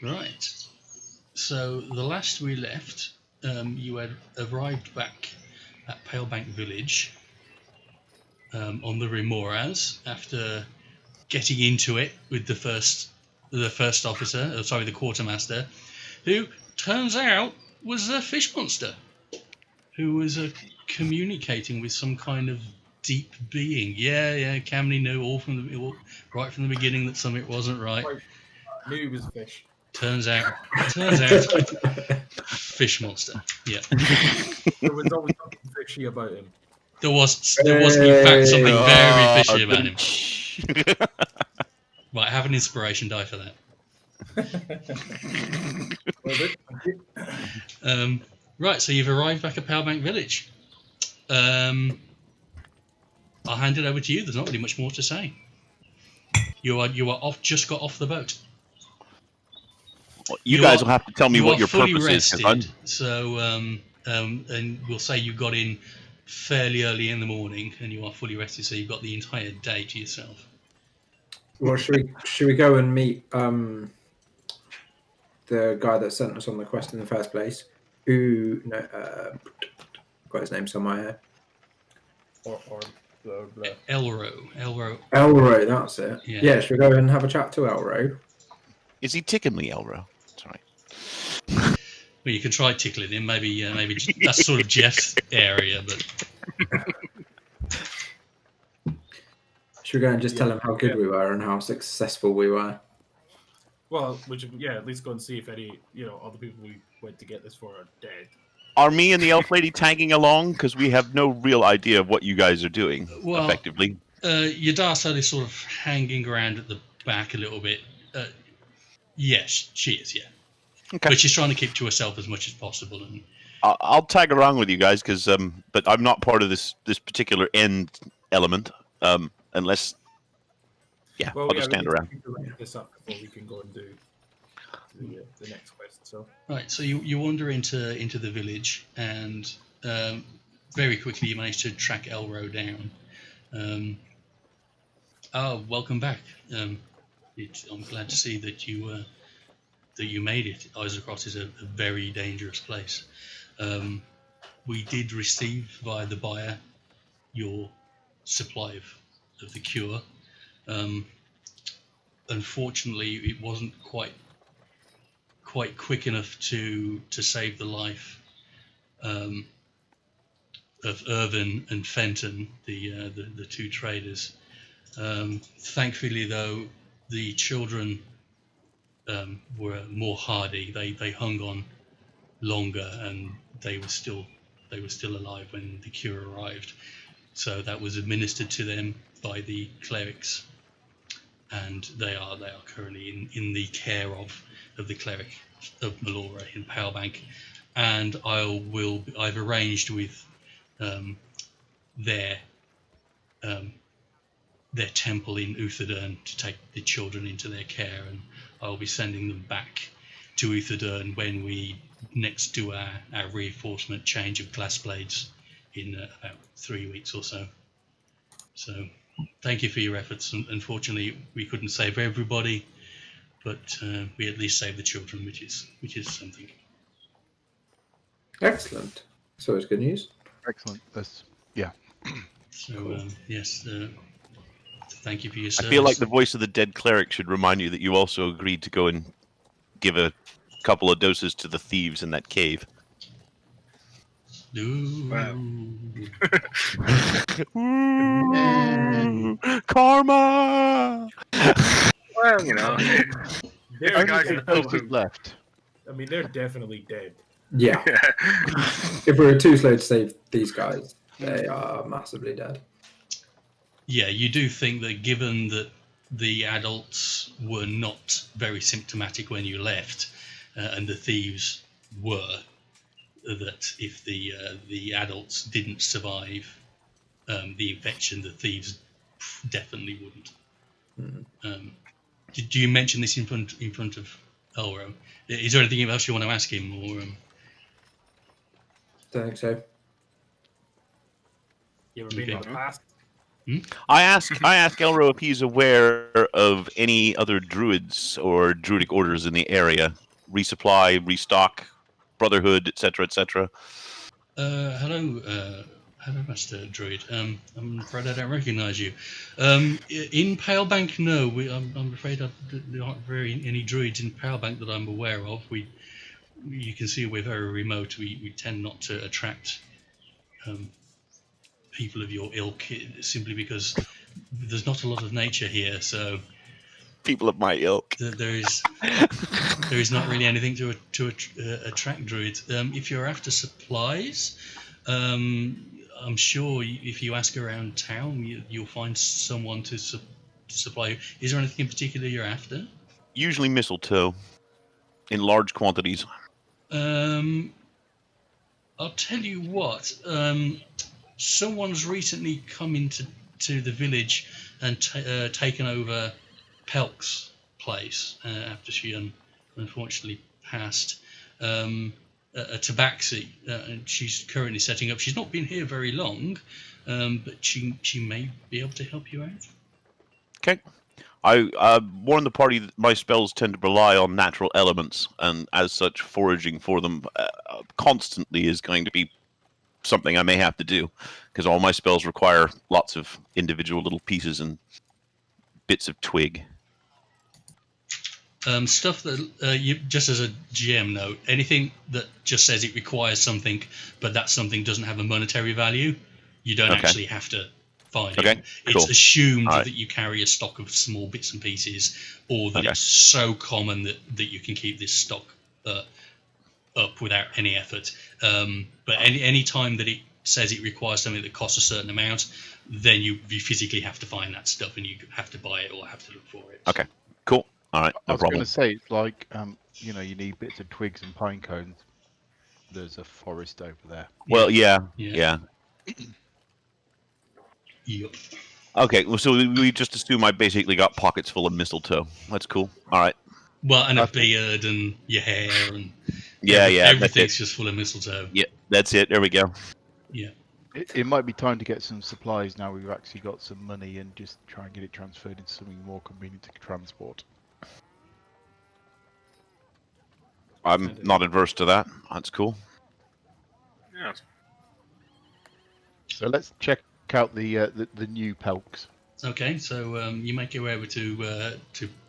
Right. So the last we left, you had arrived back at Palebank Village on the Remoras after getting into it with the first officer, the quartermaster, who turns out was a fish monster who was communicating with some kind of deep being. Yeah, Camney knew right from the beginning that something wasn't right. I knew he was a fish. Turns out, fish monster. Yeah. There was always something fishy about him. There was in fact something very fishy about him. Right, have an inspiration die for that. Right, so you've arrived back at Powerbank Village. I'll hand it over to you. There's not really much more to say. You are off. Just got off the boat. Well, you guys will have to tell me what your purpose rested, is. So, and we'll say you got in fairly early in the morning, and you are fully rested. So you've got the entire day to yourself. Well, should we go and meet the guy that sent us on the quest in the first place? Who got his name somewhere here? Elro, that's it. Yeah, should we go and have a chat to Elro? Is he tickling me, Elro? Sorry. Well, you can try tickling him. Maybe that's sort of Jeff's area, but. Should we go and just tell him how good we were and how successful we were? Well, at least go and see if any, other people we went to get this for are dead. Are me and the elf lady tagging along? Because we have no real idea of what you guys are doing, effectively. Yadasa is sort of hanging around at the back a little bit. Yes, she is, yeah. Okay. But she's trying to keep to herself as much as possible. And I'll tag along with you guys, but I'm not part of this particular end element, unless... Yeah, I'll just stand around. We need to wrap this up before we can go and do the next quest. So right, so you wander into the village, and very quickly you manage to track Elro down. Welcome back. I'm glad to see that you made it. Isocross is a very dangerous place. We did receive via the buyer your supply of the cure. Unfortunately, it wasn't quite quick enough to save the life of Irvin and Fenton, the two traders. Thankfully, though, the children were more hardy. They hung on longer, and they were still alive when the cure arrived. So that was administered to them by the clerics, and they are currently in the care of the cleric of Melora in Powerbank. And I've arranged with their temple in Uthadurn to take the children into their care, and I'll be sending them back to Uthadurn when we next do our reinforcement change of glass blades in about 3 weeks or so. So thank you for your efforts. Unfortunately, we couldn't save everybody, but we at least saved the children, which is something. Excellent. So it's good news. Excellent. So yes, thank you for your service. I feel like the voice of the dead cleric should remind you that you also agreed to go and give a couple of doses to the thieves in that cave. Wow. Karma! Well, they're guys left. I mean, they're definitely dead. Yeah. If we were too slow to save these guys, they are massively dead. Yeah, you do think that given that the adults were not very symptomatic when you left, and the thieves were, that if the adults didn't survive the infection, the thieves definitely wouldn't. Mm-hmm. Do you mention this in front of Elro? Is there anything else you want to ask him, or? Don't think so. You ever been in the past? I ask Elro if he's aware of any other druids or druidic orders in the area. Resupply, restock, brotherhood, etc., etc. Hello, Master Druid. I'm afraid I don't recognise you. In Palebank, no. I'm afraid there aren't any druids in Palebank that I'm aware of. You can see we're very remote. We tend not to attract people of your ilk simply because there's not a lot of nature here. So People of my ilk. there is not really anything to attract druids. If you're after supplies, I'm sure if you ask around town, you'll find someone to supply you. Is there anything in particular you're after? Usually mistletoe in large quantities. I'll tell you what. Someone's recently come into the village and taken over Pelk's place after she unfortunately passed. A tabaxi, and she's currently setting up. She's not been here very long, but she may be able to help you out. Okay. I warn the party that my spells tend to rely on natural elements, and as such, foraging for them constantly is going to be something I may have to do, because all my spells require lots of individual little pieces and bits of twig. Stuff that you just as a GM note, anything that just says it requires something, but that something doesn't have a monetary value, you don't actually have to find it. It's cool. Assumed that you carry a stock of small bits and pieces, or that it's so common that you can keep this stock up without any effort. But any time that it says it requires something that costs a certain amount, then you physically have to find that stuff and you have to buy it or have to look for it. Okay, cool. All right, I no was going problem. to say, it's like, you need bits of twigs and pine cones. There's a forest over there. Well, yeah. Yep. Okay, well, so we just assume I basically got pockets full of mistletoe. That's cool. All right. Well, and a beard and your hair and that's everything's just full of mistletoe. Yeah, that's it. There we go. Yeah. It might be time to get some supplies now we've actually got some money and just try and get it transferred into something more convenient to transport. I'm not adverse to that. That's cool. Yes. So let's check out the new Pelks. Okay, so you make your way over to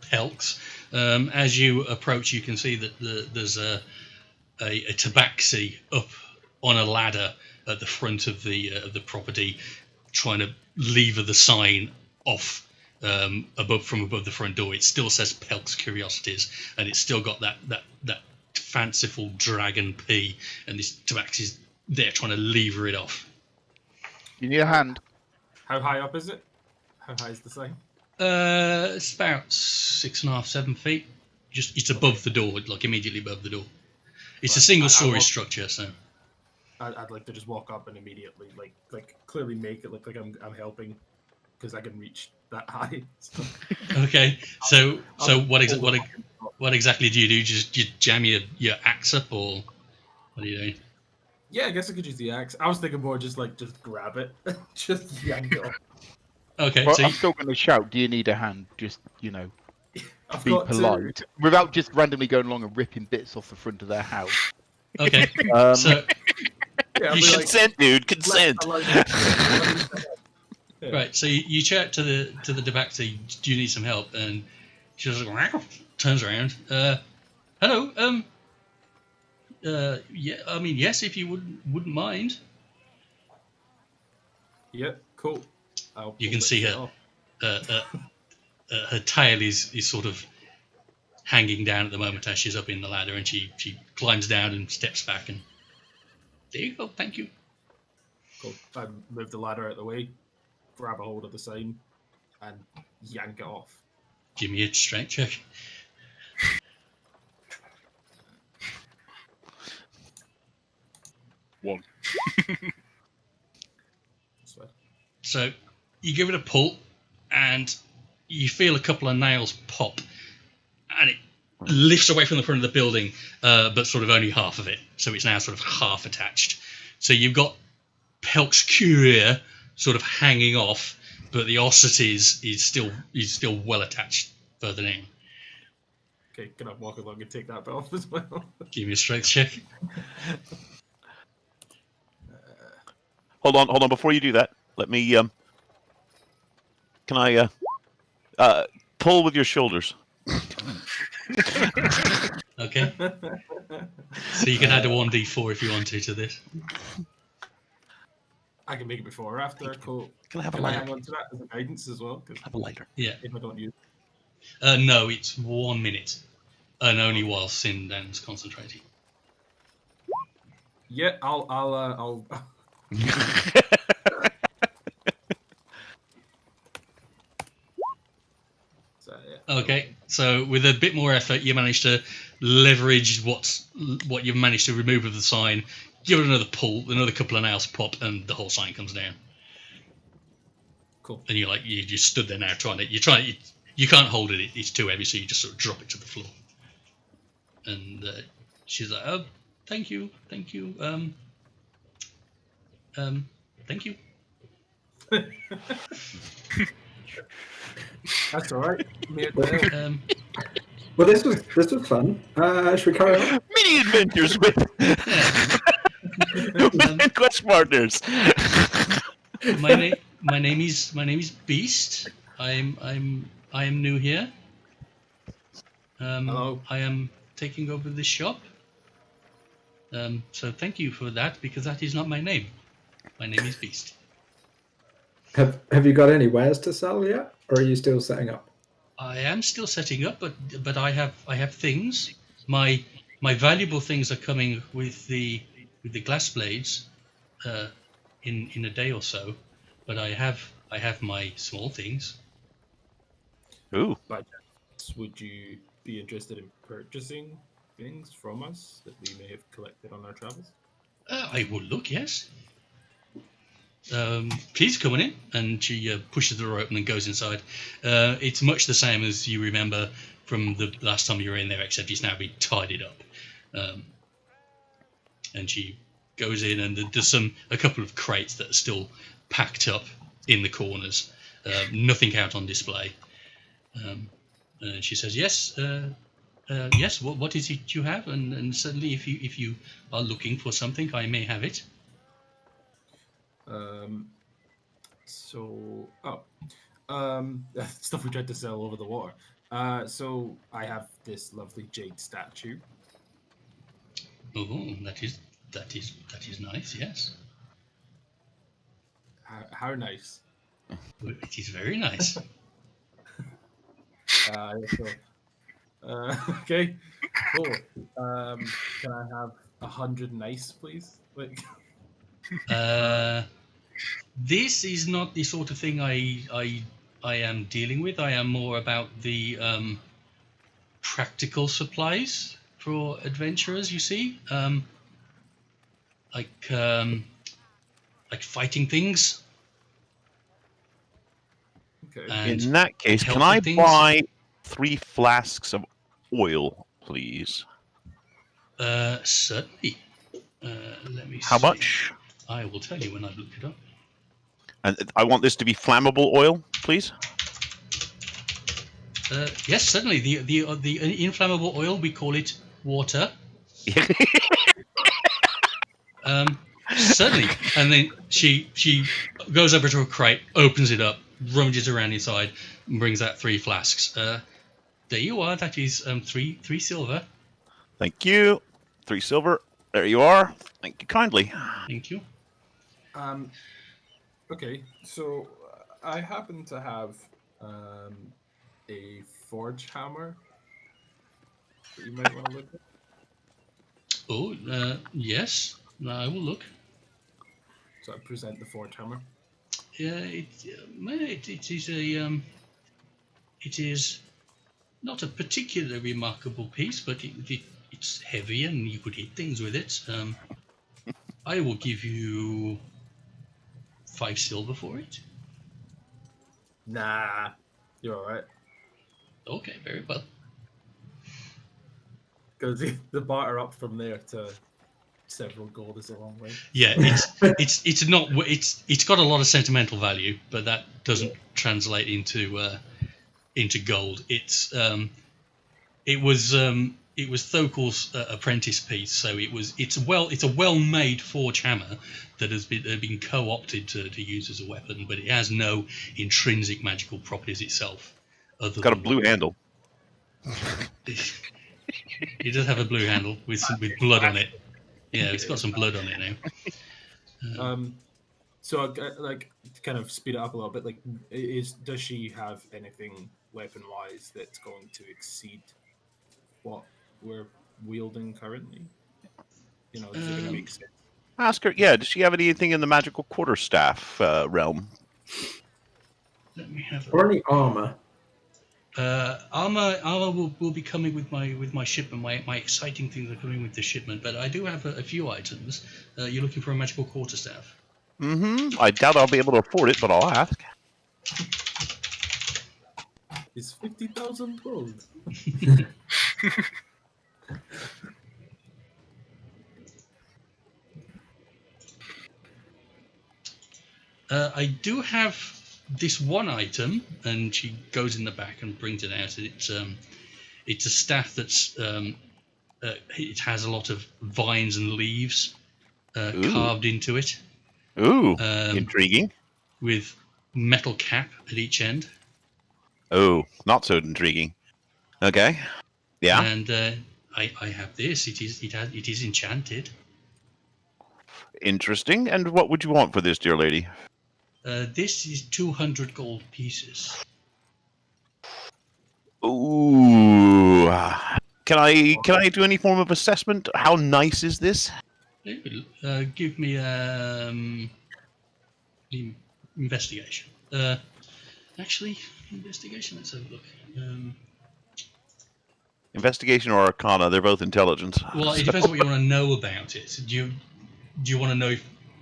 Pelk's. As you approach, you can see that there's a tabaxi up on a ladder at the front of the property, trying to lever the sign off from above the front door. It still says Pelk's Curiosities, and it's still got that fanciful dragon P, and this tabaxi's there trying to lever it off. You need a hand. How high up is it? How high is the sign? It's about 6.5, 7 feet. It's above the door, like immediately above the door. It's a single-story structure, so. I'd like to just walk up and immediately, like clearly make it look like I'm helping, because I can reach that high. So. Okay, so what exactly do you do? Just you jam your axe up, or what are you doing? Yeah, I guess I could use the axe. I was thinking more just grab it, just yank it off. Okay, Well, so I'm still going to shout. Do you need a hand? Just be got polite, without just randomly going along and ripping bits off the front of their house. okay, so Yeah, you should Consent, dude. Consent. Yeah. right. So you chat to the tabaxi. Do you need some help? And she just turns around. Hello. Yeah. I mean, yes, if you wouldn't mind. Yeah, cool. You can see her. Her tail is sort of hanging down at the moment as she's up in the ladder, and she climbs down and steps back, and there you go. Thank you. Cool. I move the ladder out of the way, grab a hold of the sign, and yank it off. Give me a strength check. One. So you give it a pull, and you feel a couple of nails pop, and it lifts away from the front of the building, but sort of only half of it. So it's now sort of half attached. So you've got Pelk's Curia sort of hanging off, but the osset is still well attached further in. Okay, can I walk along and take that bit off as well? Give me a strength check. Hold on. Before you do that, let me. Can I pull with your shoulders? Okay. So you can add a 1d4 if you want to this. I can make it before or after. Cool. Can I have a Can I lighter? hang on to that as a guidance as well? Because Have a lighter. Yeah. if I don't use No, it's 1 minute, and only while Sindan's concentrating. yeah, I'll so, yeah. Okay, so with a bit more effort, you manage to leverage what you've managed to remove of the sign. Give it another pull, another couple of nails pop, and the whole sign comes down. Cool. And you just stood there now trying to you can't hold it. It's too heavy, so you just sort of drop it to the floor. And she's like, "Oh, thank you. Thank you. That's all right. Well, this was fun. Should we carry on? Mini adventures with with quest partners. My name is Beast. I am new here. Hello. I am taking over this shop. So thank you for that, because that is not my name. My name is Beast. Have you got any wares to sell yet, or are you still setting up? I am still setting up, but I have things. My valuable things are coming with the glass blades in a day or so. But I have my small things. Ooh. By chance, would you be interested in purchasing things from us that we may have collected on our travels? I would look, yes. Please come on in. And she pushes the door open and goes inside. It's much the same as you remember from the last time you were in there, except it's now been tidied up. And she goes in, and there's a couple of crates that are still packed up in the corners. Nothing out on display. And she says, "Yes, yes. What is it you have?" And certainly, if you are looking for something, I may have it. Stuff we tried to sell over the water. So I have this lovely jade statue. Oh, that is nice. Yes, How nice. it is very nice. Okay, cool. Can I have 100 nice, please? Like, This is not the sort of thing I am dealing with. I am more about the practical supplies for adventurers. You see, like fighting things. okay. And In that case, can I helping things. buy 3 flasks of oil, please? Certainly. Let me How see. much? I will tell you when I've looked it up. And I want this to be flammable oil, please. Yes, certainly. The inflammable oil, we call it water. Certainly. And then she goes over to a crate, opens it up, rummages around inside, and brings out 3 flasks. There you are. That is 3 silver. Thank you. 3 silver. There you are. Thank you kindly. Thank you. Okay, so I happen to have a forge hammer that you might want to look at. Oh, yes. I will look. So I present the forge hammer. It is not a particularly remarkable piece, but it's heavy and you could hit things with it. I will give you 5 silver for it. Nah, you're all right. Okay, very well. Because the barter up from there to several gold is a long way. Yeah, it's not it's got a lot of sentimental value, but that doesn't translate into gold. It was Thokol's apprentice piece, so it's a well-made forge hammer that has been co-opted to use as a weapon, but it has no intrinsic magical properties itself. It's got a blue handle. It does have a blue handle with blood on it. Yeah, it's got some blood on it now. So like to kind of speed it up a little bit, like does she have anything weapon-wise that's going to exceed what we're wielding currently? You know, is it going to make sense? Ask her. Yeah, does she have anything in the magical quarterstaff realm? Let me have Or any armor. Armor will be coming with my shipment. My exciting things are coming with the shipment, but I do have a few items. You're looking for a magical quarterstaff. Mm-hmm. I doubt I'll be able to afford it, but I'll ask. It's 50,000 gold. I do have this one item, and she goes in the back and brings it out. It's a staff that's it has a lot of vines and leaves carved into it. Ooh, intriguing. With metal cap at each end. Oh, not so intriguing. Okay. Yeah. And I have this. It is enchanted. Interesting. And what would you want for this, dear lady? This is 200 gold pieces. Ooh. Can I do any form of assessment? How nice is this? Give me investigation. Actually, investigation. Let's have a look. Investigation or Arcana? They're both intelligence. Well, it depends what you want to know about it. Do you want to know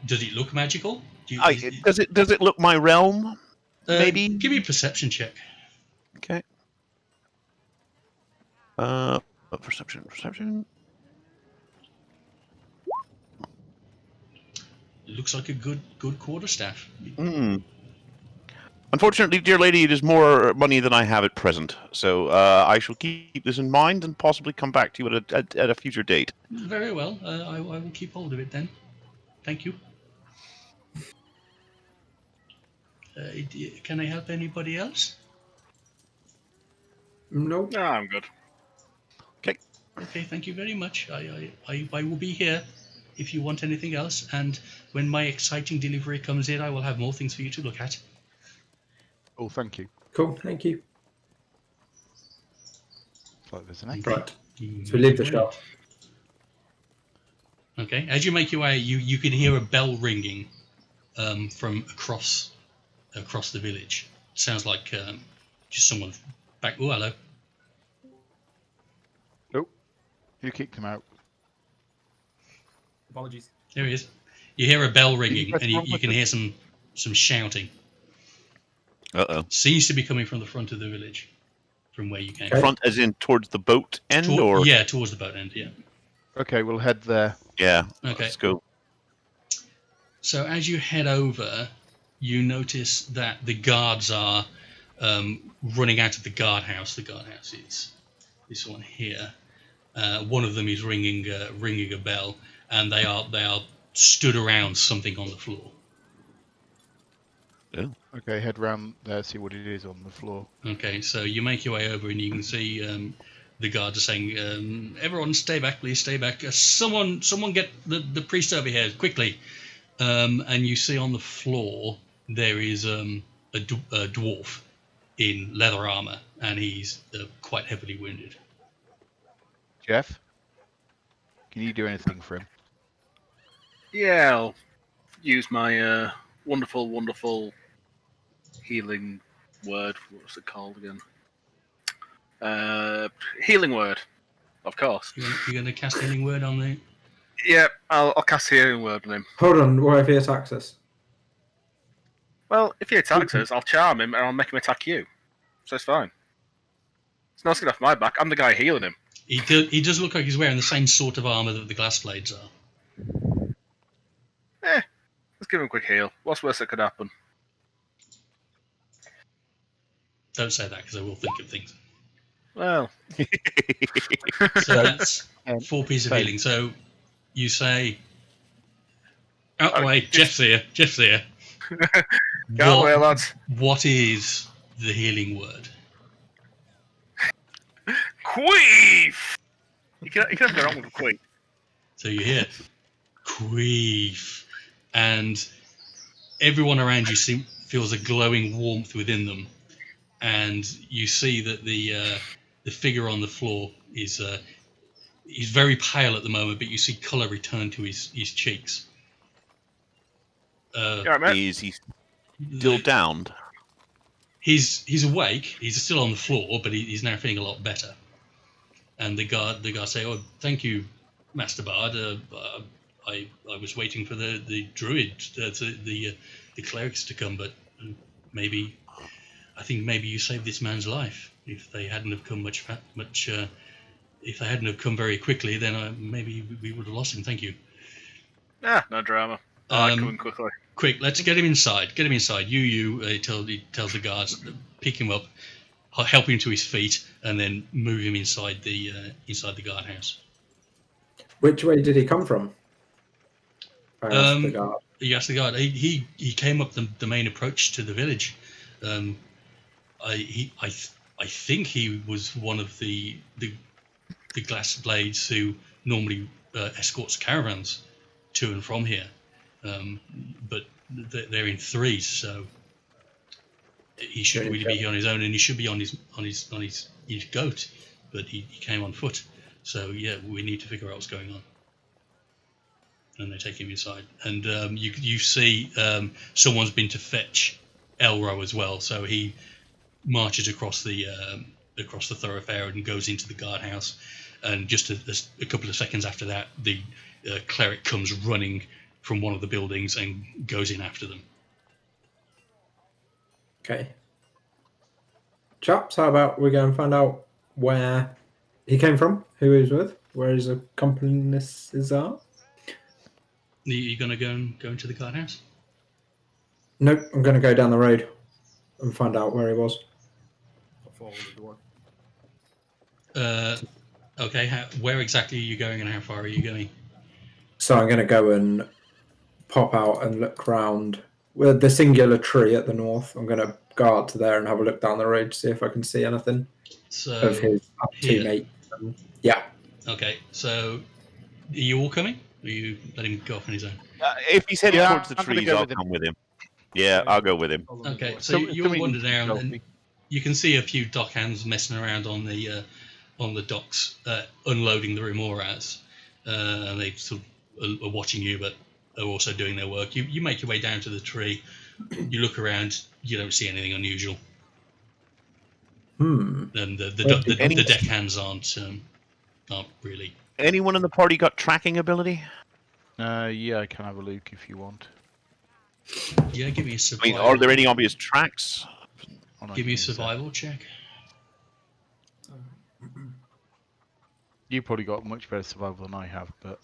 does it look magical? Does it look my realm? Maybe. Give me a perception check. Okay. Perception. It looks like a good quarterstaff. Unfortunately, dear lady, it is more money than I have at present. So I shall keep this in mind and possibly come back to you at a future date. Very well. I will keep hold of it then. Thank you. Can I help anybody else? Nope. No, I'm good. Okay, thank you very much. I will be here if you want anything else, and when my exciting delivery comes in, I will have more things for you to look at. Oh, thank you. Cool, thank you. It's like there's an echo. Right, so we leave the shop. Okay, as you make your way, you can hear a bell ringing from across the village. It sounds like just someone back. Oh, hello. Nope. You kicked him out. Apologies. There he is. You hear a bell ringing, press and the wrong you can hear some shouting. Uh-oh. Seems to be coming from the front of the village, from where you came. Okay. Front as in towards the boat end, or? Yeah, towards the boat end, yeah. Okay, we'll head there. Yeah. Okay. Let's go. So as you head over, you notice that the guards are running out of the guardhouse. The guardhouse is this one here. One of them is ringing a bell, and they are stood around something on the floor. Yeah. Okay, head round there, see what it is on the floor. Okay, so you make your way over, and you can see the guards are saying, "Everyone, stay back, please, stay back. Someone get the priest over here quickly." And you see on the floor there is a dwarf in leather armor, and he's quite heavily wounded. Jeff, can you do anything for him? Yeah, I'll use my wonderful healing word. What's it called again? Healing word, of course. You're going to cast healing word on the... Yeah, I'll cast healing word on him. Hold on, what if he attacks us? Well, if he attacks us, I'll charm him and I'll make him attack you. So it's fine. It's not getting off my back. I'm the guy healing him. He does look like he's wearing the same sort of armor that the glass blades are. give him a quick heal. What's worse that could happen? Don't say that because I will think of things. Well, So that's Um, 4 pieces of so- healing. So you say, out the Oh, way, just- Jeff's here. get out of the way, lads. What is the healing word? Queef! You can have go wrong with a queef. So you hear, queef, and everyone around you feels a glowing warmth within them, and you see that the figure on the floor is he's very pale at the moment, but you see colour return to his cheeks. You all right, mate? Is he still downed? He's awake. He's still on the floor, but he's now feeling a lot better. And the guard say, "Oh, thank you, Master Bard. I was waiting for the druid, the clerics to come, but I think maybe you saved this man's life. If they hadn't have come if they hadn't have come very quickly, then maybe we would have lost him. Thank you." Ah, no drama. I like coming quickly. Quick, let's get him inside. Get him inside. He tells the guards, pick him up, help him to his feet, and then move him inside the guardhouse. Which way did he come from? I asked the guard. You asked the guard. He came up the main approach to the village. I think he was one of the glass blades who normally escorts caravans to and from here. But they're in threes, so he shouldn't really be here on his own, and he should be on his goat. But he came on foot, so yeah, we need to figure out what's going on. And they take him inside, and you see someone's been to fetch Elro as well, so he marches across the thoroughfare and goes into the guardhouse, and just a couple of seconds after that, the cleric comes running from one of the buildings and goes in after them. Okay. Chaps, how about we go and find out where he came from, who he was with, where his accomplices are? You going to go into the guardhouse? Nope, I'm going to go down the road and find out where he was. I'll follow the door. Okay, where exactly are you going and how far are you going? So I'm going to go and pop out and look round with the singular tree at the north. I'm going to go out to there and have a look down the road to see if I can see anything So of his teammate. Yeah. Okay, so are you all coming? Or are you letting him go off on his own? If he's heading Yeah, towards the I'm gonna trees, go I'll with him. come with him. Yeah, I'll go with him. Follow the Okay, door. so you all Somebody wander needs to down, help and me. you can see a few dockhands messing around on the docks, unloading the remoras. And they sort of are watching you, but are also doing their work. You make your way down to the tree. You look around. You don't see anything unusual. And the deckhands aren't really. Anyone in the party got tracking ability? Yeah, I can have a look if you want. Yeah, give me a I survival. mean, are there any obvious tracks? Oh, no, Give me a give sec. survival check. You probably got much better survival than I have, but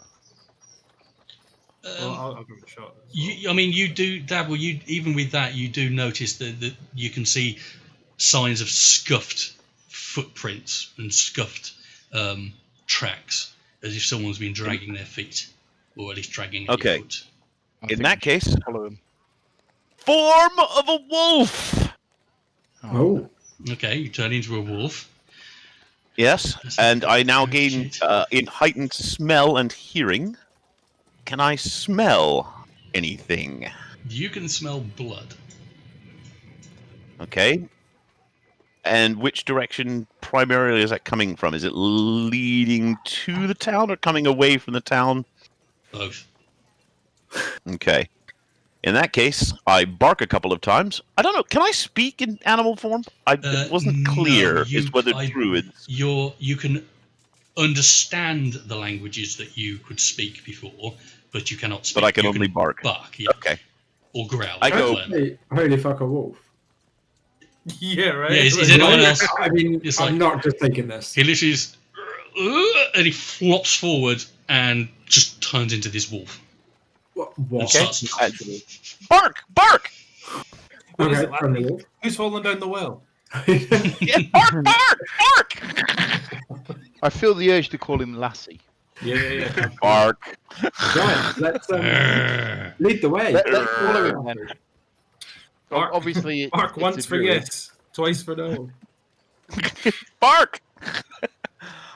Well, I'll give it a shot. You do dabble. You even with that, you do notice that you can see signs of scuffed footprints and scuffed tracks, as if someone's been dragging their feet, or at least dragging at your Okay. foot. I In think that we case, should follow him. form of a wolf. Oh. Okay, you turn into a wolf. Yes, and I now gain Shit. in heightened smell and hearing. Can I smell anything? You can smell blood. Okay. And which direction primarily is that coming from? Is it leading to the town or coming away from the town? Both. Okay. In that case, I bark a couple of times. I don't know. Can I speak in animal form? It wasn't no, clear you- as whether I- druids. You can understand the languages that you could speak before, but you cannot speak. But I can You only bark. Bark, yeah, Okay. or growl. I go- Holy fuck, a wolf. Yeah, right. Yeah, is Like- anyone else? I mean, It's I'm like- not just taking this. He literally is, and he flops forward and just turns into this wolf. What? What? Okay. Bark! Bark! What is Okay, it, Lappy? friendly wolf. Who's falling down the well? Yeah, bark! Bark! Bark! I feel the urge to call him Lassie. Yeah. Bark! Right, let's lead the way. Let's follow him then. Bark. Obviously, Bark it's once a for druid. yes, twice for no. Bark!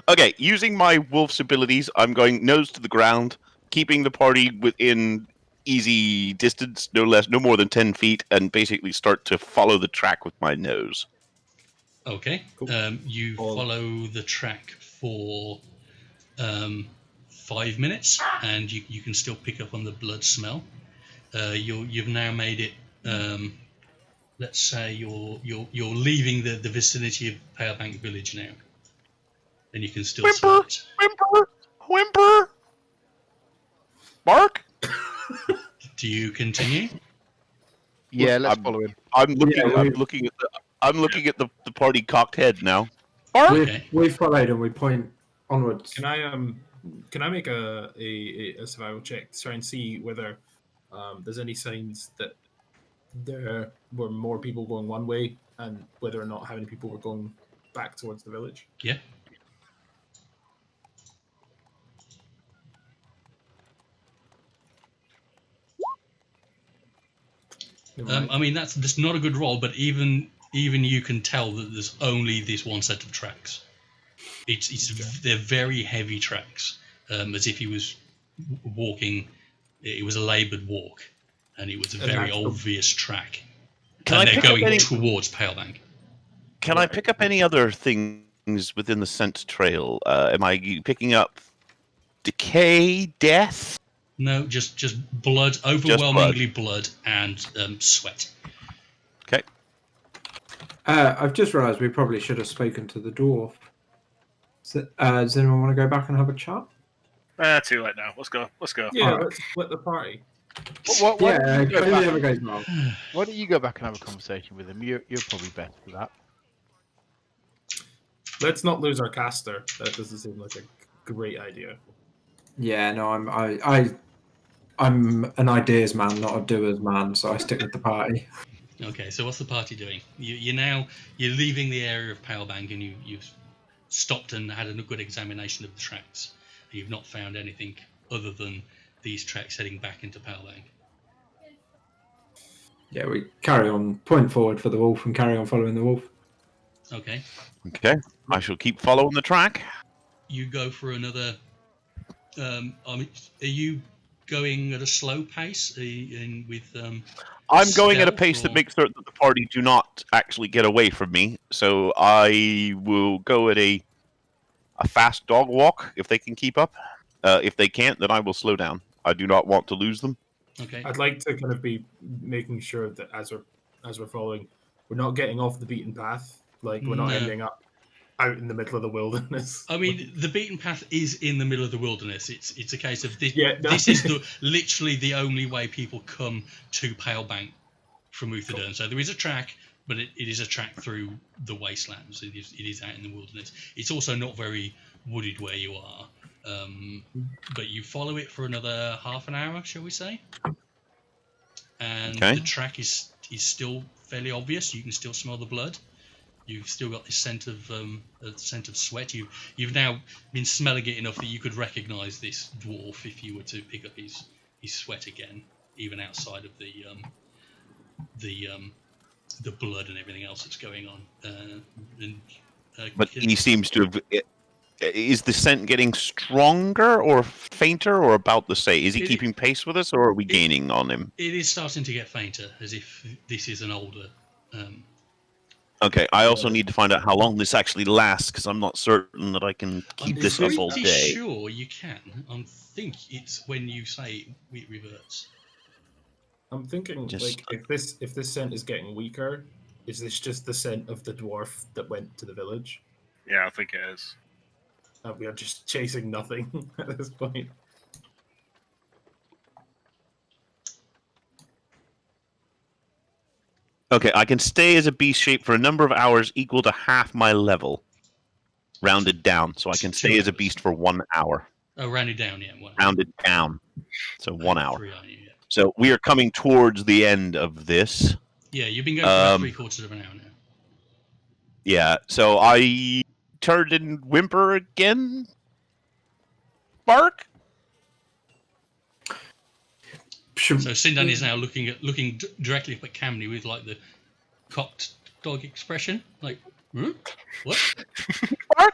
Okay, using my wolf's abilities, I'm going nose to the ground, keeping the party within easy distance, no more than 10 feet, and basically start to follow the track with my nose. Okay. Cool. You Oh. follow the track for 5 minutes, and you can still pick up on the blood smell. You've now made it. Let's say you're leaving the vicinity of Palebank Village now, and you can still smell Whimper! it. Whimper! Whimper! Bark! Do you continue? Yeah, let's I'm- follow him. I'm looking. Yeah, I'm looking at the party cocked head now. Bark! Okay. We followed and we point onwards. Can I make a survival check to try and see whether there's any signs that there were more people going one way, and whether or not how many people were going back towards the village? Yeah. I mean that's not a good roll, but even you can tell that there's only this one set of tracks. They're very heavy tracks, as if he was walking. It was a laboured walk, and it was a very obvious track. Can and I they're pick up going any- towards Palebank. Can I pick up any other things within the scent trail? Am I picking up decay, death? No, just blood, overwhelmingly blood and sweat. Okay. I've just realised we probably should have spoken to the dwarf. So, does anyone want to go back and have a chat? Too late now. Let's go. Yeah, Alright. let's split the party. Why don't you go clearly back- never goes wrong. why don't you go back and have a conversation with him? You're probably better for that. Let's not lose our caster. That doesn't seem like a great idea. Yeah, no, I'm an ideas man, not a doers man, so I stick with the party. Okay, so what's the party doing? You're leaving the area of Palebank, and you've stopped and had a good examination of the tracks. You've not found anything other than these tracks heading back into Palebank. Yeah, we carry on, point forward for the wolf and carry on following the wolf. Okay, Okay. I shall keep following the track. you go for another. I mean, are you going at a slow pace? Are you with I'm going at a stealth, pace that or- makes certain that the party do not actually get away from me. So I will go at a fast dog walk if they can keep up. If they can't, then I will slow down. I do not want to lose them. Okay. I'd like to kind of be making sure that as we're following, we're not getting off the beaten path. Like we're not No. ending up out in the middle of the wilderness. I mean, the beaten path is in the middle of the wilderness. It's a case of this. Yeah, no. This is literally the only way people come to Palebank from Uthadern. So there is a track, but it is a track through the wastelands. It is out in the wilderness. It's also not very wooded where you are. But you follow it for another half an hour, shall we say? And Okay. the track is still fairly obvious. You can still smell the blood. You've still got this scent of sweat. You've now been smelling it enough that you could recognise this dwarf if you were to pick up his sweat again, even outside of the blood and everything else that's going on. But he seems to have. Is the scent getting stronger or fainter or about the same? Is he It- keeping pace with us or are we gaining on him? It is starting to get fainter, as if this is an older. Okay, I also need to find out how long this actually lasts because I'm not certain that I can keep I'm this up all pretty day. sure you can. I think it's when you say it reverts. I'm thinking Just- like if this scent is getting weaker, is this just the scent of the dwarf that went to the village? Yeah, I think it is. And we are just chasing nothing at this point. Okay, I can stay as a beast shape for a number of hours equal to half my level. Rounded down, so I can 2 stay as a hours. beast for 1 hour. Oh, rounded down, yeah. Well, Rounded down, so 1 hour. 3, aren't you? Yeah. So we are coming towards the end of this. Yeah, you've been going for about 3/4 of an hour now. Yeah, so I turned and whimper again. Bark. Should, So Sindan is now looking directly up at Camney with like the cocked dog expression, like, what? Bark.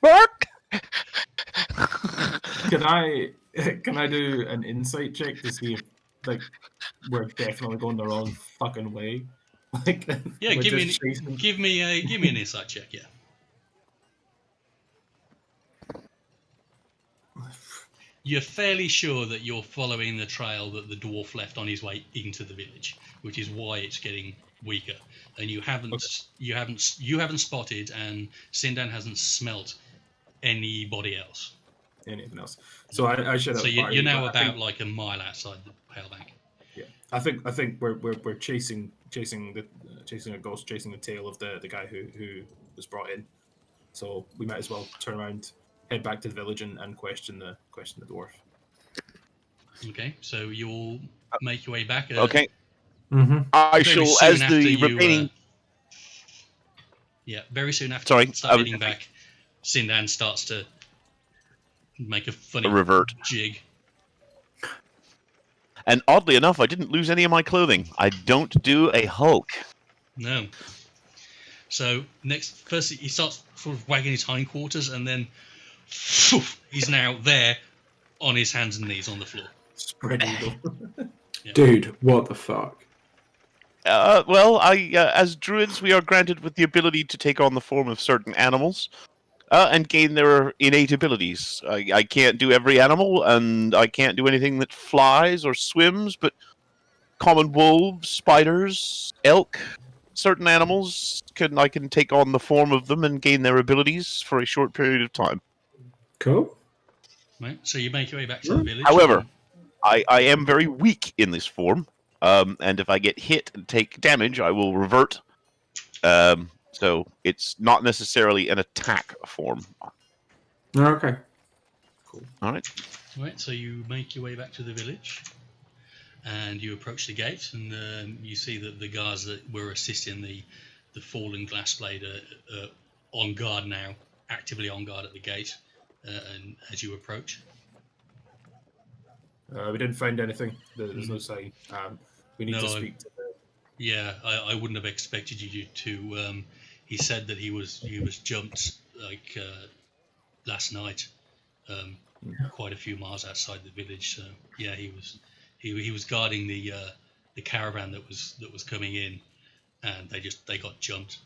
Bark. Can I do an insight check to see if like we're definitely going the wrong fucking way? Like, Yeah, we're give me just chasing- an insight check. Yeah. You're fairly sure that you're following the trail that the dwarf left on his way into the village, which is why it's getting weaker. And you haven't spotted, and Sindan hasn't smelt anybody else. anything else. So I should have. So you're now but I about think- like a mile outside the Pale Bank. Yeah, I think we're chasing a ghost, chasing the tail of the guy who was brought in. So we might as well turn around, head back to the village, and question the dwarf. Okay, so you'll make your way back. Okay. Mm-hmm. I very shall, soon as after the you, remaining. Yeah, very soon after Sorry, you start I was heading back, Sindan starts to make a funny Revert. jig. And oddly enough, I didn't lose any of my clothing. I don't do a Hulk. No. So first he starts sort of wagging his hindquarters, and then he's now there on his hands and knees on the floor. Spread eagle. Dude, what the fuck? Well, as druids, we are granted with the ability to take on the form of certain animals and gain their innate abilities. I can't do every animal, and I can't do anything that flies or swims, but common wolves, spiders, elk, certain animals, I can take on the form of them and gain their abilities for a short period of time. Cool. Right. So you make your way back to the village. However, I am very weak in this form, and if I get hit and take damage, I will revert. So it's not necessarily an attack form. Okay. Cool. All right. Right. So you make your way back to the village, and you approach the gate, and you see that the guards that were assisting the fallen glassblade are on guard now, actively on guard at the gate. And as you approach, We didn't find anything. There's no sign. We need to speak to the... Yeah, I wouldn't have expected you to. He said that he was jumped like last night, quite a few miles outside the village. So yeah, he was guarding the caravan that was coming in, and they got jumped.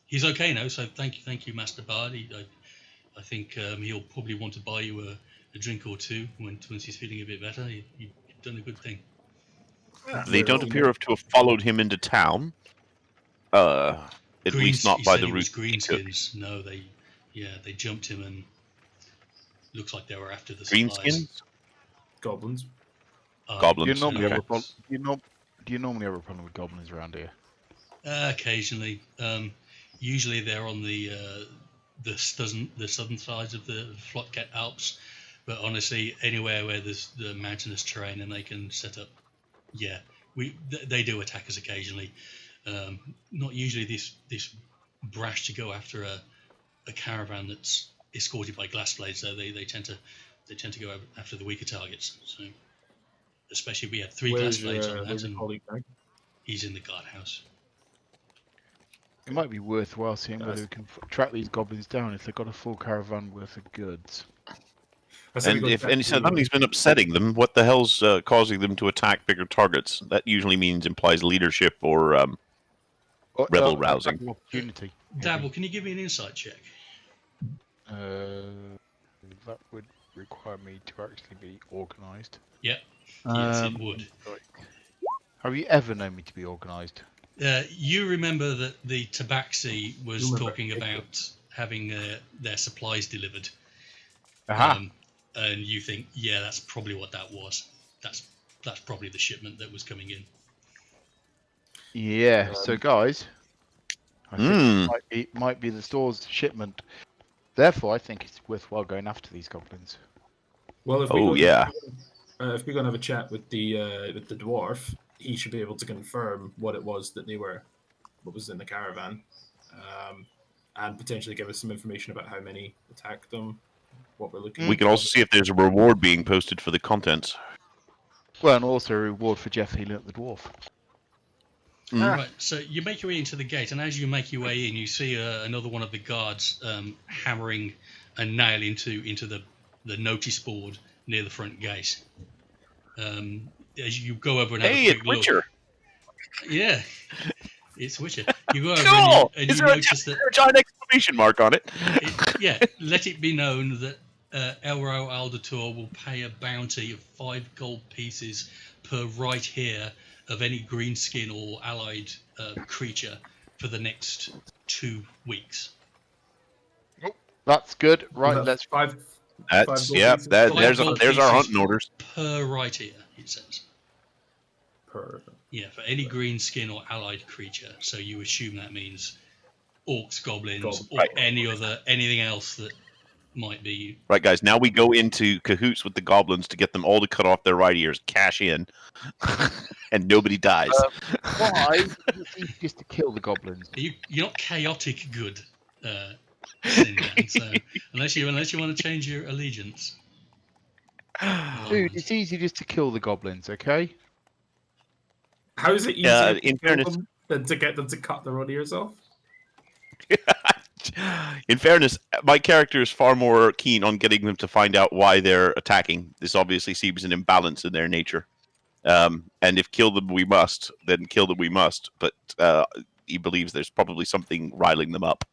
He's okay now, so thank you, Master Bard. I think he'll probably want to buy you a drink or two once he's feeling a bit better. You've done a good thing. They don't appear to have followed him into town. At least not by the route. Greenskins. No, they jumped him, and looks like they were after the Greenskins? supplies. goblins. Goblins. Do you normally okay. have a problem? Do you normally have a problem with goblins around here? Occasionally, usually they're on the southern sides of the Flotket Alps, but honestly, anywhere where there's the mountainous terrain and they can set up, they do attack us occasionally. Not usually this brash to go after a caravan that's escorted by glassblades, though. They tend to go after the weaker targets. So, especially we had 3 glassblades on that, and colleague now? he's in the guardhouse. It might be worthwhile seeing whether we can track these goblins down if they've got a full caravan worth of goods. And if something's been upsetting them, what the hell's causing them to attack bigger targets? That usually implies leadership or rebel rousing. Opportunity. Dabble, can you give me an insight check? That would require me to actually be organised. Yes, it would. Have you ever known me to be organised? You remember that the Tabaxi was talking about having their supplies delivered. Aha! And you think, yeah, that's probably what that was. That's probably the shipment that was coming in. Yeah. So guys, I think it might be the store's shipment. Therefore, I think it's worthwhile going after these goblins. Well, if Oh, yeah. if we're going to have a chat with the dwarf, he should be able to confirm what it was that what was in the caravan, and potentially give us some information about how many attacked them, what we're looking. We can also see if there's a reward being posted for the contents. Well, and also a reward for Jeff healing up the dwarf. Right, so you make your way into the gate, and as you make your way in, you see another one of the guards hammering a nail into the notice board near the front gate. As you go over and have a quick it's look, Witcher. Yeah, it's Witcher. You go over Cool. and Is you there notice that. a giant exclamation mark on it? Yeah, let it be known that Elro Aldator will pay a bounty of 5 gold pieces per right here of any green skin or allied creature for the next 2 weeks. That's good. Right, That's let's. five. That's gold yeah. pieces. There's gold our pieces hunting orders. Per right here, it says. Per. Yeah, for any green skin or allied creature. So you assume that means orcs, goblins, or Right. anything else that might be. Right, guys. Now we go into cahoots with the goblins to get them all to cut off their right ears, cash in, and nobody dies. Why? It's easy just to kill the goblins. You're not chaotic good, Sindan, so unless you want to change your allegiance. Dude, it's easy just to kill the goblins, okay? How is it easier to in kill fairness- them than to get them to cut their own ears off? In fairness, my character is far more keen on getting them to find out why they're attacking. This obviously seems an imbalance in their nature. And if kill them we must, then kill them we must. But he believes there's probably something riling them up.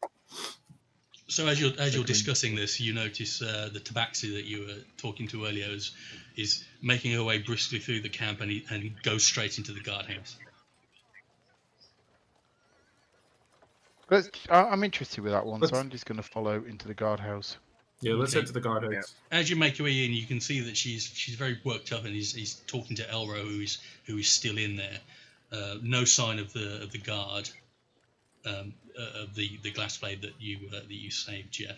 So as you're discussing this, you notice the tabaxi that you were talking to earlier is making her way briskly through the camp and goes straight into the guardhouse. I'm interested with that one, so Let's- I'm just going to follow into the guardhouse. Yeah, let's Okay. head to the guardhouse. As you make your way in, you can see that she's very worked up, and he's talking to Elro, who is still in there. No sign of the guard, of the glassblade that you saved, Jeff.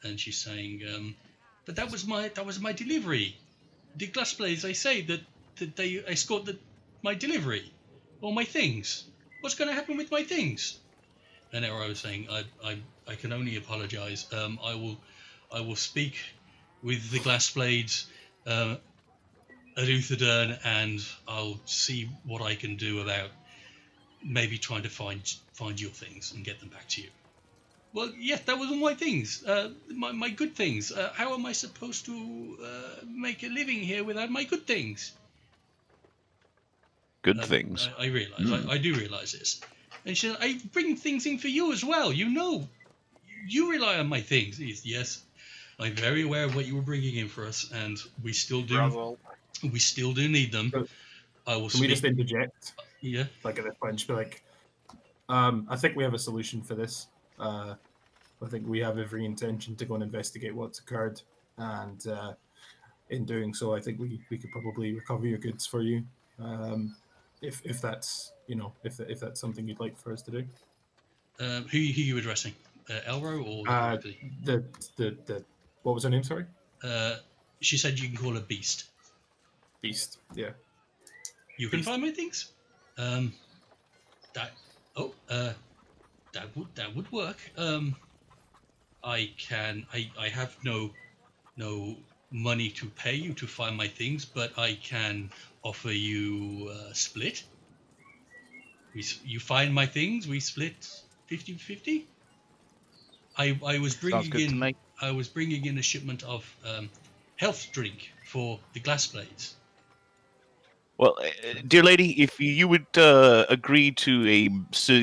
And she's saying, but that was my delivery. The glassblades, they say that they escort my delivery, all my things. What's going to happen with my things? And Elro is saying, I can only apologise. I will speak with the glassblades at Uthadern, and I'll see what I can do about maybe trying to find your things and get them back to you. Well, yes, that was all my things, my good things. How am I supposed to make a living here without my good things? Good things. I realise. I do realise this. And she said, I bring things in for you as well. You know, you rely on my things. Yes, I'm very aware of what you were bringing in for us, and we still do. Bravo. We still do need them. I will. Can we just interject? Yeah. Like at this point, just be like, I think we have a solution for this. I think we have every intention to go and investigate what's occurred, and in doing so, I think we could probably recover your goods for you, if that's if that's something you'd like for us to do. Who are you addressing? Elro or directly? The what was her name? Sorry, She said you can call her Beast. Beast. Yeah. You can Beast. find my things. That would work. I have no money to pay you to find my things, but I can offer you a split. You find my things, we split 50-50. I was Sounds bringing good to in me. I was bringing in a shipment of health drink for the glassblades. Well, dear lady, if you would agree to a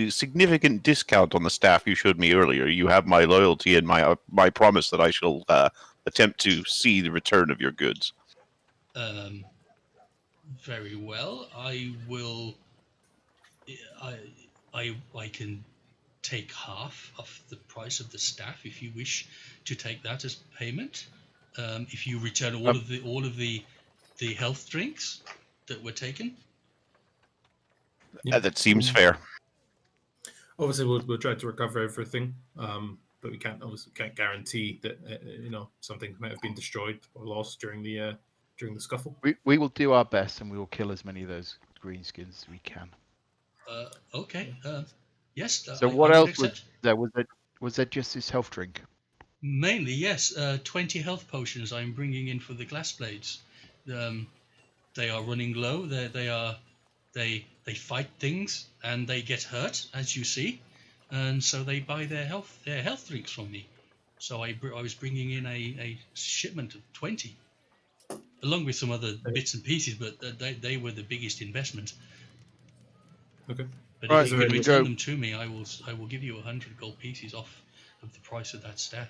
significant discount on the staff you showed me earlier, you have my loyalty and my promise that I shall attempt to see the return of your goods. Very well. I will. I can take half of the price of the staff if you wish to take that as payment. If you return all of the health drinks that were taken. That seems fair. Obviously, we'll try to recover everything, but we can't guarantee that something might have been destroyed or lost during the during the scuffle? We will do our best, and we will kill as many of those greenskins as we can. Okay. Yes. So I what would else accept. was there just this health drink? Mainly, yes. 20 health potions I'm bringing in for the glass blades. They are running low. They fight things and they get hurt, as you see, and so they buy their health drinks from me. So I was bringing in a shipment of 20, along with some other bits and pieces, but they were the biggest investment. Okay. But Right, if you there can any- return them to me, I will give you 100 gold pieces off of the price of that staff.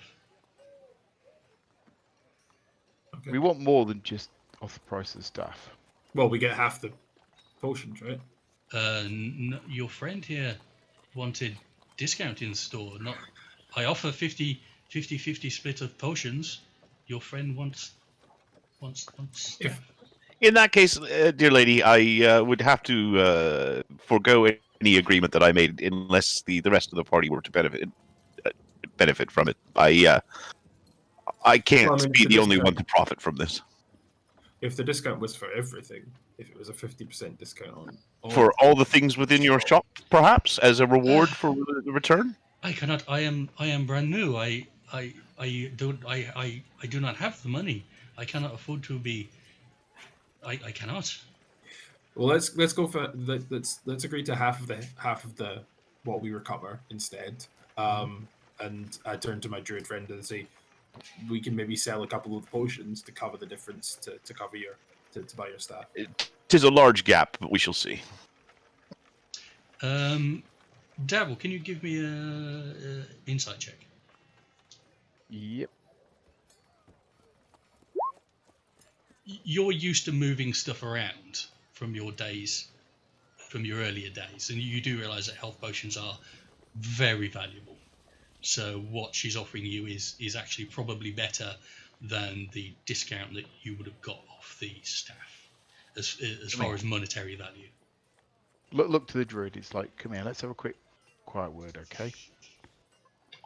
Okay. We want more than just off the price of the staff. Well, we get half the potions, right? Your friend here wanted discount in the store. Not, I offer 50-50 split of potions. Your friend wants If- staff. In that case, dear lady, I would have to forego any agreement that I made unless the rest of the party were to benefit from it. I can't Well, I mean, be the the only discount- one to profit from this. If the discount was for everything, if it was a 50% discount on For of all them, the things within your shop, perhaps, as a reward for the return? I cannot. I am brand new. I do not have the money. I cannot afford to be. I cannot. Well, let's go for let's agree to half of the what we recover instead. And I turn to my druid friend and say, we can maybe sell a couple of potions to cover the difference to cover your to buy your staff. Tis a large gap, but we shall see. Dabble, can you give me a insight check? Yep. You're used to moving stuff around from your days, from your earlier days, and you do realize that health potions are very valuable. So what she's offering you is actually probably better than the discount that you would have got off the staff, as far as monetary value. Look to the druid. It's like, come here, let's have a quiet word, okay?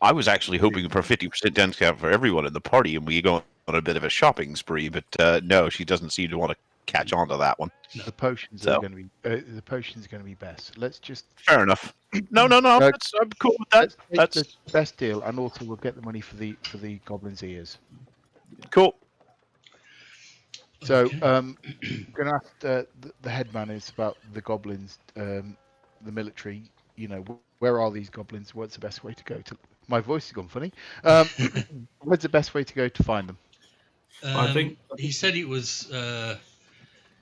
I was actually hoping for a 50% discount for everyone in the party, and we go on a bit of a shopping spree. But no, she doesn't seem to want to catch on to that one. The potions are going to be the potions are going to be best. Let's just Fair enough. No. I'm cool with that. let's take That's the best deal, and also we'll get the money for the goblin's ears. cool. So, Okay. I'm going to ask the headman is about the goblins, the military. You know, where are these goblins? What's the best way to go to? My voice has gone funny. Where's the best way to go to find them? I think- he said it was.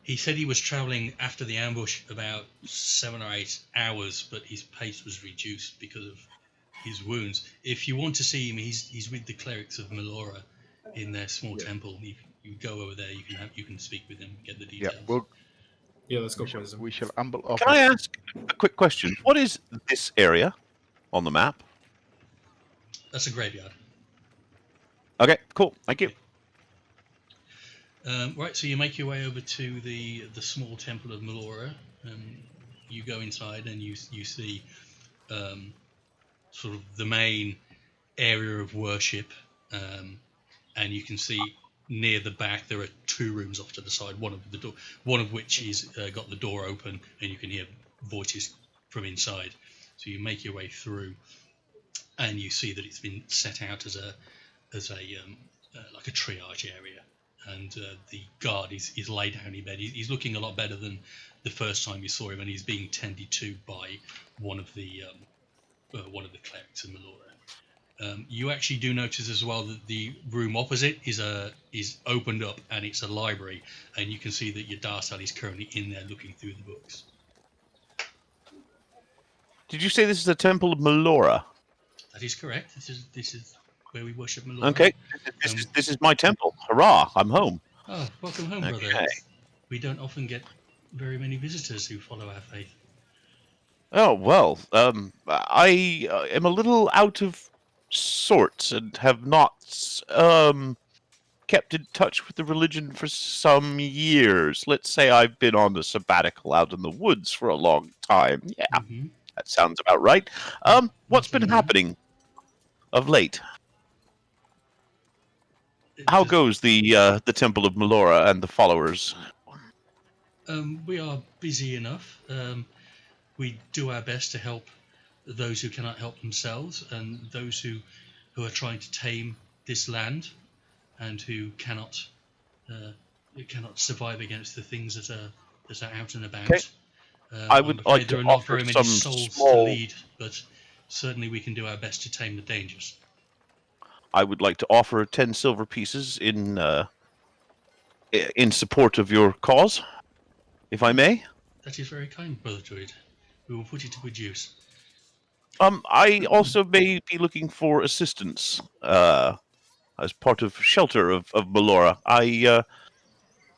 He said he was traveling after the ambush about 7 or 8 hours, but his pace was reduced because of his wounds. If you want to see him, he's with the clerics of Melora in their small temple. You go over there. You can speak with him, get the details. Let's go quiz them. We shall amble off. Can I ask a quick question? What is this area on the map? That's a graveyard. Okay, cool. Thank you. Right, so you make your way over to the small temple of Melora. You go inside and you see sort of the main area of worship, and you can see near the back there are 2 rooms off to the side. One of which is got the door open, and you can hear voices from inside. So you make your way through, and you see that it's been set out as a like a triage area. And the guard is laid down in bed. He's looking a lot better than the first time you saw him, and he's being tended to by one of the clerics of Melora. You actually do notice as well that the room opposite is opened up, and it's a library, and you can see that your Darsal is currently in there looking through the books. Did you say this is the Temple of Melora? That is correct. This is where we worship Melora. Okay, this is my temple. Hurrah! I'm home. Oh, welcome home, brother. Okay. We don't often get very many visitors who follow our faith. Oh well, I am a little out of sorts and have not kept in touch with the religion for some years. Let's say I've been on a sabbatical out in the woods for a long time. Yeah, Mm-hmm. that sounds about right. What's been happening of late? How goes the Temple of Melora and the followers? We are busy enough. We do our best to help those who cannot help themselves, and those who are trying to tame this land, and who cannot survive against the things that are out and about. Okay. I I'm would afraid like there to are not offer very many some souls to small. lead, but certainly we can do our best to tame the dangers. I would like to offer 10 silver pieces in support of your cause, if I may. That is very kind, Brother Druid. We will put it to good use. I also may be looking for assistance as part of shelter of Melora.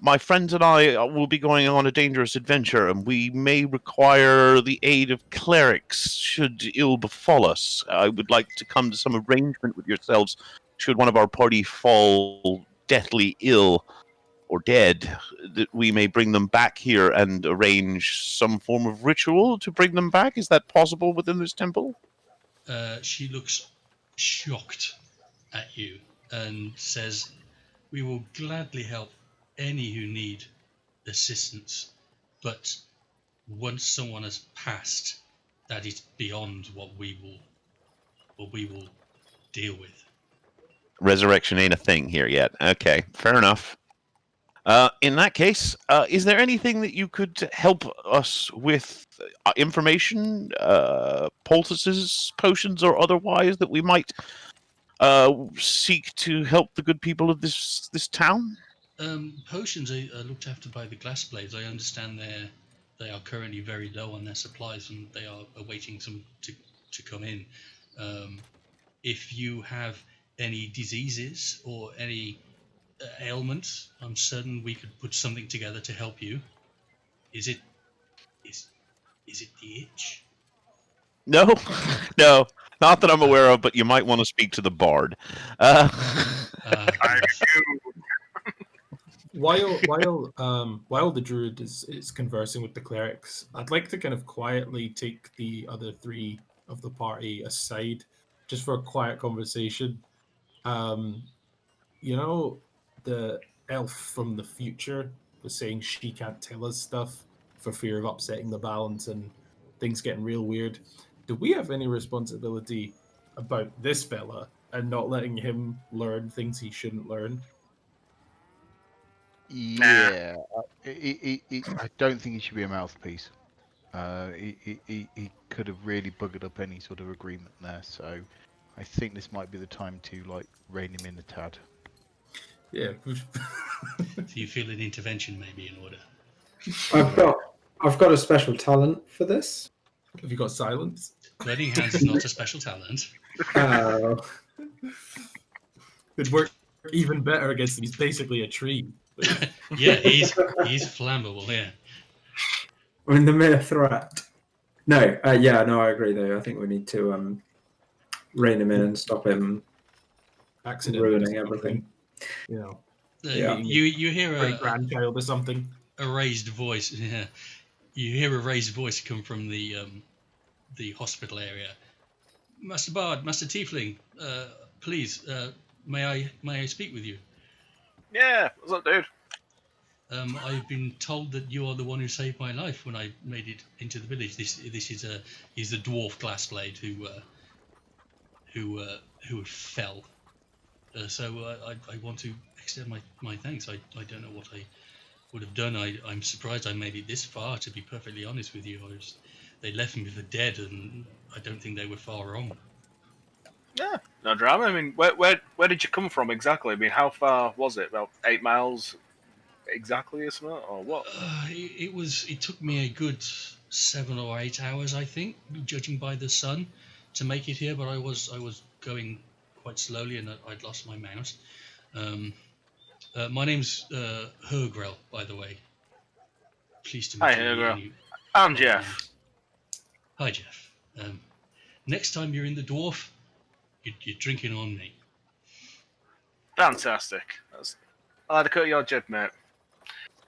My friends and I will be going on a dangerous adventure, and we may require the aid of clerics should ill befall us. I would like to come to some arrangement with yourselves should one of our party fall deathly ill or dead, that we may bring them back here and arrange some form of ritual to bring them back. Is that possible within this temple? She looks shocked at you and says, "We will gladly help any who need assistance, but once someone has passed, that is beyond what we will deal with." Resurrection ain't a thing here yet. Okay, fair enough. In that case, is there anything that you could help us with? Information, poultices, potions, or otherwise that we might seek to help the good people of this town? Potions are looked after by the glass blades. I understand they are currently very low on their supplies, and they are awaiting some to come in. If you have any diseases or any ailments, I'm certain we could put something together to help you. Is it the itch? No, no, not that I'm aware of. But you might want to speak to the bard. I While the druid is conversing with the clerics, I'd like to kind of quietly take the other three of the party aside, just for a quiet conversation. You know, the elf from the future was saying she can't tell us stuff for fear of upsetting the balance and things getting real weird. Do we have any responsibility about this fella and not letting him learn things he shouldn't learn? Yeah, I don't think he should be a mouthpiece. He could have really buggered up any sort of agreement there. So I think this might be the time to rein him in a tad. Yeah. Do you feel an intervention may be in order? I've got a special talent for this. Have you got silence? Burning hands is not a special talent. Oh. It'd work even better against him. He's basically a tree. Yeah, he's flammable. Yeah. I mean, the mere threat. No, I agree though. I think we need to rein him in and stop him Accidentally ruining something, everything. You know, Yeah. You hear great grandchild or something. a raised voice. Yeah, you hear a raised voice come from the hospital area. Master Bard, Master Tiefling, please, may I speak with you? Yeah, what's up, dude? I've been told that you are the one who saved my life when I made it into the village. This is the dwarf Glassblade who fell. So I want to extend my thanks. I don't know what I would have done. I'm surprised I made it this far, to be perfectly honest with you. They left me for dead, and I don't think they were far wrong. Yeah, no drama. I mean, where did you come from exactly? I mean, how far was it? About 8 miles exactly, or something, or what? It took me a good 7 or 8 hours, I think, judging by the sun, to make it here. But I was going quite slowly, and I'd lost my mouse. My name's Hergrel, by the way. Pleased to meet Hi, you. Hergrel. I'm Jeff. Hi, Jeff. Next time you're in the dwarf, you're drinking on me. Fantastic. I'll have to cut your jib, mate.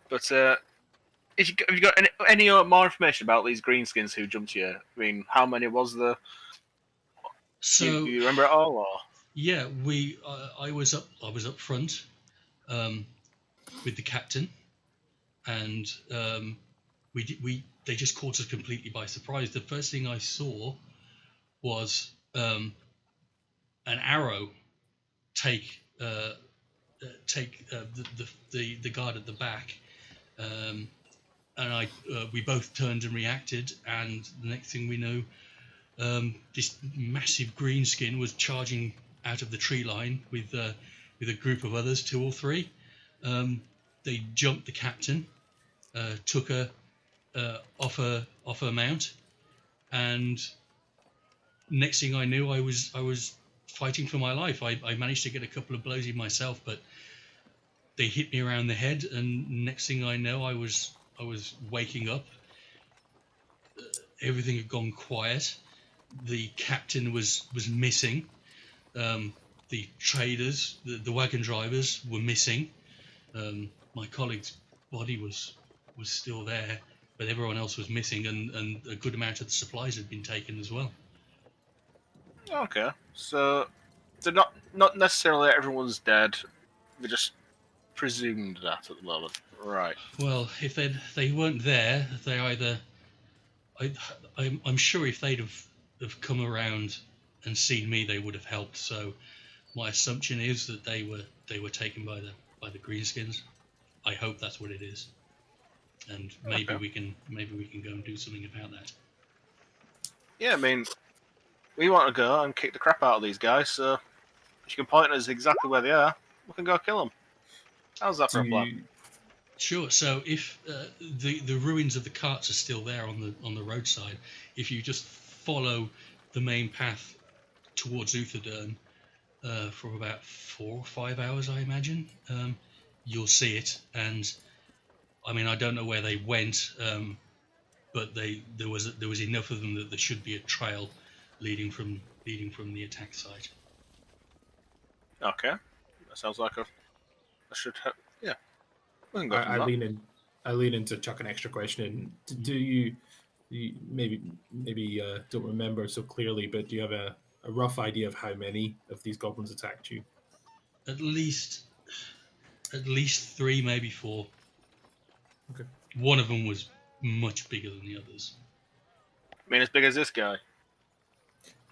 But have you got any more information about these greenskins who jumped you? I mean, how many was there? So you remember it all, or? Yeah, I was up front with the captain, and they just caught us completely by surprise. The first thing I saw was an arrow take the guard at the back, and we both turned and reacted, and the next thing we knew, this massive greenskin was charging out of the tree line with a group of others, 2 or 3. They jumped the captain, took her off her mount, and next thing I knew, I was fighting for my life. I managed to get a couple of blows in myself, but they hit me around the head, and next thing I know, I was waking up. Everything had gone quiet. The captain was missing. The traders, the wagon drivers were missing. My colleague's body was still there, but everyone else was missing, and a good amount of the supplies had been taken as well. Okay, so they're not necessarily everyone's dead. They just presumed that at the moment, right? Well, if they weren't there, they either I'm sure if they'd have come around and seen me, they would have helped. So my assumption is that they were taken by the greenskins. I hope that's what it is, and maybe Okay. we can go and do something about that. Yeah, I mean, we want to go and kick the crap out of these guys. So if you can point us exactly where they are, we can go kill them. How's that for a plan? Sure. So if the ruins of the carts are still there on the roadside, if you just follow the main path towards Utherdurn for about 4 or 5 hours, I imagine, you'll see it. And I mean, I don't know where they went, but there was enough of them that there should be a trail leading from the attack site. Okay, that sounds like I should have. Yeah, we can go from I that. lean in to chuck an extra question in. Do you maybe don't remember so clearly, but do you have a rough idea of how many of these goblins attacked you? At least 3, maybe 4. Okay. One of them was much bigger than the others. I mean, as big as this guy.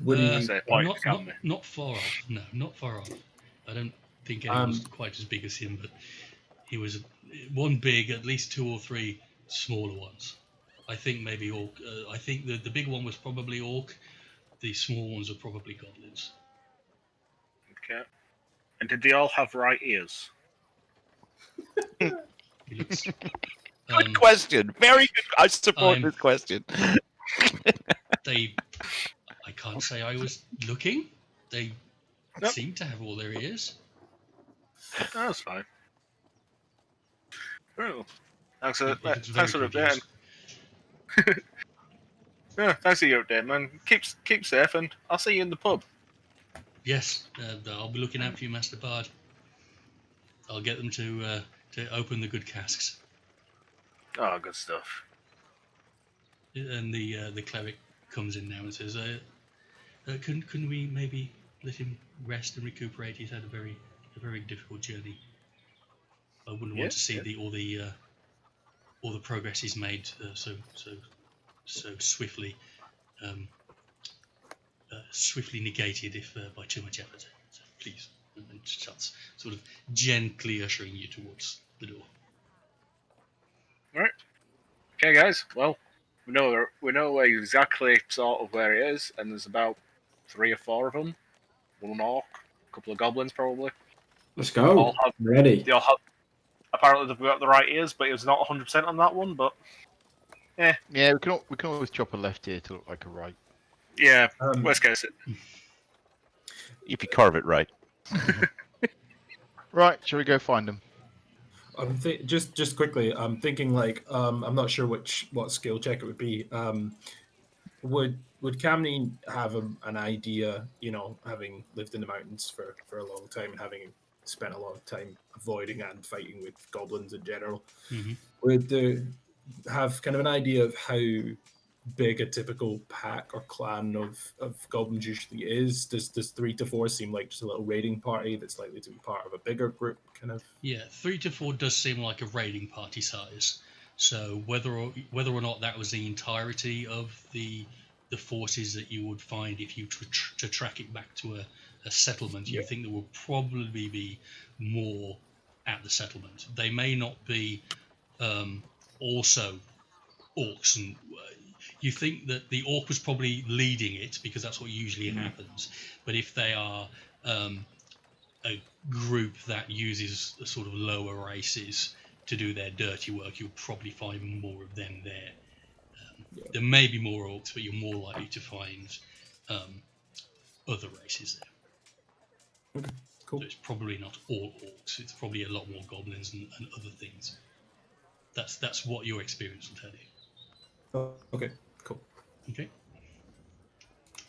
Would I you? say point to camera. Not far off. No, not far off. I don't think anyone's quite as big as him, but he was one big, at least 2 or 3 smaller ones. I think maybe orc. I think the big one was probably orc. The small ones are probably goblins. Okay. And did they all have right ears? He looks, Good question. Very good. I support this question. I can't say I was looking. They Nope. seemed to have all their ears. That's fine. Well, thanks for He looks very the update. confused. Yeah, thanks for your update, man. Keep safe, and I'll see you in the pub. Yes, I'll be looking out for you, Master Bard. I'll get them to open the good casks. Oh, good stuff. And the cleric comes in now and says, "Can we maybe let him rest and recuperate? He's had a very difficult journey. I wouldn't want to see all the progress he's made so swiftly negated if by too much effort. So please." And starts sort of gently ushering you towards the door. All right. Okay, guys. Well, we know exactly sort of where it is, and there's about 3 or 4 of them. One orc, a couple of goblins, probably. Let's go. I'm Ready. They all have. Apparently, they've got the right ears, but it was not 100% on that one. But Yeah, we can always chop a left ear to look like a right. yeah, worst case. If you carve it right. Right, shall we go find them? Just quickly, I'm thinking like I'm not sure what skill check it would be. Would Camney have an idea? You know, having lived in the mountains for a long time and having spent a lot of time avoiding and fighting with goblins in general, Mm-hmm. would have kind of an idea of how big a typical pack or clan of goblins usually is? Does 3 to 4 seem like just a little raiding party that's likely to be part of a bigger group? Kind of. Yeah, 3 to 4 does seem like a raiding party size. So whether or not that was the entirety of the forces that you would find if you to track it back to a settlement, you think there will probably be more at the settlement. They may not be also orcs, and you think that the orc was probably leading it because that's what usually happens. But if they are a group that uses the sort of lower races to do their dirty work, you'll probably find more of them there. There may be more orcs, but you're more likely to find other races there. Okay, cool. So it's probably not all orcs. It's probably a lot more goblins and other things. That's what your experience will tell you. Oh, okay, cool. Okay.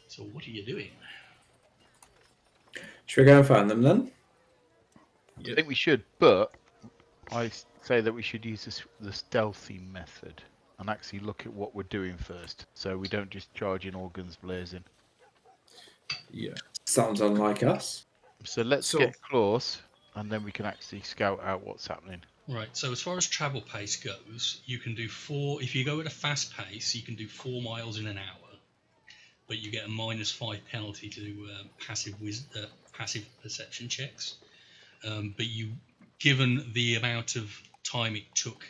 So what are you doing? Should we go and find them then? I think we should, but I say that we should use the stealthy method and actually look at what we're doing first, so we don't just charge in all guns blazing. Yeah. Sounds unlike us. So let's get close, and then we can actually scout out what's happening. Right, so as far as travel pace goes, you can do 4... If you go at a fast pace, you can do 4 miles in an hour, but you get a -5 penalty to do passive perception checks. But given the amount of time it took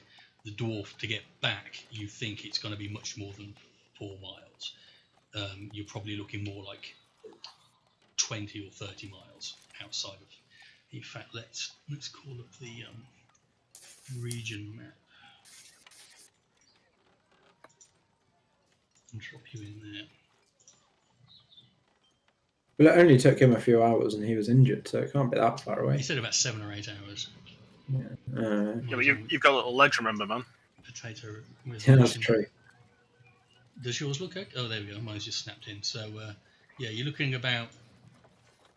the dwarf to get back, you think it's going to be much more than 4 miles. You're probably looking more like 20 or 30 miles outside of... In fact, let's call up the region map and drop you in there. Well, it only took him a few hours and he was injured, so it can't be that far He away. said about 7 or 8 hours. Yeah, Yeah, but you've got little legs, remember, man. Potato yeah, that's resolution. true. Does yours look okay? Oh, there we go. Mine's just snapped in. So, yeah, you're looking about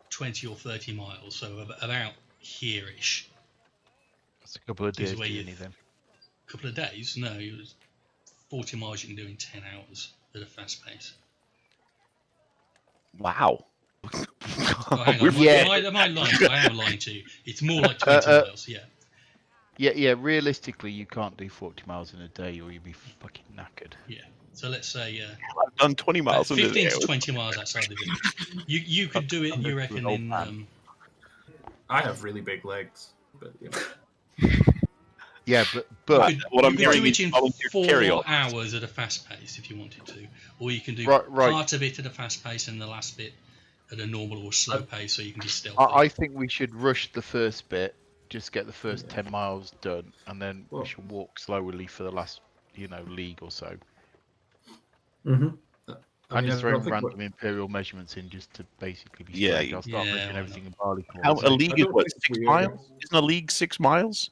20 or 30 miles. So about here-ish. It's a couple of days Is where journey then. A couple of days? No, 40 miles you can do in 10 hours at a fast pace. Wow. Oh, hang on. Am I lying? I am lying to you. It's more like 20 miles, yeah. Yeah, realistically, you can't do 40 miles in a day or you'd be fucking knackered. Yeah. So let's say I've done 20 miles in a 15 day. to 20 miles outside the village. You could do it, you reckon, in... I have really big legs, but you know. Yeah, but what I'm you could hearing do it is in volunteer 4 carry-on. hours at a fast pace if you wanted to. Or you can do Right. part of it at a fast pace and the last bit at a normal or slow pace, so you can be stealthy. I think we should rush the first bit, just get the first 10 miles done, and then we should walk slowly for the last, league or so. Mm-hmm. I'm just throwing random imperial measurements in just to basically be straight. I'll start rushing everything in barleycorn. How a league is what, 6 we are- miles? Isn't a league 6 miles?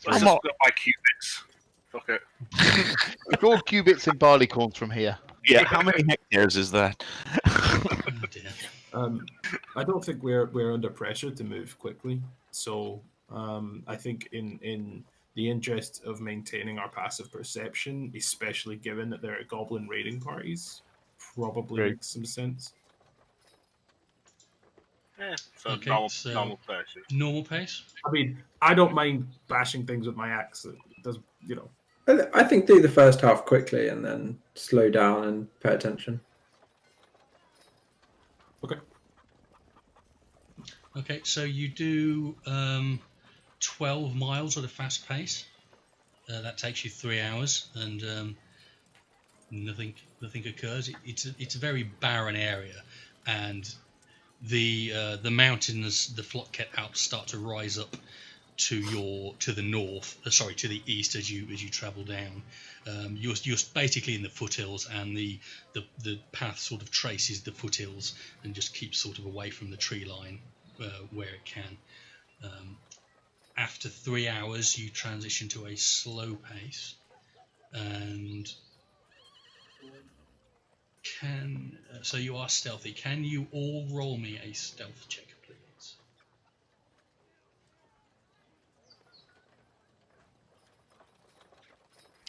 Let's just go by cubits. Fuck it. It's all cubits and barleycorns from here. Yeah, how many hectares is that? Oh, dear. I don't think we're under pressure to move quickly. So I think in the interest of maintaining our passive perception, especially given that there are goblin raiding parties, probably makes some sense. Yeah, so Okay, normal pace. Normal pace? I mean, I don't mind bashing things with my axe. It does, I think do the first half quickly and then slow down and pay attention. Okay. Okay, so you do 12 miles at a fast pace. That takes you 3 hours, and nothing occurs. It's a very barren area, and the mountains, the Flotket Alps, start to rise up to the north. To the east as you travel down. You're basically in the foothills, and the path sort of traces the foothills and just keeps sort of away from the tree line where it can. After 3 hours, you transition to a slow pace, and so you are stealthy. Can you all roll me a stealth check, please?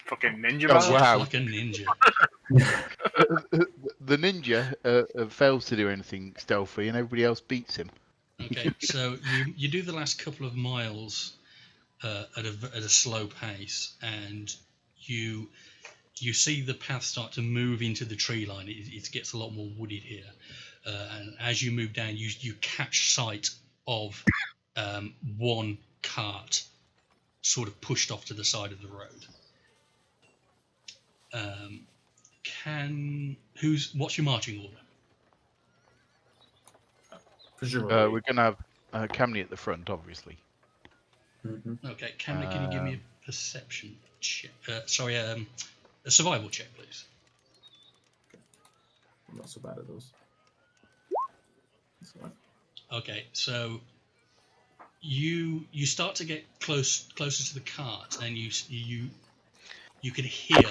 Fucking ninja Oh, man. wow. Like a ninja. The ninja fails to do anything stealthy, and everybody else beats him. Okay, so you do the last couple of miles at a slow pace, and you see the path start to move into the tree line. It gets a lot more wooded here, and as you move down, you catch sight of one cart sort of pushed off to the side of the road. What's your marching order? Presumably. We're going to have Camney at the front, obviously. Mm-hmm. Okay, Camden, can you give me a perception check? Sorry, a survival check, please. I'm not so bad at those. That's all right. Okay, so you start to get closer to the cart, and you can hear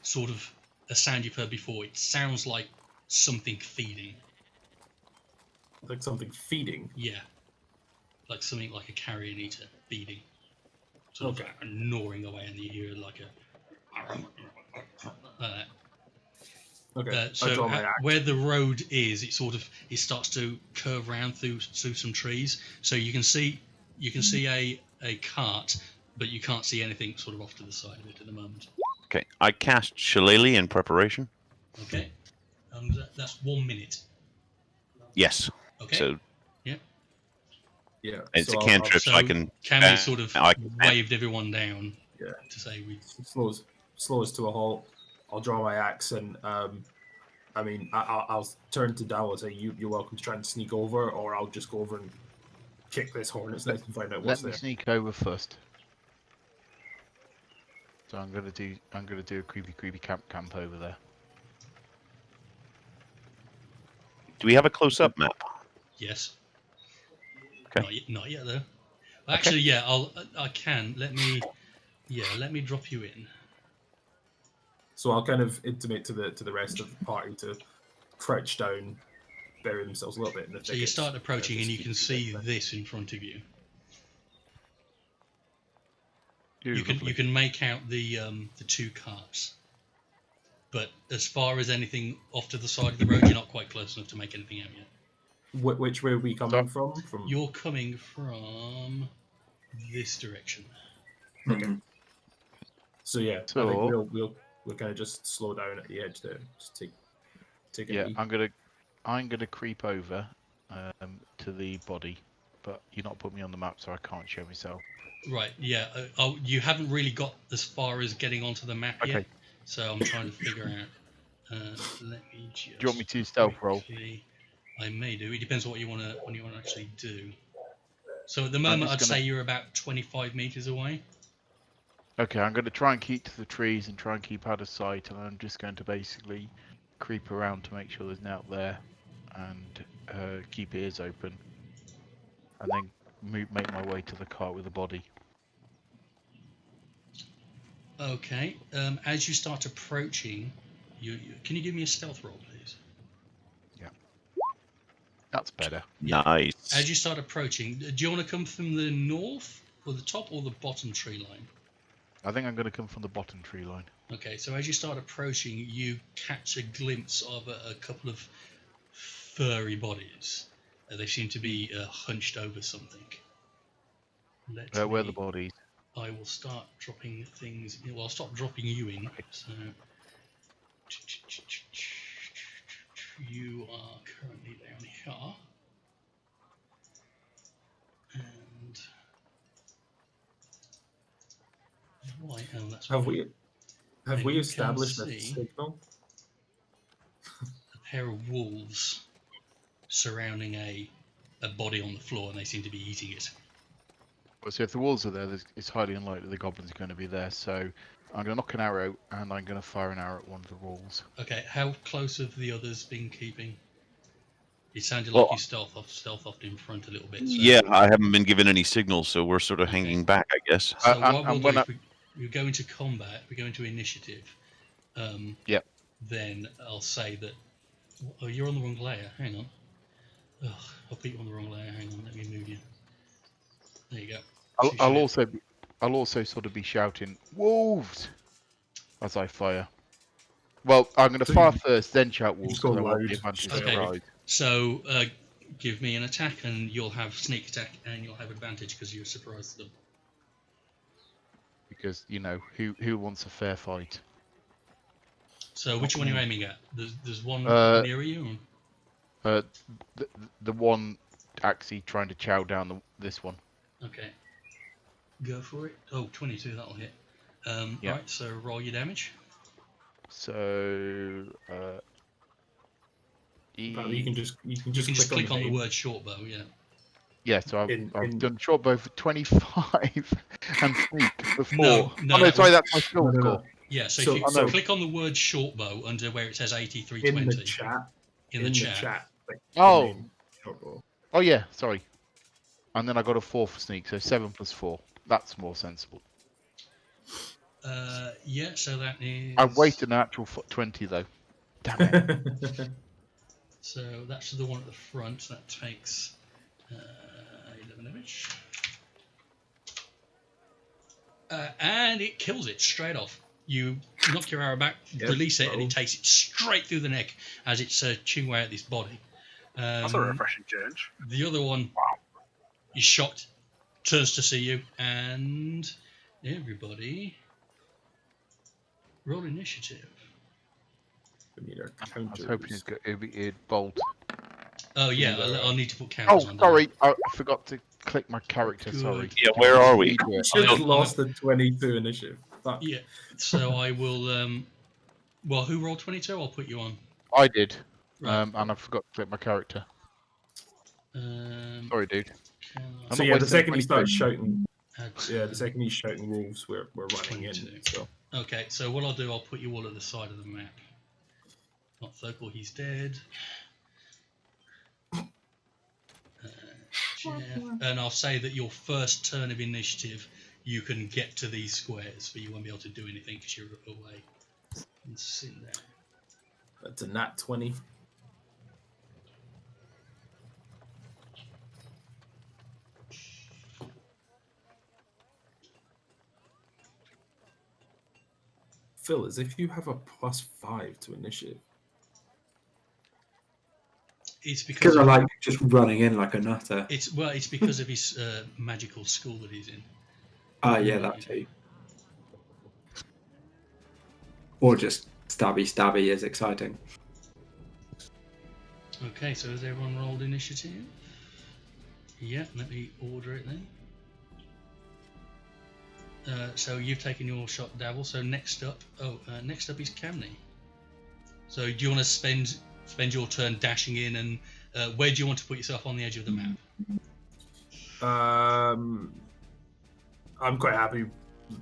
sort of a sound you've heard before. It sounds like something feeding. Like something feeding. Yeah, like something like a carrion eater feeding, sort of gnawing away, and you hear like a. Okay. I So draw my axe. where the road is, it starts to curve round through some trees. So you can see a cart, but you can't see anything sort of off to the side of it at the moment. Okay, I cast Shillelagh in preparation. Okay, that's 1 minute. Yes. Okay. So Yeah. it's so a cantrip, so I so can. Cammy sort of I can- waved everyone down. Yeah. To say we. Slow us to a halt. I'll draw my axe and I mean I'll turn to Dal and say you're welcome to try and sneak over, or I'll just go over and kick this hornet's nest and find out what's Let me there. sneak over first. So I'm gonna do a creepy camp over there. Do we have a close-up map? Yes. Okay. Not yet though. Actually, yeah, I can. Let me drop you in. So I'll kind of intimate to the rest of the party to crouch down, bury themselves a little bit in the thickets. So you start approaching, and you just can keep see it this in front of you. Ooh, You lovely. can make out the two carts, but as far as anything off to the side of the road, you're not quite close enough to make anything out yet. Which way are we coming from? From You're coming from this direction. Okay. So yeah, I So- think we'll kind of just slow down at the edge there. Just take it Yeah, easy. I'm gonna creep over to the body, but you're not putting me on the map, so I can't show myself. Right. Yeah. You haven't really got as far as getting onto the map yet, Okay. so I'm trying to figure out. Let me just. Do you want me to stealth roll? quickly- I may do. It depends on what you want to actually do. So at the moment, I'd just say gonna- you're about 25 meters away. Okay, I'm going to try and keep to the trees and try and keep out of sight, and I'm just going to basically creep around to make sure there's nothing out there, and keep ears open, and then make my way to the cart with the body. Okay. As you start approaching, can you give me a stealth roll, please? That's better. Yeah. Nice. As you start approaching, do you want to come from the north, or the top, or the bottom tree line? I think I'm going to come from the bottom tree line. Okay, so as you start approaching, you catch a glimpse of a couple of furry bodies. They seem to be hunched over something. Where are the bodies? I will start dropping things. Well, I'll stop dropping you in. So you are currently down here, and why? Oh, that's Have right. we And you can established a see- signal? A pair of wolves surrounding a body on the floor, and they seem to be eating it. Well, so if the walls are there, it's highly unlikely the goblins are going to be there. So I'm going to knock an arrow, and I'm going to fire an arrow at one of the walls. Okay, how close have the others been keeping? It sounded like Well- you stealth off in front a little bit. So, Yeah, I haven't been given any signals, so we're sort of Okay. hanging back, I guess. So I'm what we'll do, gonna- if we go into combat, we go into initiative. Yep. Then I'll say that. Oh, you're on the wrong layer. Hang on. Ugh, I'll put you on the wrong layer. Hang on, let me move you. There you go. So you should- I'll also sort of be shouting wolves as I fire. Well, I'm going to So fire you- first, then shout wolves go because I want the loud advantage straight Okay. surprise. So give me an attack, and you'll have sneak attack, and you'll have advantage because you're surprised them. Because who wants a fair fight? So which one are you aiming at? There's one Uh, near you. The one actually trying to chow down this one. Okay. Go for it. Oh, 22, that'll hit. Yeah. Alright, so roll your damage. So Apparently you can just You can just click on the name. word short bow, yeah. yeah. So I've in- done short bow for 25 and sneak for 4. No, oh, no, that sorry, was- that's my skill No. score. Yeah, so, So- if you so- click on the word short bow under where it says in 8320 the chat. in the chat. Like, Oh. the name, Shortbow. Oh yeah, sorry. And then I got a 4 for sneak, so 7 plus 4. That's more sensible. Yeah, so that is. I wasted an actual 20 though. Damn it. So that's the one at the front. That takes 11 damage. And it kills it straight off. You knock your arrow back, Yep. release it, and it takes it straight through the neck as it's chewing away at this body. That's a refreshing change. The other one is shocked, turns to see you, and everybody roll initiative. We need our I was hoping counters. it'd bolt. Oh yeah, I'll need to put counters Oh, on. sorry, I forgot to click my character. Good. Sorry. Yeah, where are we? Do it. Should have I- lost the 22 initiative. Fuck. Yeah, so I will. Well, who rolled 22? I'll put you on. I did, Right. and I forgot to click my character. Sorry, dude. Can I'm So not yeah, the wasting second he 22. starts shouting, I add, yeah, the second he's shouting wolves, we're running in. 22. So Okay, so what I'll do, I'll put you all at the side of the map. Not Thurkle, he's dead. Jeff, and I'll say that your first turn of initiative, you can get to these squares, but you won't be able to do anything because you're away. And sit there. that's a nat 20. Phil, as if you have a +5 to initiative. It's Because because I like just running in like a nutter. it's because of his magical school that he's in. Ah, yeah, that too. Or just stabby is exciting. Okay, so has everyone rolled initiative? Yeah, let me order it then. So you've taken your shot, Davil. So next up is Camney. So do you want to spend your turn dashing in, and where do you want to put yourself on the edge of the map? I'm quite happy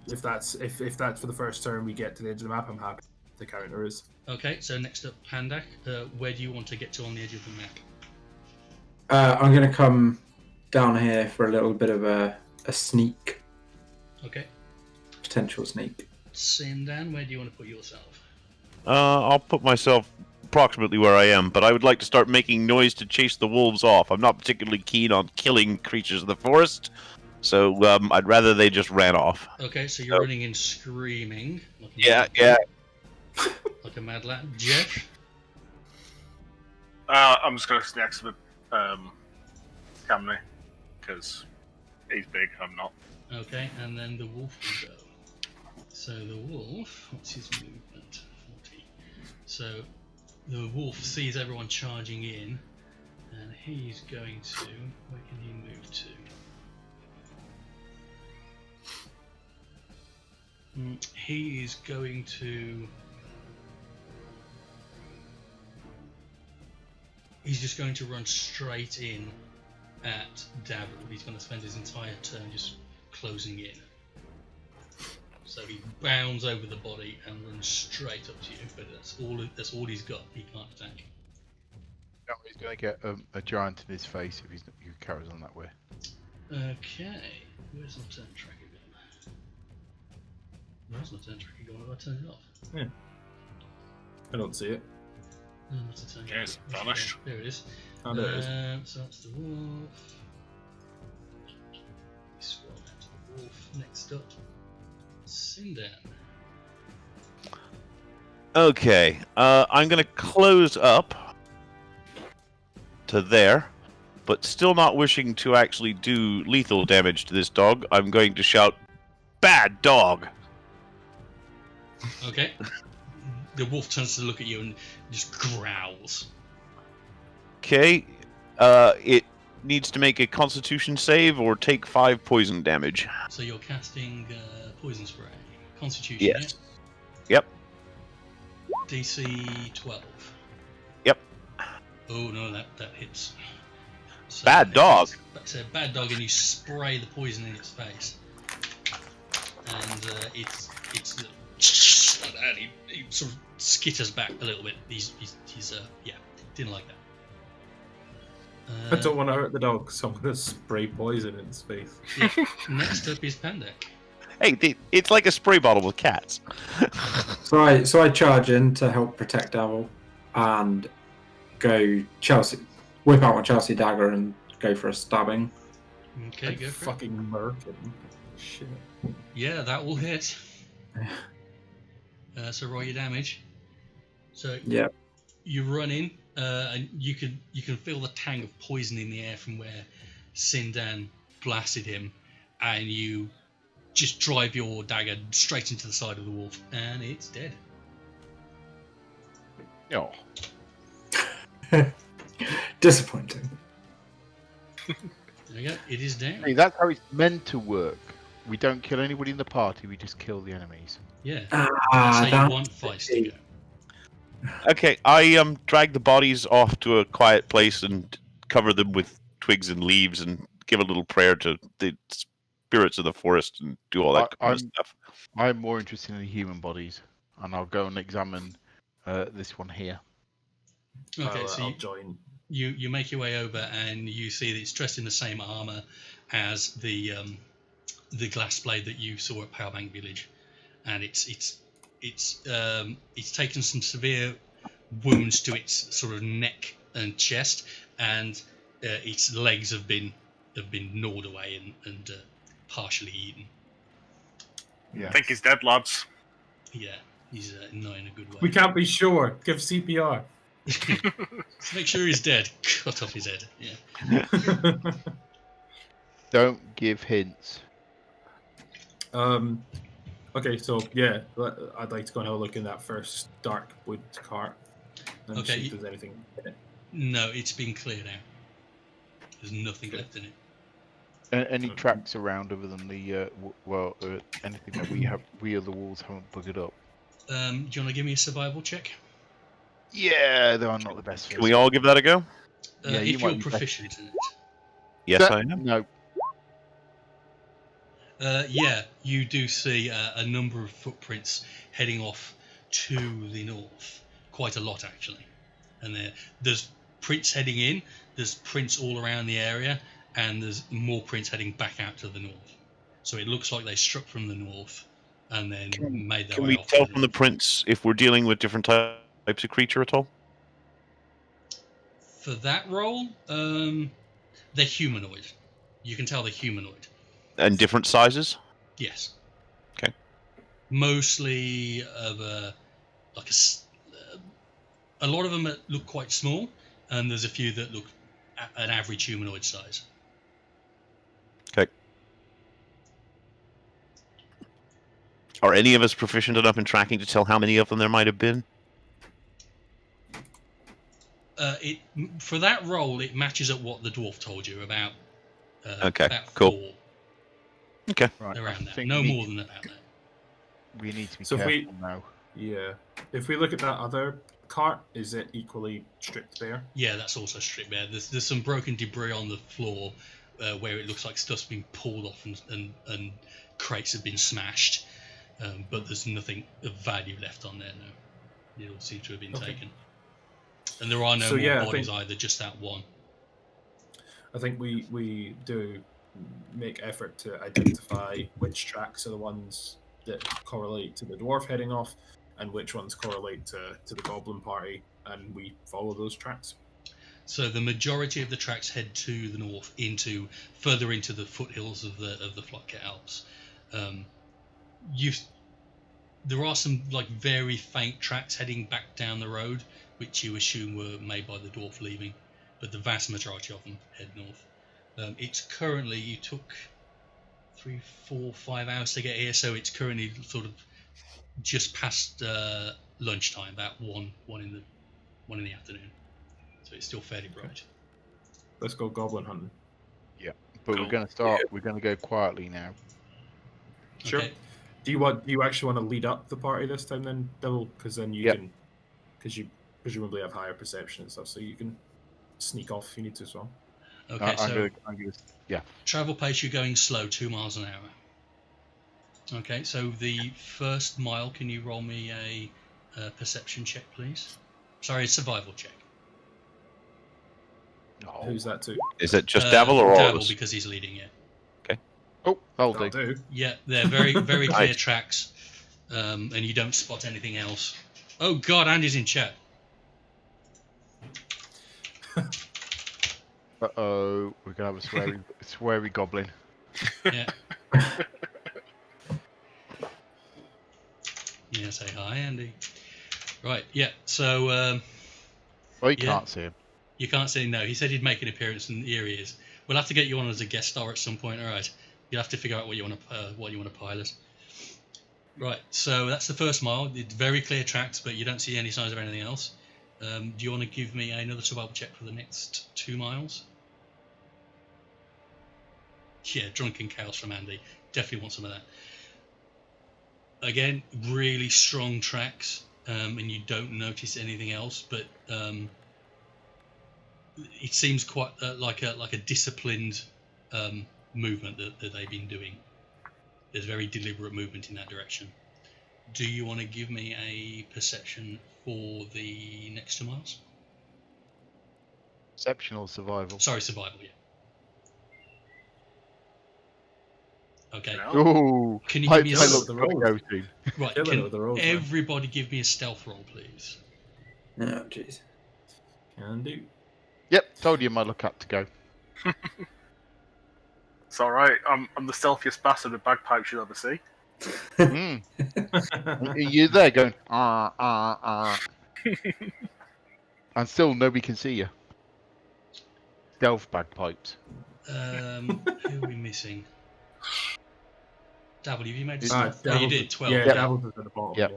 if that's for the first turn we get to the edge of the map. I'm happy. The counter is. Okay, so next up, Pandak. Where do you want to get to on the edge of the map? I'm going to come down here for a little bit of a sneak. Okay. Potential sneak. Sindan, where do you want to put yourself? I'll put myself approximately where I am, but I would like to start making noise to chase the wolves off. I'm not particularly keen on killing creatures of the forest, so I'd rather they just ran off. Okay, so you're running in screaming. Like a Yeah, mad- yeah. Like a mad lad. Jeff? I'm just going to stay next to the Camney, because he's big, I'm not. Okay, and then the wolf will go. So the wolf, what's his movement? 40. So the wolf sees everyone charging in, and he's going to. Where can he move to? He is going to. He's just going to run straight in at Davil. He's going to spend his entire turn just closing in. So he bounds over the body and runs straight up to you, but that's all he's got. He can't attack. No, he's going to get a giant in his face if he carries on that way. Okay, where's my turn tracker gone? Where's my turn tracker gone? Have I turned it off? I don't see it. No, not a turn Yeah, it's tracker. vanished. There it is. Oh, there it is. So that's the wolf. Scroll down to the wolf. Next up, Sindan. Okay, I'm going to close up to there, but still not wishing to actually do lethal damage to this dog. I'm going to shout, "Bad dog!" Okay. The wolf turns to look at you and just growls. Okay, it needs to make a Constitution save or take 5 poison damage. So you're casting poison spray. Constitution, Yes. Yep. yeah? DC 12. Yep. Oh no, that hits. So Bad dog. That's a bad dog, and you spray the poison in its face, and it's and he sort of skitters back a little bit. He's didn't like that. I don't want to hurt the dog, so I'm going to spray poison in his face. Yeah. Next up is Pandek. Hey, it's like a spray bottle with cats. So I charge in to help protect Devil, and whip out my Chelsea dagger and go for a stabbing. Okay, Like go for it. fucking murk him. Shit. Yeah, that will hit. So roll your damage. So Yeah. you run in, and you can feel the tang of poison in the air from where Sindan blasted him, and you just drive your dagger straight into the side of the wolf, and it's dead. Oh. Disappointing. There you go. It is down. Hey, that's how it's meant to work. We don't kill anybody in the party, we just kill the enemies. Yeah. That's how you That's want fights to go. Okay, I drag the bodies off to a quiet place and cover them with twigs and leaves and give a little prayer to the spirits of the forest and do all that kind of stuff. I'm more interested in the human bodies, and I'll go and examine this one here. Okay, so I'll join. you make your way over, and you see that it's dressed in the same armor as the glass blade that you saw at Powerbank Village, and it's taken some severe wounds to its sort of neck and chest, and its legs have been gnawed away and partially eaten. Yeah. I think he's dead, lads. Yeah, he's not in a good way. We can't be sure. Give CPR. Make sure he's dead. Cut off his head. Yeah. Don't give hints. Okay, so yeah, I'd like to go and have a look in that first dark wood cart and Okay, see if there's anything in it. No, it's been cleared out. There's nothing left in it. Any tracks around other than the anything that we or the wolves haven't buggered up? Do you want to give me a survival check? Yeah, they are not the best. Can we all give that a go? Yeah, you if might you're be proficient in it. Yes, I am. No. Yeah, you do see a number of footprints heading off to the north. Quite a lot, actually. And there's prints heading in, there's prints all around the area, and there's more prints heading back out to the north. So it looks like they struck from the north and then made their Can way we off. tell to from the prints if we're dealing with different types of creature at all? For that role, they're humanoid. You can tell they're humanoid. And different sizes? Yes. Okay. Mostly of a lot of them look quite small, and there's a few that look an average humanoid size. Okay. Are any of us proficient enough in tracking to tell how many of them there might have been? For that role, it matches up what the dwarf told you about. Okay, about cool. 4 Right, around I that. think No we more need- than about that. We need to be So if careful we- now. Yeah. If we look at that other cart, is it equally stripped bare? Yeah, that's also stripped bare. There's some broken debris on the floor where it looks like stuff's been pulled off and crates have been smashed, but there's nothing of value left on there now. It all seems to have been taken. And there are no So, more yeah, I bodies think- either, just that one. I think we do make effort to identify which tracks are the ones that correlate to the dwarf heading off and which ones correlate to the goblin party, and we follow those tracks. So the majority of the tracks head to the north, further into the foothills of the Flotket Alps. there are some like very faint tracks heading back down the road, which you assume were made by the dwarf leaving, but the vast majority of them head north. It's currently, you took 3, 4, 5 hours to get here, so it's currently sort of just past lunchtime, about one in the afternoon. So it's still fairly bright. Let's go goblin hunting. But Cool. we're going to start. We're going to go quietly now. Sure. Okay. Do you actually want to lead up the party this time then, Devil? Because then you Yep. can, because you presumably have higher perception and stuff, so you can sneak off if you need to as well. Okay, so I'm gonna, travel pace, you're going slow, 2 miles an hour. Okay, so the first mile, can you roll me a perception check, please? Sorry, a survival check. Oh, Who's that to? Is it just Dabble or all of Dabble, us? because he's leading it. oh, that'll That'll do. do. Yeah, they're very very clear Nice. tracks, and you don't spot anything else. Oh God, Andy's in chat. Uh-oh, we're gonna have a sweary goblin. Yeah. Yeah, say hi, Andy. Right, yeah. So Well, you Yeah. can't see him. you can't say no. He said he'd make an appearance, and here he is. We'll have to get you on as a guest star at some point. All right. You'll have to figure out what you want to pilot. Right. So that's the first mile. It's very clear tracks, but you don't see any signs of anything else. Do you want to give me another survival check for the next 2 miles? Yeah, drunken cows from Andy. Definitely want some of that. Again, really strong tracks, and you don't notice anything else, but it seems quite like a disciplined movement that they've been doing. There's very deliberate movement in that direction. Do you want to give me a perception for the next 2 miles? Perception or survival? Sorry, survival, yeah. Okay. No. Oh, Can you I give me a look the the rolls? go to. Right, Killing it can with the rolls, man. everybody give me a stealth roll, please? Oh, jeez. Can do. Yep, told you my look up to go. It's all right. I'm the stealthiest bastard with bagpipes you'll ever see. Mm. You're there going, and still nobody can see you. Stealth bagpipes. Who are we missing? Dabble, have you made a Ah, stealth? Oh, you Devil's- did 12. Yeah, okay. Devil's is at the bottom. Yep.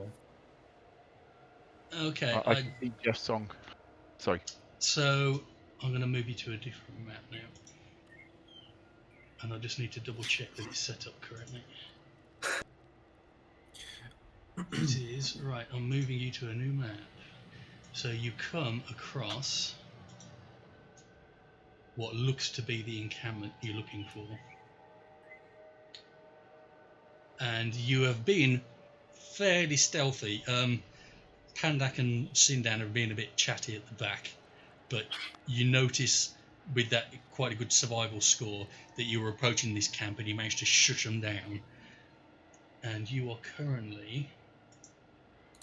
Yeah. Okay, I can see Jeff's song. Sorry. so I'm going to move you to a different map now. And I just need to double check that it's set up correctly. It is. Right, I'm moving you to a new map. So you come across what looks to be the encampment you're looking for. And you have been fairly stealthy. Kandak and Sindan have been a bit chatty at the back, but you notice with that quite a good survival score that you were approaching this camp and you managed to shush them down. And you are currently...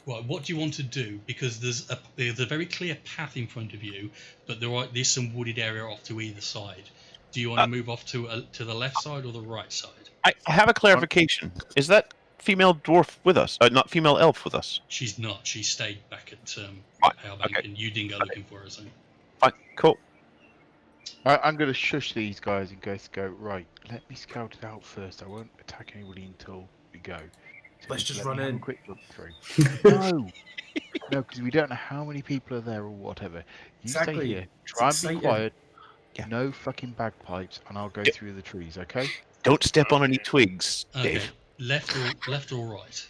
Right, what do you want to do? Because there's a very clear path in front of you, but there's some wooded area off to either side. Do you want to move off to the left side or the right side? I have a clarification. Is that female dwarf with us? Not female elf with us? She's not. She stayed back at Right, Powerbank, okay. and you didn't go looking for her. So. Fine, cool. I'm going to shush these guys and go, right, let me scout it out first. I won't attack anybody until we go. So Let's just let run me have in. a quick look through. No, because we don't know how many people are there or whatever. You Exactly. stay here, It's try and exciting. be quiet, Yeah. no fucking bagpipes, and I'll go Yeah. through the trees, okay? Don't step on any twigs, Okay, Dave. left or right?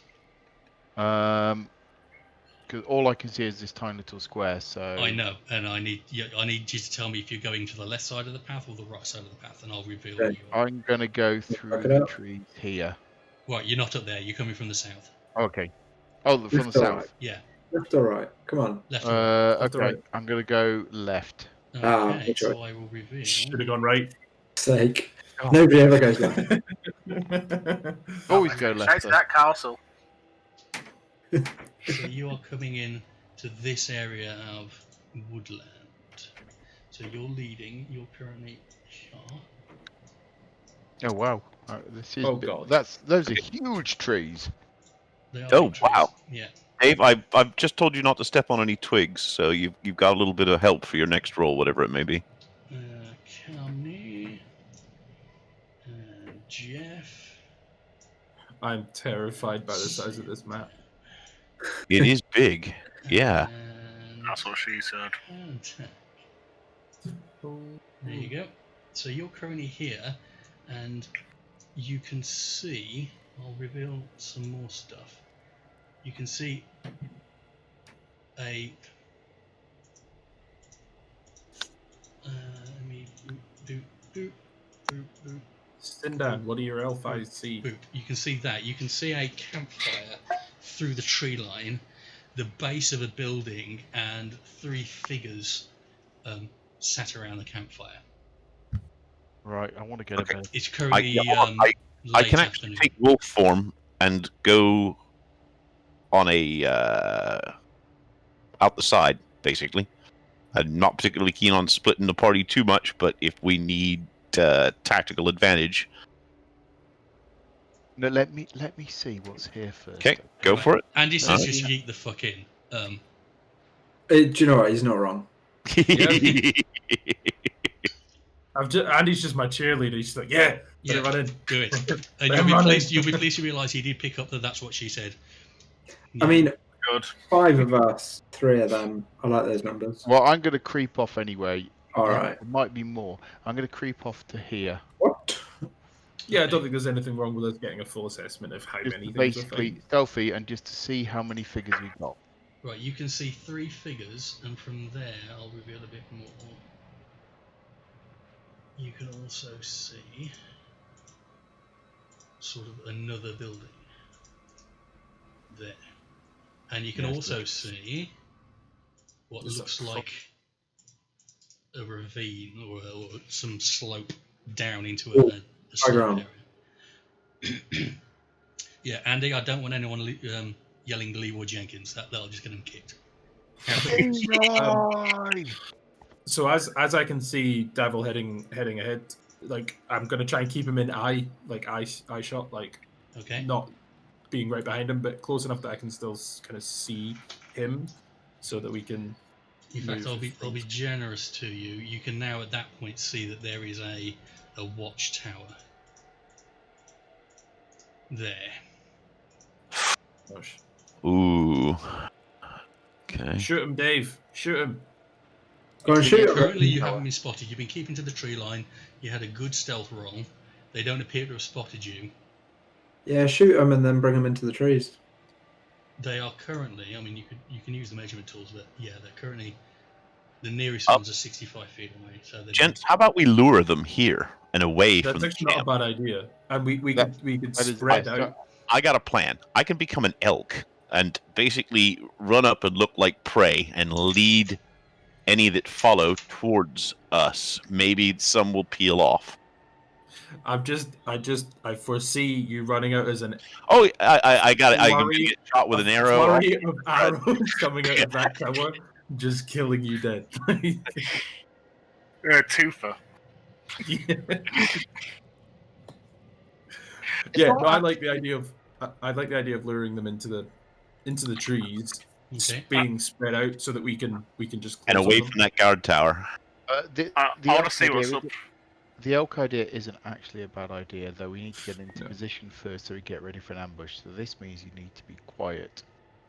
Because all I can see is this tiny little square, so... I know, and I need you to tell me if you're going to the left side of the path or the right side of the path, and I'll reveal Okay. who you are. I'm going to go through Fuck it the up. trees here. Right, you're not up there. You're coming from the south. Okay. Oh, from the Left or south. right? Yeah, Left or right? Come on. left or right. Left or Okay, right? I'm going to go left. Okay, which so way? I will reveal. Should have gone right. Sake. Oh. Nobody ever goes left. Always go left. Chase that castle. So you are coming in to this area of woodland. So you're leading. You're currently Shah. Oh wow, this is Oh, God. those are huge trees. They are Oh, big trees. wow. Yeah. Dave, I've just told you not to step on any twigs, so you've got a little bit of help for your next roll, whatever it may be. Cammy and Jeff. I'm terrified by the size of this map. It is big. Yeah. And That's what she said. Fantastic. There you go. So you're currently here, and you can see. I'll reveal some more stuff. You can see a. Let me boop. Sindan, what do your elf eyes see? Boop. You can see that. You can see a campfire through the tree line, the base of a building, and 3 figures sat around the campfire. Right, I want to get a bed. It's currently I late can actually afternoon. take wolf form and go on a out the side, basically. I'm not particularly keen on splitting the party too much, but if we need tactical advantage, No, let me see what's here first. okay, go for it. Andy says Alright. just yeet the fuck in. Do you know what? He's not wrong. Andy's just my cheerleader. He's like, yeah, Yeah, run in. do it. And Let you'll him be run pleased. in. You'll be pleased to realise he did pick up that that's what she said. I mean, Good. 5 of us, 3 of them. I like those numbers. Well, I'm going to creep off anyway. All right. There might be more. I'm going to creep off to here. What? Yeah, I don't think there's anything wrong with us getting a full assessment of how Just many to things we're basically fighting. stealthy and just to see how many figures we got. Right, you can see 3 figures, and from there I'll reveal a bit more. You can also see sort of another building there, and you can Yes, also yes. see what There's looks a fu- like a ravine or some slope down into Oh, a slope ground. area. Yeah, Andy, I don't want anyone yelling Leroy Jenkins. That'll just get him kicked. So as I can see Devil heading ahead, like I'm gonna try and keep him in eye shot, like Okay. not being right behind him, but close enough that I can still kind of see him, so that we can. In fact, move I'll be things. generous to you. You can now at that point see that there is a watchtower there. Gosh. Ooh. Okay. Shoot him, Dave. Shoot him. Go and shoot him. Currently, you haven't been spotted. You've been keeping to the tree line. You had a good stealth roll. They don't appear to have spotted you. Yeah, shoot him and then bring him into the trees. They are currently. I mean, you can use the measurement tools, but yeah, they're currently. The nearest Oh. ones are 65 feet away. So they're Gents, how about we lure them here and away That's from the actually not a camp? bad idea, and we could that is spread nice. out. I got a plan. I can become an elk and basically run up and look like prey and lead any that follow towards us. Maybe some will peel off. I foresee you running out as an Oh, I got it. I can Flurry get shot with a an arrow. flurry of arrows coming out of that tower, just killing you dead. Twofer. Yeah, no, I like the idea of luring them into the trees, Okay. being spread out so that we can just And close away on them. from that guard tower. The I want elk to see what's idea- up. The elk idea isn't actually a bad idea, though. We need to get into No. position first so we get ready for an ambush. So this means you need to be quiet.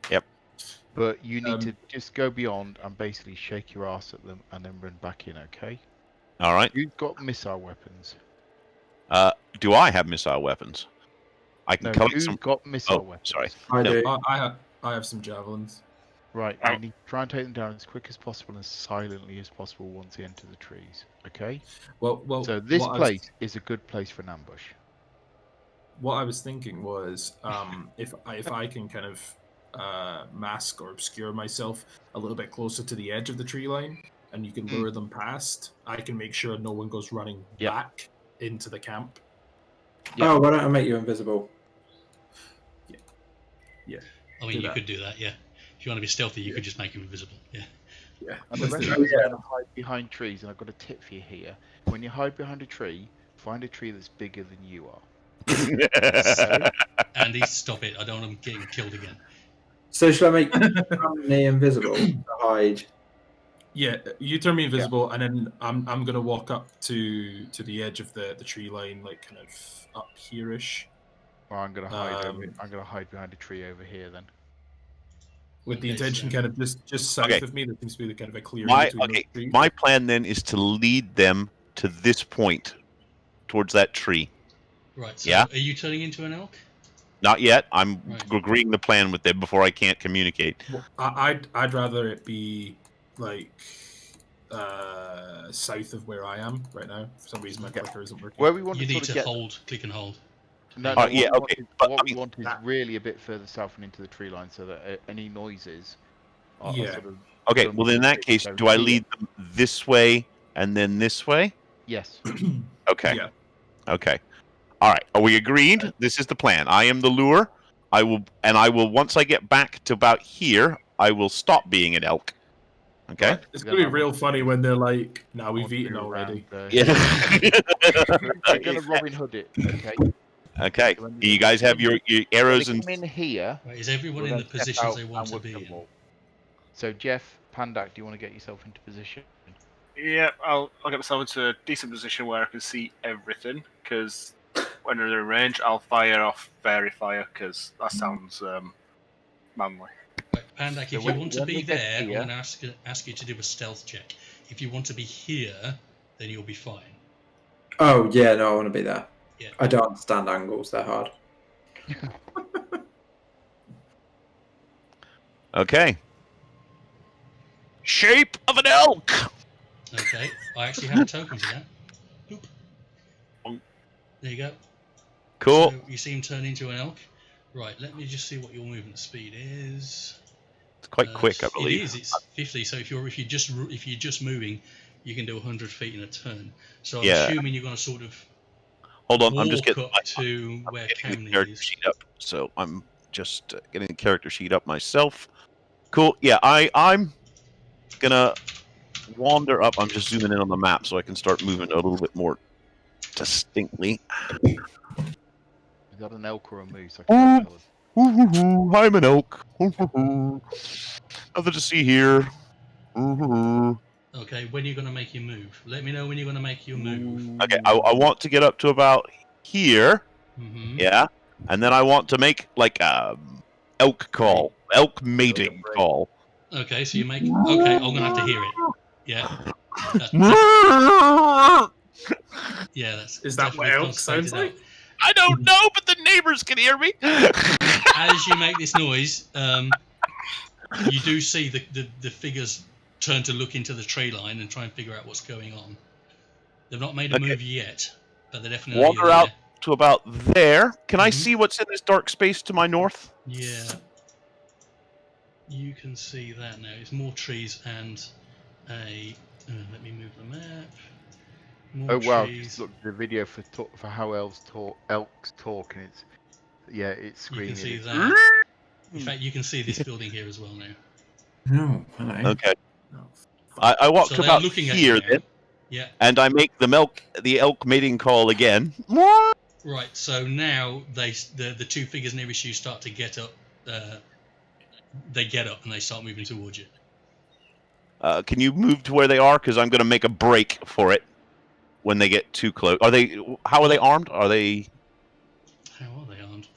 Yep. But you need Um, to just go beyond and basically shake your ass at them and then run back in, okay? All right. You've got missile weapons. Do I have missile weapons? I can No, collect who's some. got missile Oh, weapons? sorry. I No. do. I have some javelins. Right, Oh. you need to try and take them down as quick as possible and as silently as possible once they enter the trees, okay? Well. So this what I was- place is a good place for an ambush. What I was thinking was, if I can kind of mask or obscure myself a little bit closer to the edge of the tree line, and you can lure them past, I can make sure no one goes running Yep. back into the camp. Yeah. Oh, why don't I make you invisible? I mean, Do you that. could do that, yeah. If you want to be stealthy, you could just make him invisible. Yeah. Yeah. And the let's rest do of that. you are going to hide behind trees, and I've got a tip for you here. When you hide behind a tree, find a tree that's bigger than you are. Andy, stop it! I don't want him getting killed again. So should I make me invisible to hide? Yeah, you turn me invisible, and then I'm gonna walk up to the edge of the tree line, like kind of up here-ish, Or I'm gonna hide over. Um, I'm gonna hide behind a tree over here then. with the Okay, intention so- kind of just south Okay. of me. There seems to be kind of a clearing My between okay. those trees. My plan then is to lead them to this point, towards that tree. Right. So Yeah. are you turning into an elk? Not yet. I'm Right. agreeing the plan with them before I can't communicate. Well, I'd rather it be like south of where I am right now. For some reason, my Okay. clicker isn't working. Where we want You to need sort of to get. click and hold. No, Oh, no, yeah, okay, but, what I we mean, want is really a bit further south and into the tree line, so that any noises are Yeah. sort of. Okay. done Well, in that case, so do I here. lead them this way and then this way? Yes. Okay. Yeah. Okay. All right. Are we agreed? This is the plan. I am the lure. I will once I get back to about here, I will stop being an elk. Okay. Right. It's Then gonna I be real want funny when they're like, "Now I we've want to eaten go already." around, Yeah. We're gonna Robin Hood it, okay? Okay. So when You guys have your when they arrows and come in here. Right, is everyone we'll in the then step positions out they want and to we'll be kill in? them all. So Jeff, Pandak, do you want to get yourself into position? Yeah, I'll get myself into a decent position where I can see everything. Because when they're in range, I'll fire off fairy fire because that sounds manly. Right, Pandak, So if you when- want to when be we get there, I'm here- going to ask you to do a stealth check. If you want to be here, then you'll be fine. Oh yeah, no, I want to be there. Yeah. I don't understand angles; they're hard. okay. Shape of an elk. Okay, I actually have a token for that. Boop. There you go. Cool. So you see him turn into an elk. Right, let me just see what your movement speed is. It's quite quick, I believe. It is. It's 50. So if you're just moving, you can do 100 feet in a turn. So I'm Yeah. assuming you're going to sort of Hold on, I'm just walk getting up to where getting the Camney character is. sheet up. So I'm just getting the character sheet up myself. Cool. Yeah, I'm gonna wander up. I'm just zooming in on the map so I can start moving a little bit more distinctly. Is that an elk or a moose? I can't tell. I'm an elk. Nothing to see here. Okay, when are you going to make your move? Let me know when you're going to make your move. Okay, I want to get up to about here. Mm-hmm. Yeah, and then I want to make like a elk call, elk mating call. Okay, so you make. Okay, I'm going to have to hear it. Yeah. Yeah, that's. Is that what definitely elk sounds constipated like? out. I don't know, but the neighbors can hear me. As you make this noise, you do see the figures turn to look into the tree line and try and figure out what's going on. They've not made a Okay. move yet, but they're definitely Wander there. out to about there. Can I Mhm. see what's in this dark space to my north? Yeah. You can see that now. It's more trees and a. Let me move the map. More Oh wow! trees. Just look at the video for how elks talk, and it's it's You can screaming. see it's- that. In fact, you can see this building here as well now. No, hello. Okay. Oh, I walk So to they're about looking at here you now. then, Yeah. and I make the elk mating call again. Right. So now the two figures nearest you start to get up. They get up and they start moving towards you. Can you move to where they are? Because I'm going to make a break for it when they get too close. How are they armed? Are they? How are they armed?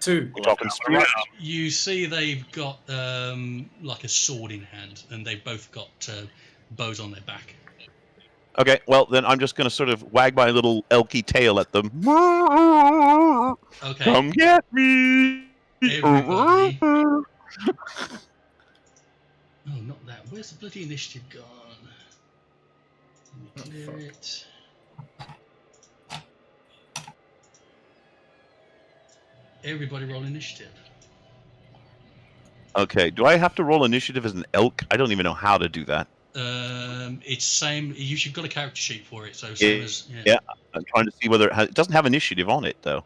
Two. We're talking spears? You see, they've got like a sword in hand, and they've both got bows on their back. Okay, well then I'm just going to sort of wag my little elky tail at them. Okay. Come get me! Everybody. Oh, not that. Where's the bloody initiative gone? Let me clear it. Everybody roll initiative. Okay, do I have to roll initiative as an elk? I don't even know how to do that. It's same. You've got a character sheet for it, so same as Yeah. I'm trying to see whether it doesn't have initiative on it though.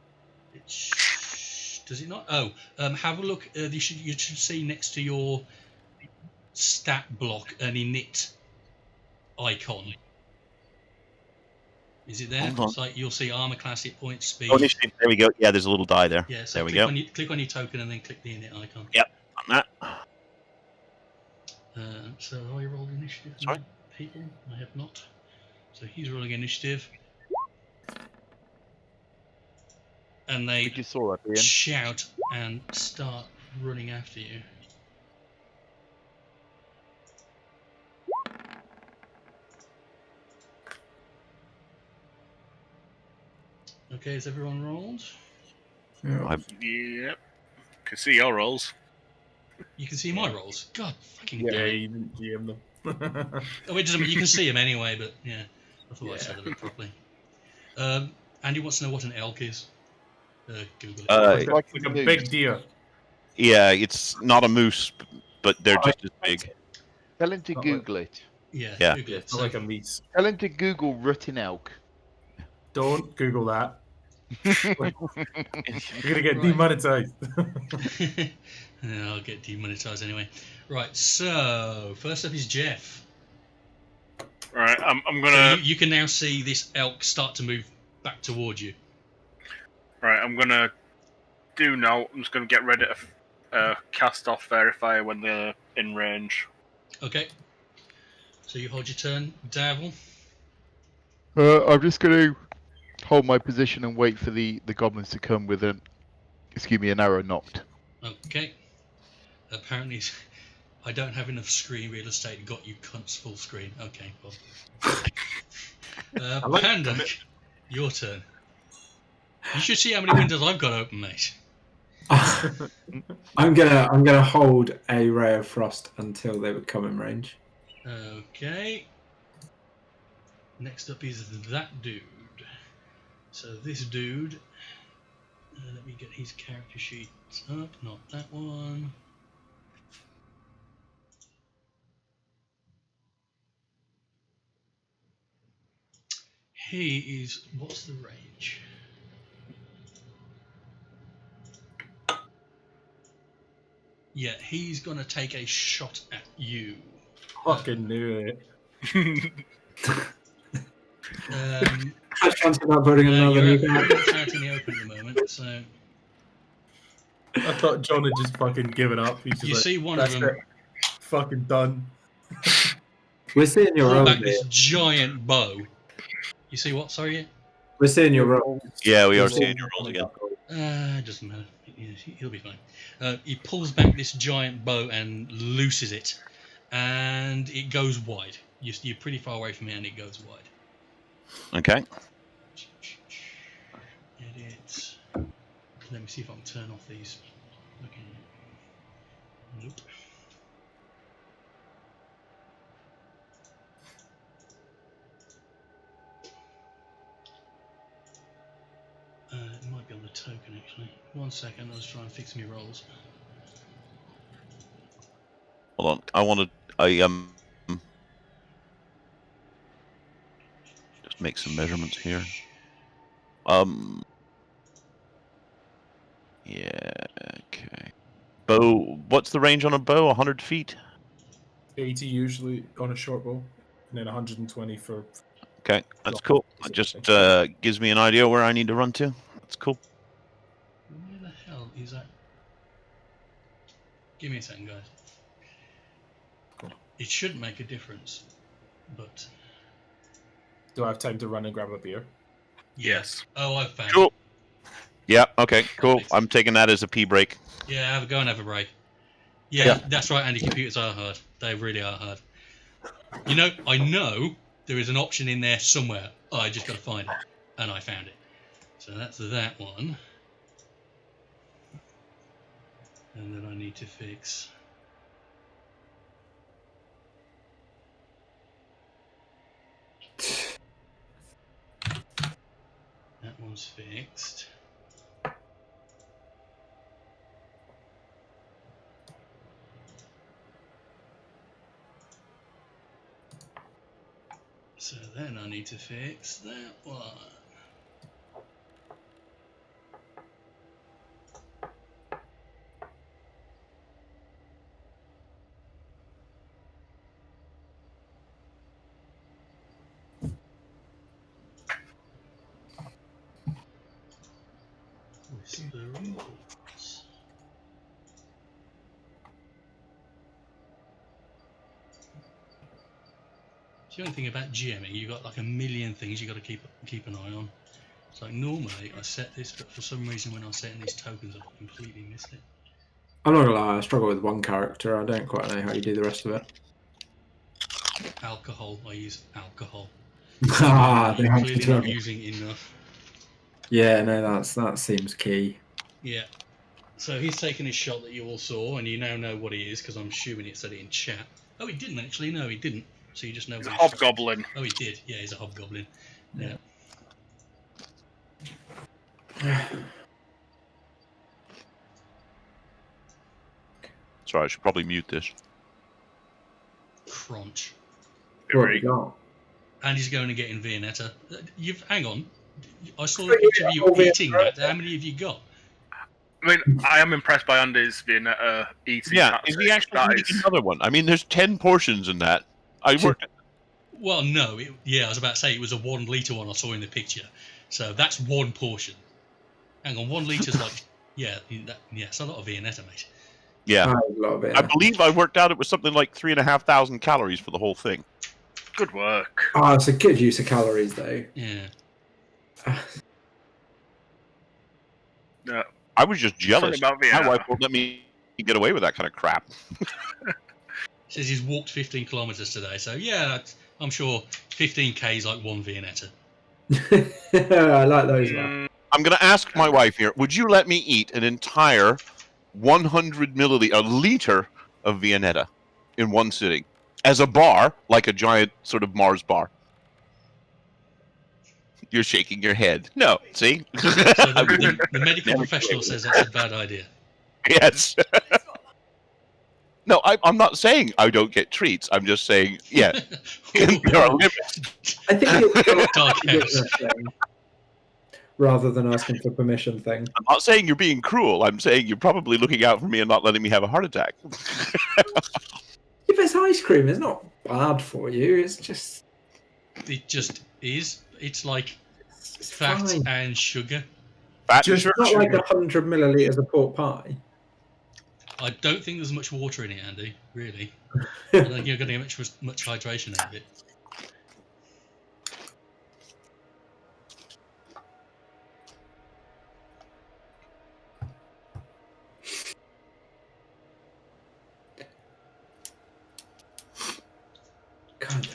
Does it not? Oh, have a look. You should see next to your stat block an init icon. Is it there? Hold on. It's like you'll see armor class, hit points, speed. Oh, initiative. There we go. Yeah, there's a little die there. Yeah, so there we go. click on your token and then click the init icon. Yep. On that. So have I rolled initiative? Sorry? People? I have not. So he's rolling initiative. And they We just saw that, Ian. shout and start running after you. Okay, is everyone rolled? Yeah. Yep. Can see your rolls. You can see my rolls. God fucking Yeah, damn it. you didn't GM them. Oh, it doesn't matter. You can see them anyway, but yeah, I thought I Yeah. said it properly. Andy wants to know what an elk is. Google it. Like a big deer. Yeah, it's not a moose, but they're just as big. Tell him to Not Google it. Yeah, Yeah. Google Yeah, it. it's not like a meese. Tell him to Google rutting elk. Don't Google that. You're gonna get Right. demonetized. Yeah, I'll get demonetized anyway. Right, so first up is Jeff. Right, I'm So gonna. you can now see this elk start to move back towards you. Right, I'm gonna do now. I'm just gonna get ready to cast off Verifier when they're in range. Okay. So you hold your turn, Davil. I'm just going to hold my position and wait for the goblins to come with an arrow knocked. Okay. Apparently, I don't have enough screen real estate. Got you cunts full screen. Okay, well. like Panda, your turn. You should see how many windows I've got open, mate. I'm gonna hold a ray of frost until they would come in range. Okay. Next up is that dude. So this dude. Let me get his character sheet up. Not that one. He is. What's the range? Yeah, he's gonna take a shot at you. Fucking knew it. I chance about putting another You're new out guy. in the open at the moment, so I thought John had just fucking given up. He's just you like, see one of "That's them it. Fucking done." We're seeing your pull roll. back this giant bow. You see what? Sorry. We're seeing your roll. Yeah, we are We're seeing your rolls again. It doesn't matter. He'll be fine. He pulls back this giant bow and looses it, and it goes wide. You're pretty far away from it, and it goes wide. Okay. Edit. Let me see if I can turn off these. Okay. Nope. It might be on the token actually. 1 second, I was trying to fix my rolls. Hold on. I just make some measurements here. Yeah. Okay. Bow. What's the range on a bow? 100 feet. 80 usually on a short bow, and then 120 for. Okay, that's cool. It just gives me an idea where I need to run to. That's cool. Where the hell is that? Give me a second, guys. It shouldn't make a difference, but Do I have time to run and grab a beer? Yes. oh, I've found it. Cool. Yeah. Okay. Cool. Perfect. I'm taking that as a pee break. Yeah, go and have a break. Yeah, that's right, Andy. Computers are hard. They really are hard. You know, I know there is an option in there somewhere. Oh, I just got to find it, and I found it. So that's that one. And then I need to fix. That one's fixed. So then I need to fix that one. That's the rules. The only thing about GMing, you got like a million things you got to keep an eye on. So normally I set this, but for some reason when I was setting these tokens, I completely missed it. I'm not gonna lie, I struggle with one character. I don't quite know how you do the rest of it. Alcohol. I use alcohol. Ah, they You're have clearly to not tell. using enough. Yeah, no, that seems key. Yeah. So he's taken his shot that you all saw, and you now know what he is because I'm assuming it said it in chat. Oh, he didn't actually. No, he didn't. So you just know. He's a what he's hobgoblin. Oh, he did. Yeah, he's a hobgoblin. Yeah. Sorry, I should probably mute this. Crunch. What have you got? And he's going to get in Viennetta. Hang on. I saw But a picture of yeah, you all eating Viennetta. that. How many have you got? I mean, I am impressed by Andy's Viennetta eating. Yeah, is he actually That eating is- another one? I mean, there's 10 portions in that. I worked. Well, no. I was about to say it was a 1 litre one I saw in the picture. So that's one portion. Hang on, 1 litre's like... Yeah, it's a lot of Viennetta, mate. Yeah, I love it. I believe I worked out it was something like 3,500 calories for the whole thing. Good work. Oh, it's a good use of calories, though. Yeah. Yeah. I was just jealous. Something about My Vienna. wife won't let me get away with that kind of crap. Says he's walked 15 kilometres today. So, yeah, I'm sure 15k is like 1 Viennetta. I like those ones. Mm, I'm going to ask my wife here, would you let me eat an entire 100 milliliter, a liter of Viennetta in one sitting? As a bar, like a giant sort of Mars bar. You're shaking your head. No, see? So the medical Never professional tried. says that's a bad idea. Yes. No, I'm not saying I don't get treats. I'm just saying, yeah, there are limits. I think it's Dark a house. thing, rather than asking for permission thing. I'm not saying you're being cruel. I'm saying you're probably looking out for me and not letting me have a heart attack. If it's ice cream, it's not bad for you. It's just It just is. It's like it's fat fine. and sugar. Fat Just and not sugar. like 100 milliliters of pork pie. I don't think there's much water in it, Andy. Really. I don't think you're going to get much hydration out of it. God,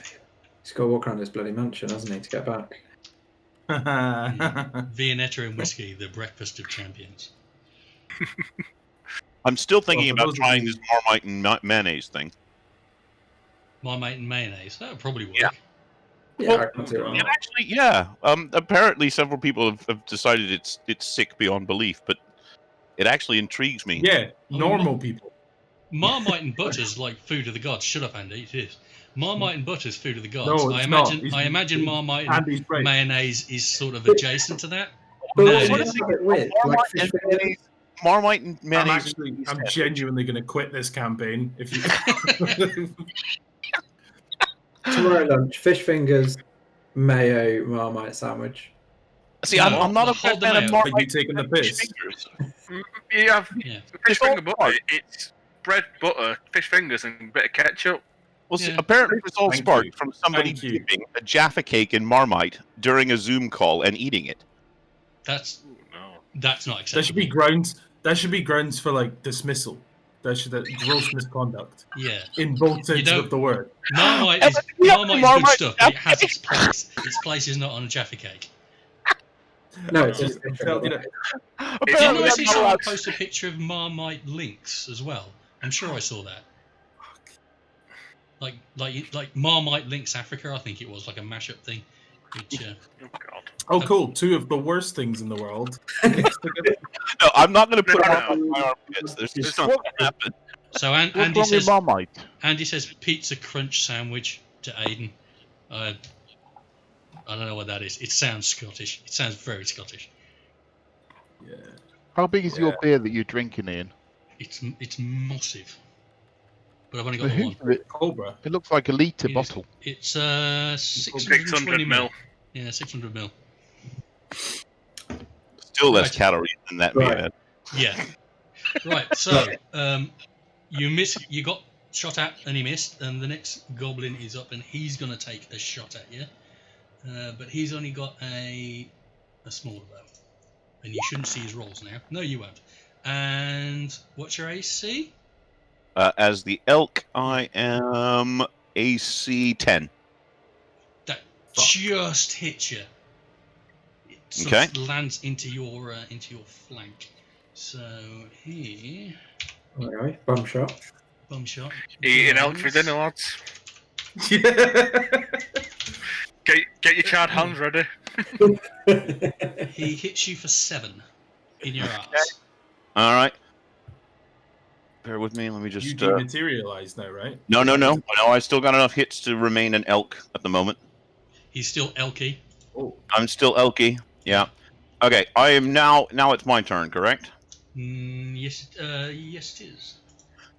he's got to walk around his bloody mansion, hasn't he, to get back? Viennetta and whiskey, the breakfast of champions. I'm still thinking Well, for about those of trying you- this Marmite and mayonnaise thing. Marmite and mayonnaise. That would probably work. Yeah. Yeah, Well, I can see It that. actually, yeah. Apparently, several people have decided it's sick beyond belief, but it actually intrigues me. Yeah, normal people. Marmite and butter's like food of the gods. Shut up, Andy. It is. Marmite and butter's food of the gods. No, I it's imagine. not. It's- I imagine Marmite and Andy's right. mayonnaise is sort of adjacent to that. But No, what it would is. you have it with? Like fish fingers? Marmite and mayonnaise. I'm genuinely going to quit this campaign if you. Tomorrow lunch, fish fingers, mayo, Marmite sandwich. See, No, I'm not a hold the fan of mayo. Marmite Are you taking the piss? fingers. you have Yeah. fish finger butter. It's bread, butter, fish fingers, and a bit of ketchup. Well, see, Yeah. apparently this all Thank sparked you. from somebody Thank you. dipping a Jaffa cake in Marmite during a Zoom call and eating it. That's Ooh, no. not There acceptable. should be grounds. There should be grounds for like dismissal. There should gross misconduct Yeah. in both senses don't- of the word. Marmite is Yeah, good Marmite stuff, but it Jaffa has its place. Its place is not on a Jaffa cake. No, it's Just just felt, you know, Did you Apparently, not I'm see not someone allowed- post a picture of Marmite links as well? I'm sure I saw that. Like Marmite Links Africa, I think it was like a mashup thing. Which, Oh god. oh, cool. Two of the worst things in the world. No, I'm not going to put No, them no, on my armpits. There's It's just not- not going to happen. so What's Andy wrong with says Marmite? Andy says pizza crunch sandwich to Aiden. I don't know what that is. It sounds Scottish. It sounds very Scottish. Yeah. How big is your beer that you're drinking, Ian? It's massive. But I've only The got the one. hoover, Cobra. it looks like a litre It is. bottle. It's 620 600 mil. mil. Yeah, 600 mil. Still less Right. calories than that Right. meal. Yeah. Right. So you miss. You got shot at, and he missed. And the next goblin is up, and he's gonna take a shot at you. But he's only got a smaller bow, and you shouldn't see his rolls now. No, you won't. And what's your AC? As the elk, I am AC 10. That just hits you. It sort Okay. of lands into your flank. So he Alright, bum shot. bum shot. Eating elk for does- dinner, lads. Get your charred hands ready. He hits you for 7 in your ass. All right. Bear with me. Let me You just. dematerialize now, right? No. I still got enough hits to remain an elk at the moment. He's still elky. Oh, I'm still elky. Yeah. Okay. I am now. Now it's my turn, correct? Yes, yes, it is.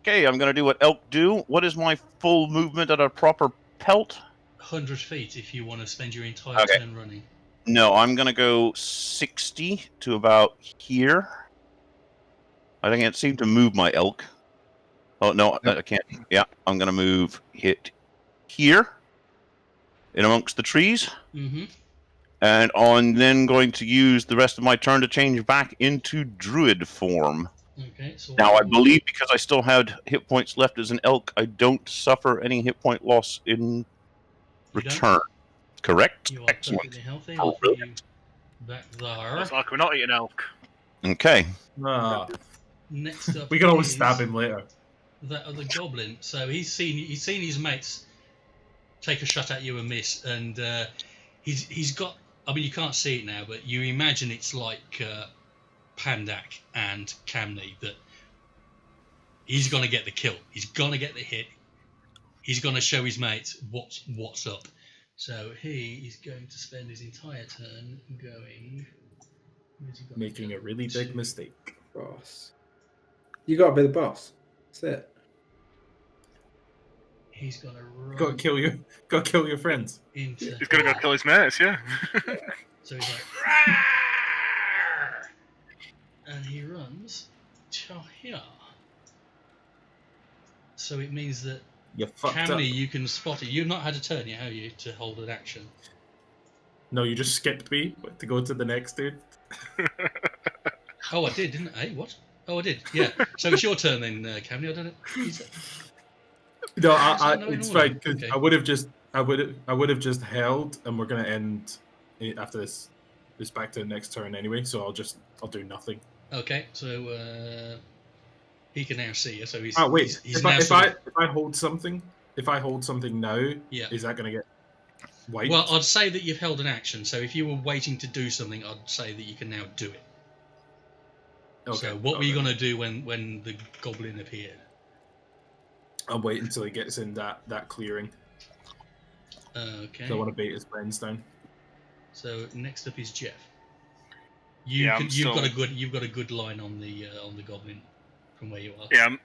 Okay. I'm gonna do what elk do. What is my full movement at a proper pelt? 100 feet if you want to spend your entire Okay. turn running. No, I'm gonna go 60 to about here. I can't seem to move my elk. Oh no, I can't. Yeah, I'm gonna move it here, in amongst the trees, Mm-hmm. and I'm then going to use the rest of my turn to change back into druid form. Okay, so Now, I believe because I still had hit points left as an elk, I don't suffer any hit point loss in You don't? return. Correct? You are Excellent. perfectly healthy. Oh, I'll put you back there. Looks like we're not eating elk. Okay. ah, Next up, we can always is stab him later. that other goblin. So he's seen his mates take a shot at you and miss, and he's got. I mean, you can't see it now, but you imagine it's like Pandak and Camney, that he's gonna get the kill. He's gonna get the hit. He's gonna show his mates what's up. So he is going to spend his entire turn going. Where's he got Making a really big mistake. Boss. You gotta be the boss. That's it. He's gonna run Got to kill your friends. into. He's gonna go kill his mates, yeah. So he's like, "Rawr!" And he runs to here. So it means that You fucked up. Camney, you can spot it. You've not had a turn yet, have you, to hold an action? No, you just skipped me to go to the next dude. Oh, I did, didn't I? What? Oh, I did. Yeah. So it's your turn then, Camney. I don't know. No, in it's order? fine because Okay. I would have just held, and we're gonna end after this back to the next turn anyway. So I'll do nothing. Okay. So he can now see you. So he's. Oh wait, He's if now sort of- I hold something now, Yeah. is that gonna get wiped? Well, I'd say that you've held an action. So if you were waiting to do something, I'd say that you can now do it. okay. So what were you gonna do when the goblin appeared? I'll wait until he gets in that clearing. Okay. So I want to bait his friends down. So next up is Jeff. Yeah, You've got a good line on the goblin from where you are. Yeah,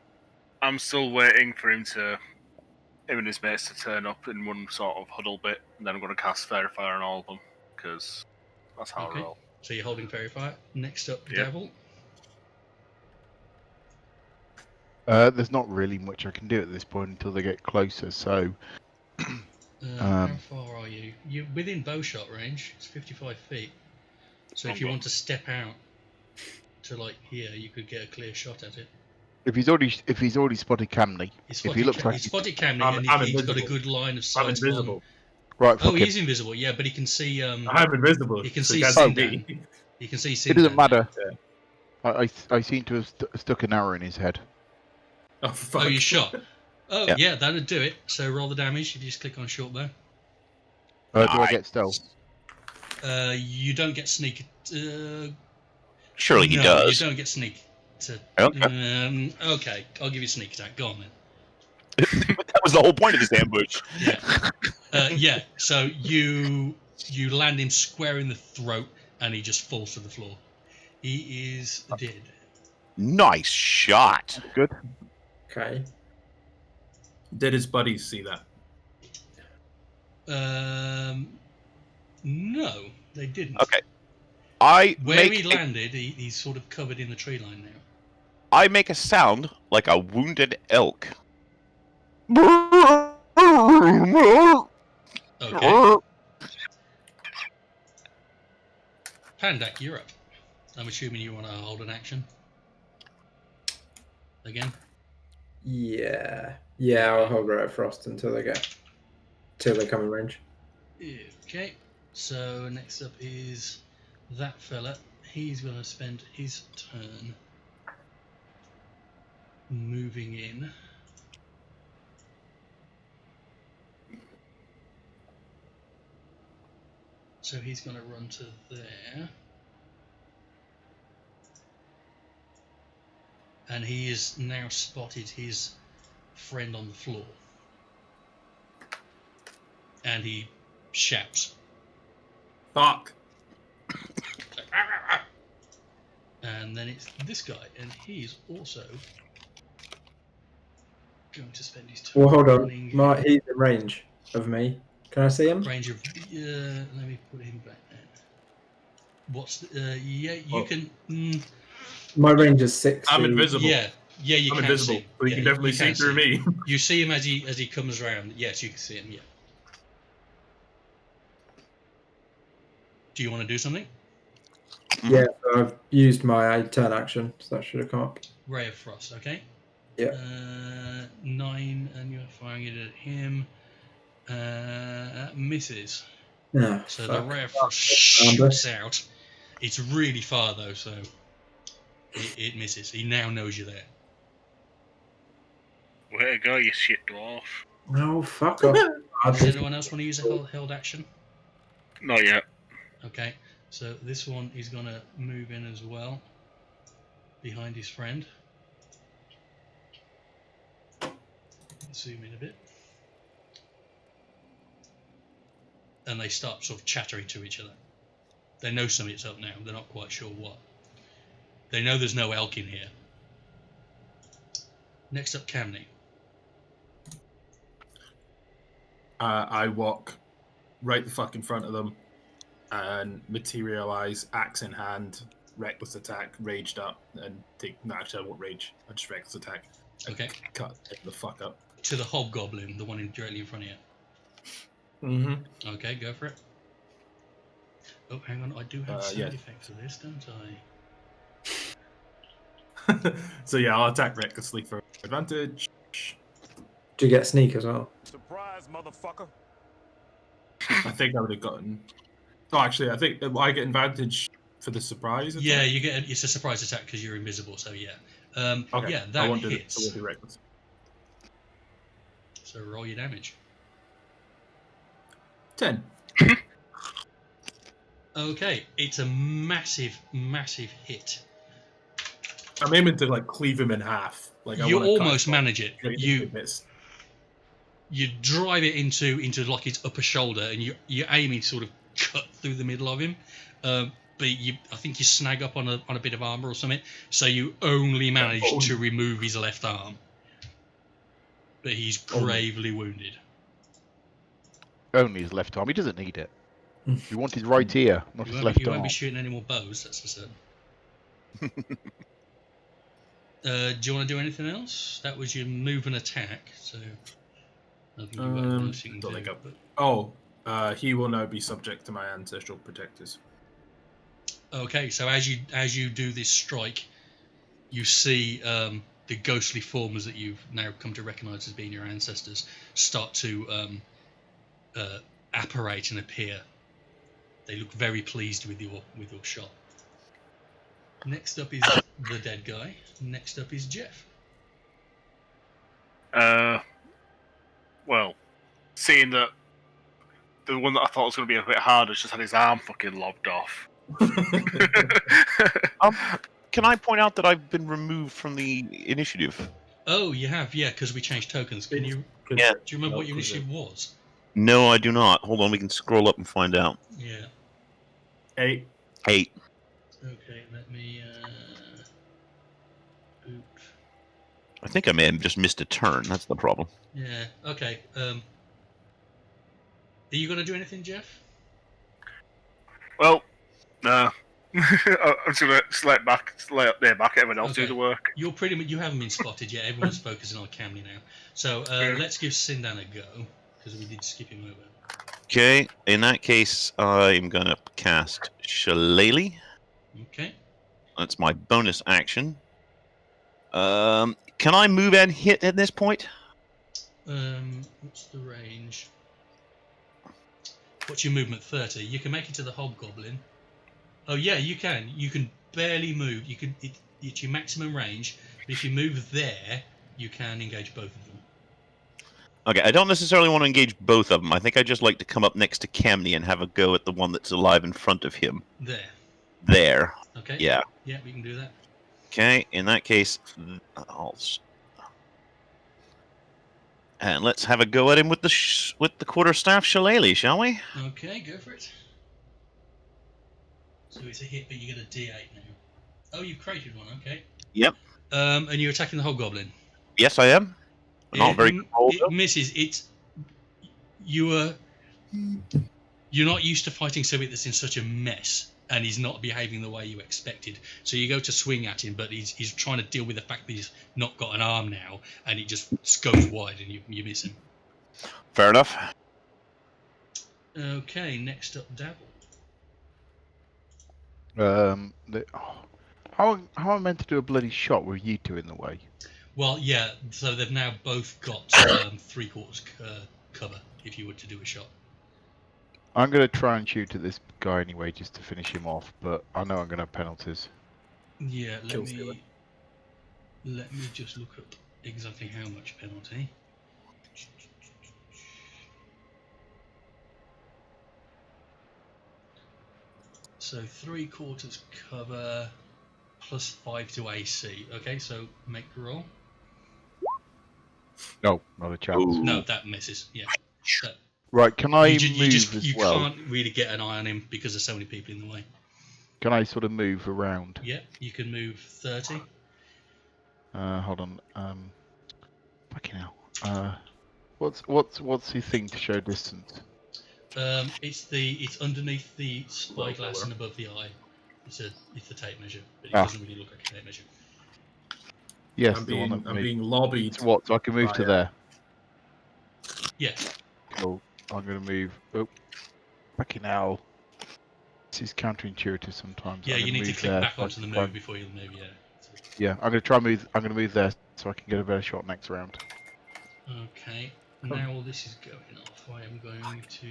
I'm still waiting for him and his mates to turn up in one sort of huddle bit, and then I'm going to cast Fairy Fire on all of them, because that's how Okay. I roll. So you're holding Fairy Fire. Next up, Yeah. Devil. There's not really much I can do at this point until they get closer. So How far are you? You're within bowshot range. It's 55 feet. So if you want to step out to like here, you could get a clear shot at it. if he's already spotted Camney, He looks like spotted Camney, I'm and he's got a invisible. good line of I'm sight. invisible. right, Oh, fuck he it. is invisible. Yeah, but he can see. I'm invisible. You can so see can't Sindan. me. He can see. It doesn't Sindan. matter. Yeah. I seem to have stuck an arrow in his head. Oh, fuck. Oh, you shot. Oh, Yeah. yeah, that'd do it. So roll the damage if you just click on short bow. Do I get stealth? You don't get sneak. Surely he no, does. You don't get sneak. Okay. Okay, I'll give you sneak attack. Go on then. That was the whole point of this ambush. Yeah. Yeah. So you land him square in the throat, and he just falls to the floor. He is dead. Nice shot. Good. Okay. Did his buddies see that? No, they didn't. Okay. Where he landed, he's sort of covered in the tree line now. I make a sound like a wounded elk. Okay. Pandak, you're up. I'm assuming you want to hold an action. Again? Yeah. Yeah, I'll hold Ray of Frost until they come in range. Okay. So next up is that fella. He's going to spend his turn moving in. So he's going to run to there. And he has now spotted his friend on the floor. And he shouts. Fuck. And then it's this guy, and he's also going to spend his turn. Well, hold on. running He's in range of me. Can I see him? range of. Let me put him back then. What's the, yeah? You Oh. can. My range is 60. I'm invisible. Yeah, you I'm can invisible, see. but you can definitely see through me. You see him as he comes around. Yes, you can see him. Yeah. Do you want to do something? Yeah, so I've used my turn action, so that should have come up. Ray of Frost. Okay. Yeah. 9, and you're firing it at him. That misses. Yeah. So the Ray of Frost shoots out. It's really far though, so it misses. He now knows you're there. Way to go, you shit dwarf. No, fuck off. Does anyone else want to use a held action? Not yet. Okay, so this one is going to move in as well, behind his friend. Zoom in a bit. And they start sort of chattering to each other. They know something's up now, they're not quite sure what. They know there's no elk in here. Next up, Camney. I walk right the fuck in front of them and materialize, axe in hand, reckless attack, raged up, and take. No, actually, I won't rage. I just reckless attack. Okay. Cut the fuck up. To the hobgoblin, the one directly in front of you. Mm-hmm. Okay, go for it. Oh, hang on, I do have sound yeah. effects of this, don't I? So yeah, I'll attack recklessly for advantage. Do you get sneak as well? Surprise, motherfucker. I think I would have gotten. Oh, actually, I think I get advantage for the surprise attack. Yeah, you get it's a surprise attack because you're invisible, so yeah. Okay. Yeah, I that won't do it. hits. So we'll be reckless. So roll your damage. 10. Okay, it's a massive, massive hit. I'm aiming to like cleave him in half. Like I You wanna cut almost him manage it. straight into You bits. you drive it into like his upper shoulder, and you're aiming to sort of cut through the middle of him. But I think you snag up on a bit of armor or something, so you only manage to remove his left arm. But he's gravely wounded. Only his left arm. He doesn't need it. We want his right ear, not his left You arm. won't be shooting any more bows, that's for certain. Do you want to do anything else? That was your move and attack, so I think you've got anything else you can don't do. think he will now be subject to my ancestral protectors. Okay, so as you do this strike, you see the ghostly forms that you've now come to recognise as being your ancestors start to apparate and appear. They look very pleased with your shot. Next up is the dead guy. Next up is Jeff. Well, seeing that the one that I thought was going to be a bit harder just had his arm fucking lobbed off. Can I point out that I've been removed from the initiative? Oh, you have, yeah, because we changed tokens. Can you? Yeah. Do you remember what your initiative was? No, I do not. Hold on, we can scroll up and find out. Yeah. 8. 8. Okay, let me. I think I may have just missed a turn. That's the problem. Yeah. Okay. Are you going to do anything, Jeff? Well, I'm just gonna lay up near back, everyone else do Okay. the work. You're pretty much, you haven't been spotted yet. Everyone's focusing on Camley now. So let's give Sindan a go, because we did skip him over. Okay, in that case, I'm gonna cast Shillelagh. Okay. That's my bonus action. Can I move and hit at this point? What's the range? What's your movement? 30. You can make it to the hobgoblin. Oh yeah, you can. You can barely move. You can. It's your maximum range. But if you move there, you can engage both of them. Okay, I don't necessarily want to engage both of them. I think I just like to come up next to Camney and have a go at the one that's alive in front of him. There. There. Okay. Yeah. Yeah, we can do that. Okay, in that case, and let's have a go at him with the quarterstaff shillelagh, shall we? Okay, go for it. So it's a hit, but you get a D8 now. Oh, you've created one. Okay. Yep. And you're attacking the hobgoblin. Yes, I am. Not very good roll, It though. misses. You're not used to fighting somebody that's in such a mess, and he's not behaving the way you expected. So you go to swing at him, but he's trying to deal with the fact that he's not got an arm now, and it just goes wide, and you miss him. Fair enough. Okay, next up, Dabble. How am I meant to do a bloody shot with you two in the way? Well, yeah. So they've now both got 3/4 cover. If you were to do a shot. I'm going to try and shoot at this guy anyway, just to finish him off. But I know I'm going to have penalties. Yeah, let Kill stealer. me just look up exactly how much penalty. So 3/4 cover plus 5 to AC. Okay, so make the roll. No, not a chance. Ooh. No, that misses. Yeah. That, Right, can I you move just as you well? can't really get an eye on him because there's so many people in the way. Can I sort of move around? Yeah, you can move 30. Hold on. Fucking hell. What's the thing to show distance? It's underneath the spyglass and above the eye. It's the tape measure, but it doesn't really look like a tape measure. Yes, I'm the one being, that I'm being lobbied. So what? So I can move to Right, there. Yeah. Cool. I'm gonna move. Oh, fucking hell! This is counterintuitive sometimes. Yeah, I'm you gonna need to move click there back so I onto the can move try- before you move. Yeah. So- Yeah, I'm gonna try and move. I'm gonna move there so I can get a better shot next round. Okay. Now all this is going off. I am going to.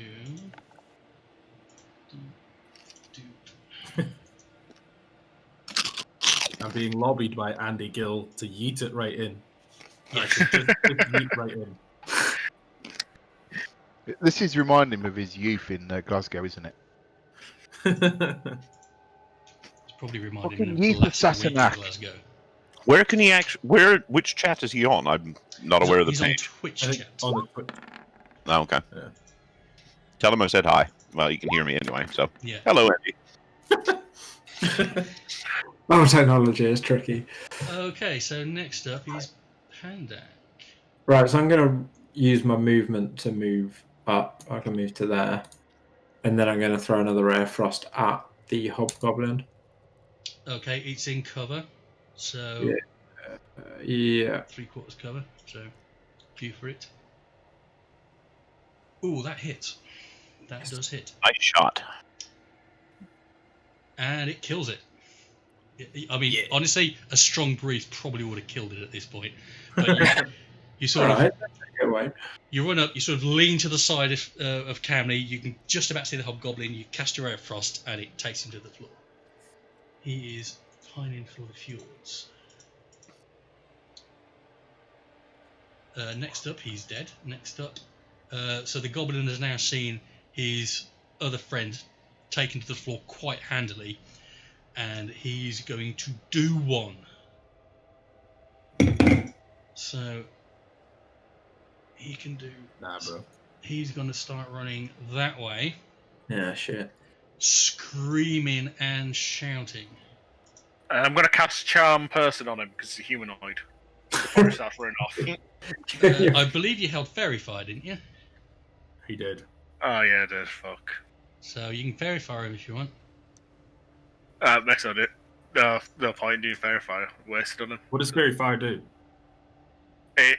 I'm being lobbied by Andy Gill to yeet it right in. Yeah. Like, just yeet right in. This is reminding me of his youth in Glasgow, isn't it? It's probably reminding Fucking me of Yeath the last week in Sassenach. Glasgow. Where can he actually? Which chat is he on? I'm not aware of the He's on page. Twitch I think chat. on the Oh, okay. Yeah. Tell him I said hi. Well, you can hear me anyway. So, Yeah. hello, Andy. Oh, technology is tricky. Okay, so next up is Pandak. Right, so I'm going to use my movement to move up. I can move to there. And then I'm going to throw another ray of frost at the hobgoblin. Okay, it's in cover, so Yeah. 3/4 cover. So due for it. Ooh, that hits. That does hit, Nice shot. and it kills it. I mean, honestly, a strong breeze probably would have killed it at this point. But you sort of Alright, good way. you run up, you sort of lean to the side of Camley. You can just about see the hobgoblin. You cast your ray of frost, and it takes him to the floor. He is pining for the fjords. Next up, he's dead. Next up, so the goblin has now seen his other friend taken to the floor quite handily, and he's going to do one. So he can do. Nah, bro. He's going to start running that way, Yeah, shit. screaming and shouting. I'm going to cast Charm Person on him because he's a humanoid. Before he starts running off. I believe you held Fairy Fire, didn't you? He did. Oh, yeah, it is. Fuck. So you can Fairy Fire him if you want. Makes on it. No point in doing Fairy Fire. Wasted on him. What does Fairy Fire do? It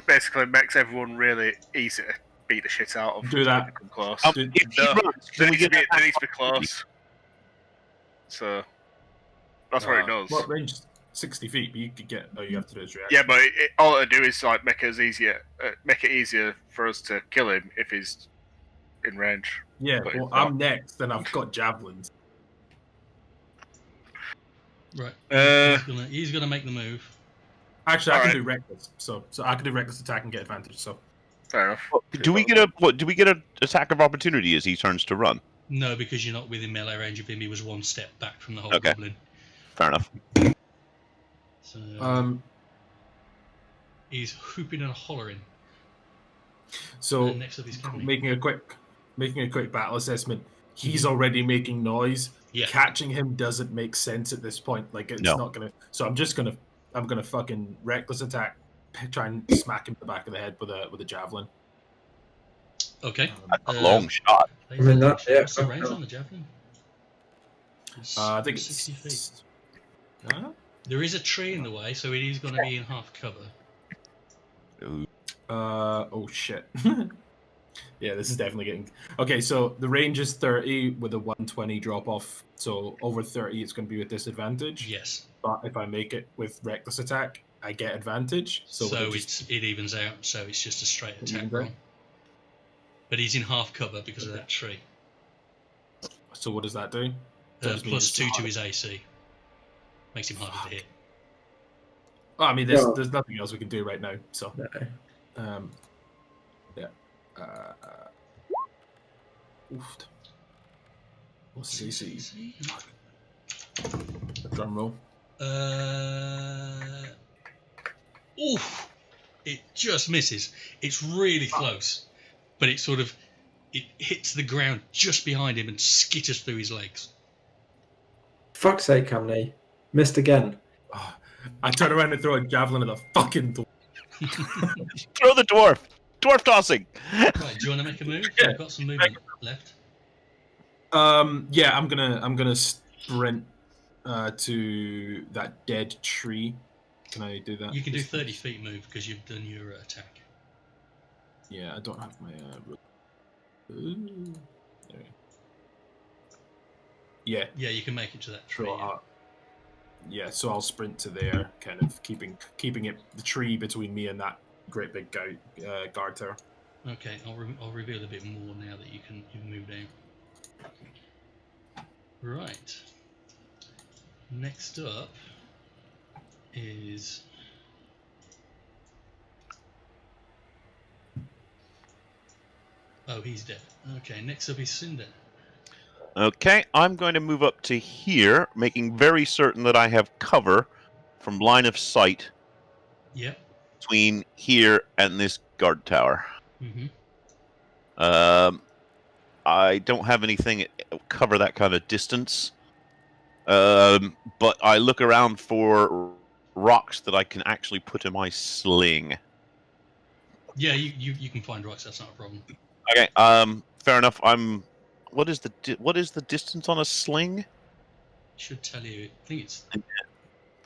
basically makes everyone really easy to beat the shit out of. Do that. When they come close. Do- If he No, runs, they can we need to get be close. So that's what it does. What range? 60 feet, but you could get. Oh, you have to do his reaction. Yeah, but all it do is like make it easier for us to kill him if he's in range. Yeah, but well, it's not. I'm next, and I've got javelins. Right. Uh, He's gonna make the move. Actually, I can Alright. do reckless. So I can do reckless attack and get advantage. So Fair enough. Do we get a Do we get an attack of opportunity as he turns to run? No, because you're not within melee range of him. He was one step back from the whole Okay. goblin. Fair enough. So he's whooping and hollering. so And next up is coming. making a quick battle assessment. He's already making noise. Yeah. Catching him doesn't make sense at this point. Like it's No. not gonna. So I'm gonna fucking reckless attack. Try and smack him in the back of the head with a javelin. Okay. That's a long shot. I mean, that- yeah, What's the fuck range that. on the javelin? I think it's 60 feet. Huh? There is a tree in the way, so it is going to be in half cover. Ooh. Oh shit. Yeah, this is definitely getting. Okay, so the range is 30 with a 120 drop off. So over 30, it's going to be with disadvantage. Yes. But if I make it with reckless attack, I get advantage. So, So would it just- it evens out, so it's just a straight It attack evens out? roll. But he's in half cover because of that tree. So what does that do? That just means Plus it's 2 to harder. his AC. Makes him harder to hit. Well, I mean, Well- there's nothing else we can do right now. So No. yeah. Oofed. What's his AC? Drum roll. Oof! It just misses. It's really close, but it sort of it hits the ground just behind him and skitters through his legs. Fuck's sake, Camney. Missed again. I turn around and throw a javelin at the fucking door. Throw the dwarf. Dwarf tossing. Right, do you want to make a move? Yeah. I've got some movement left. Yeah, I'm gonna sprint to that dead tree. Can I do that? You can do 30 feet move because you've done your attack. Yeah, I don't have my. Ooh. There we go. Yeah, Yeah, you can make it to that tree. so yeah, so I'll sprint to there, kind of keeping it the tree between me and that great big guard tower. Okay, I'll reveal a bit more now that you've moved out. Right. Next up is he's dead. Okay, next up is Cinder. Okay, I'm going to move up to here, making very certain that I have cover from line of sight Yep. between here and this guard tower. Mm-hmm. I don't have anything cover that kind of distance, but I look around for rocks that I can actually put in my sling. Yeah, you can find rocks. That's not a problem. Okay, fair enough. What is the distance on a sling? Should tell you. I think it's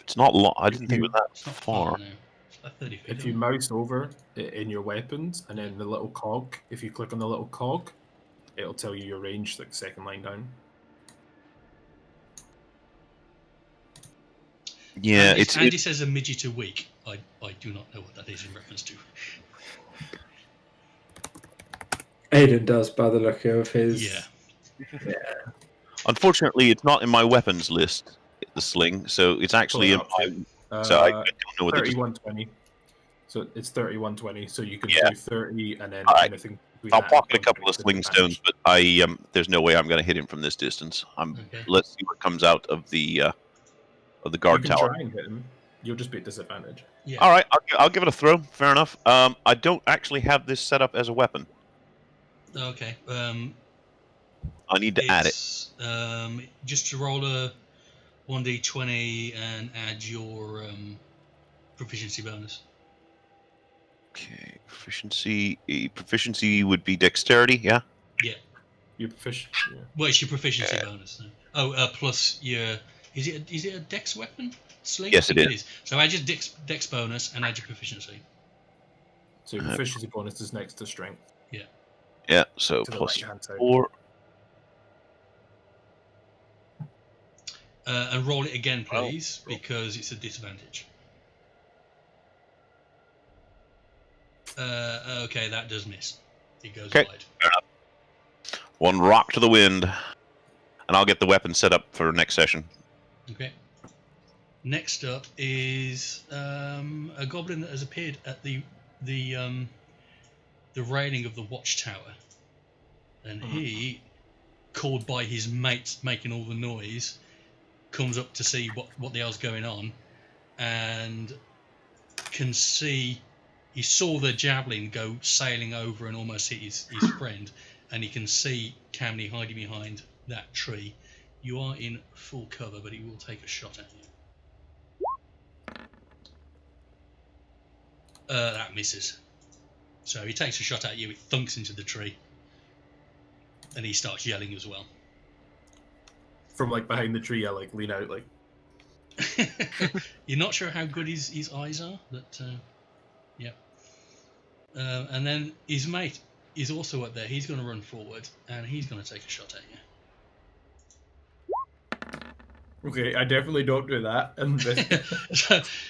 It's not long. I didn't think it was that it's not far. far now. It's like 30 feet. If you mouse over in your weapons and then the little cog, if you click on the little cog, it'll tell you your range, like second line down. Yeah, Andy says a midget a week. I do not know what that is in reference to. Aiden does, by the look of his. Yeah. unfortunately it's not in my weapons list. The sling, so it's actually in Pull it my. up. So I don't know what the 3120. So it's 3120. So you can Yeah. do 30 and then Alright. anything. between I'll that pocket a and couple of sling disadvantage. stones, but I there's no way I'm going to hit him from this distance. Okay. Let's see what comes out of the You guard can tower. try and hit him. You'll just be at disadvantage. Yeah. All right, I'll give it a throw. Fair enough. I don't actually have this set up as a weapon. Okay. I need to add it. Just to roll a 1d20 and add your proficiency bonus. Okay, proficiency. Proficiency would be dexterity. Yeah. Yeah. You're proficient. Yeah. Well, it's your proficiency bonus. No? Oh, plus your is it a dex weapon? Sling? Yes, I it think is. So add your dex bonus and add your proficiency. So your proficiency bonus is next to strength. Yeah, so To the plus right-hand side. 4. And roll it again, Well, please, because it's a disadvantage. Okay, that does miss. It goes Okay. wide. One rock to the wind, and I'll get the weapon set up for next session. Okay. Next up is a goblin that has appeared at the railing of the watchtower, and he, called by his mates making all the noise, comes up to see what the hell's going on, and can see. He saw the javelin go sailing over and almost hit his friend, and he can see Camney hiding behind that tree. You are in full cover, but he will take a shot at you. That misses. So he takes a shot at you, it thunks into the tree, and he starts yelling as well. From like behind the tree, I like lean out like. You're not sure how good his eyes are, but yeah. And then his mate is also up there. He's going to run forward, and he's going to take a shot at you. Okay, I definitely don't do that. And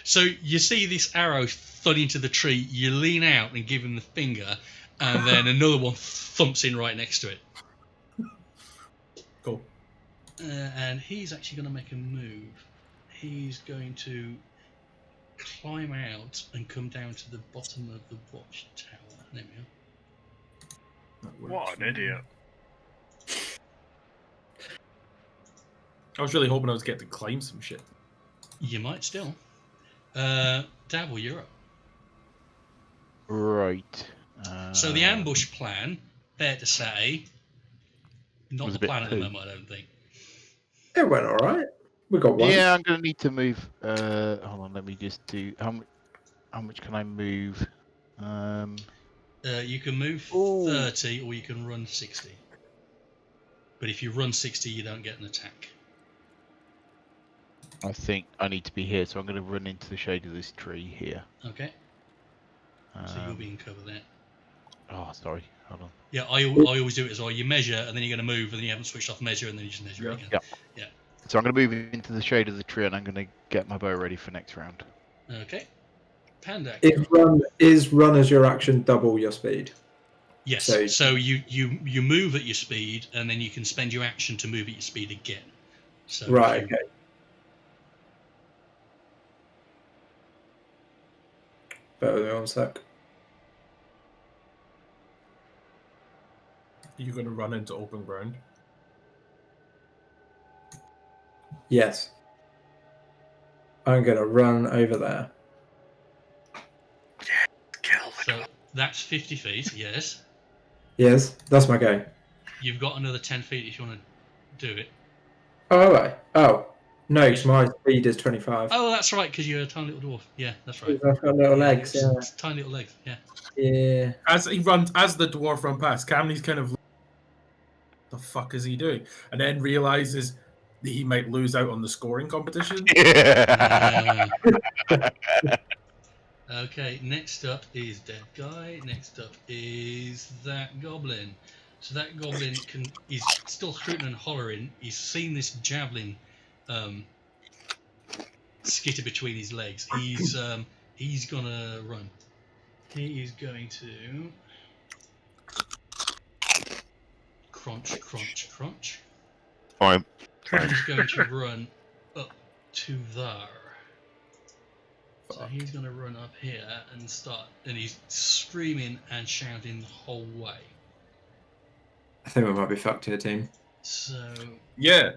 so you see this arrow thud into the tree. You lean out and give him the finger, and then another one thumps in right next to it. Cool. And he's actually going to make a move. He's going to climb out and come down to the bottom of the watchtower. There we are. What an idiot. I was really hoping I was getting to climb some shit. You might still. Dabble, you're up. Right. So the ambush plan, fair to say, not Was the a bit plan at the poo. moment, I don't think. It went all right. We got one. Yeah, I'm going to need to move. Hold on, let me just do. How much can I move? You can move Ooh. 30 or you can run 60. But if you run 60, you don't get an attack. I think I need to be here, so I'm going to run into the shade of this tree here. Okay, so you'll be in cover there. Oh, sorry. Hold on. Yeah, I always do it as well. You measure, and then you're going to move, and then you haven't switched off measure, and then you just measure Yeah. again. Yeah. So I'm going to move into the shade of the tree, and I'm going to get my bow ready for next round. Okay. Pandak. Is run as your action double your speed? Yes. So- So you move at your speed, and then you can spend your action to move at your speed again. So Right, okay. Bear with me 1 sec. You're going to run into open ground. Yes. I'm going to run over there. So that's 50 feet. Yes. Yes, that's my go. You've got another 10 feet if you want to do it. Oh, all right. Oh, no, 'cause my speed is 25. Oh, that's right, because you're a tiny little dwarf. Yeah, that's right. I've got little Yeah, legs, yeah. it's tiny little legs. Yeah. Yeah. As the dwarf run past, Camney's kind of, the fuck is he doing? And then realizes that he might lose out on the scoring competition. Okay, next up is dead guy. Next up is that goblin. So that goblin he's still hooting and hollering. He's seen this javelin skitter between his legs. He's gonna run. He is going to crunch. Fine. He's going to run up to there. So he's going to run up here and he's screaming and shouting the whole way. I think we might be fucked here, team. So, Yeah.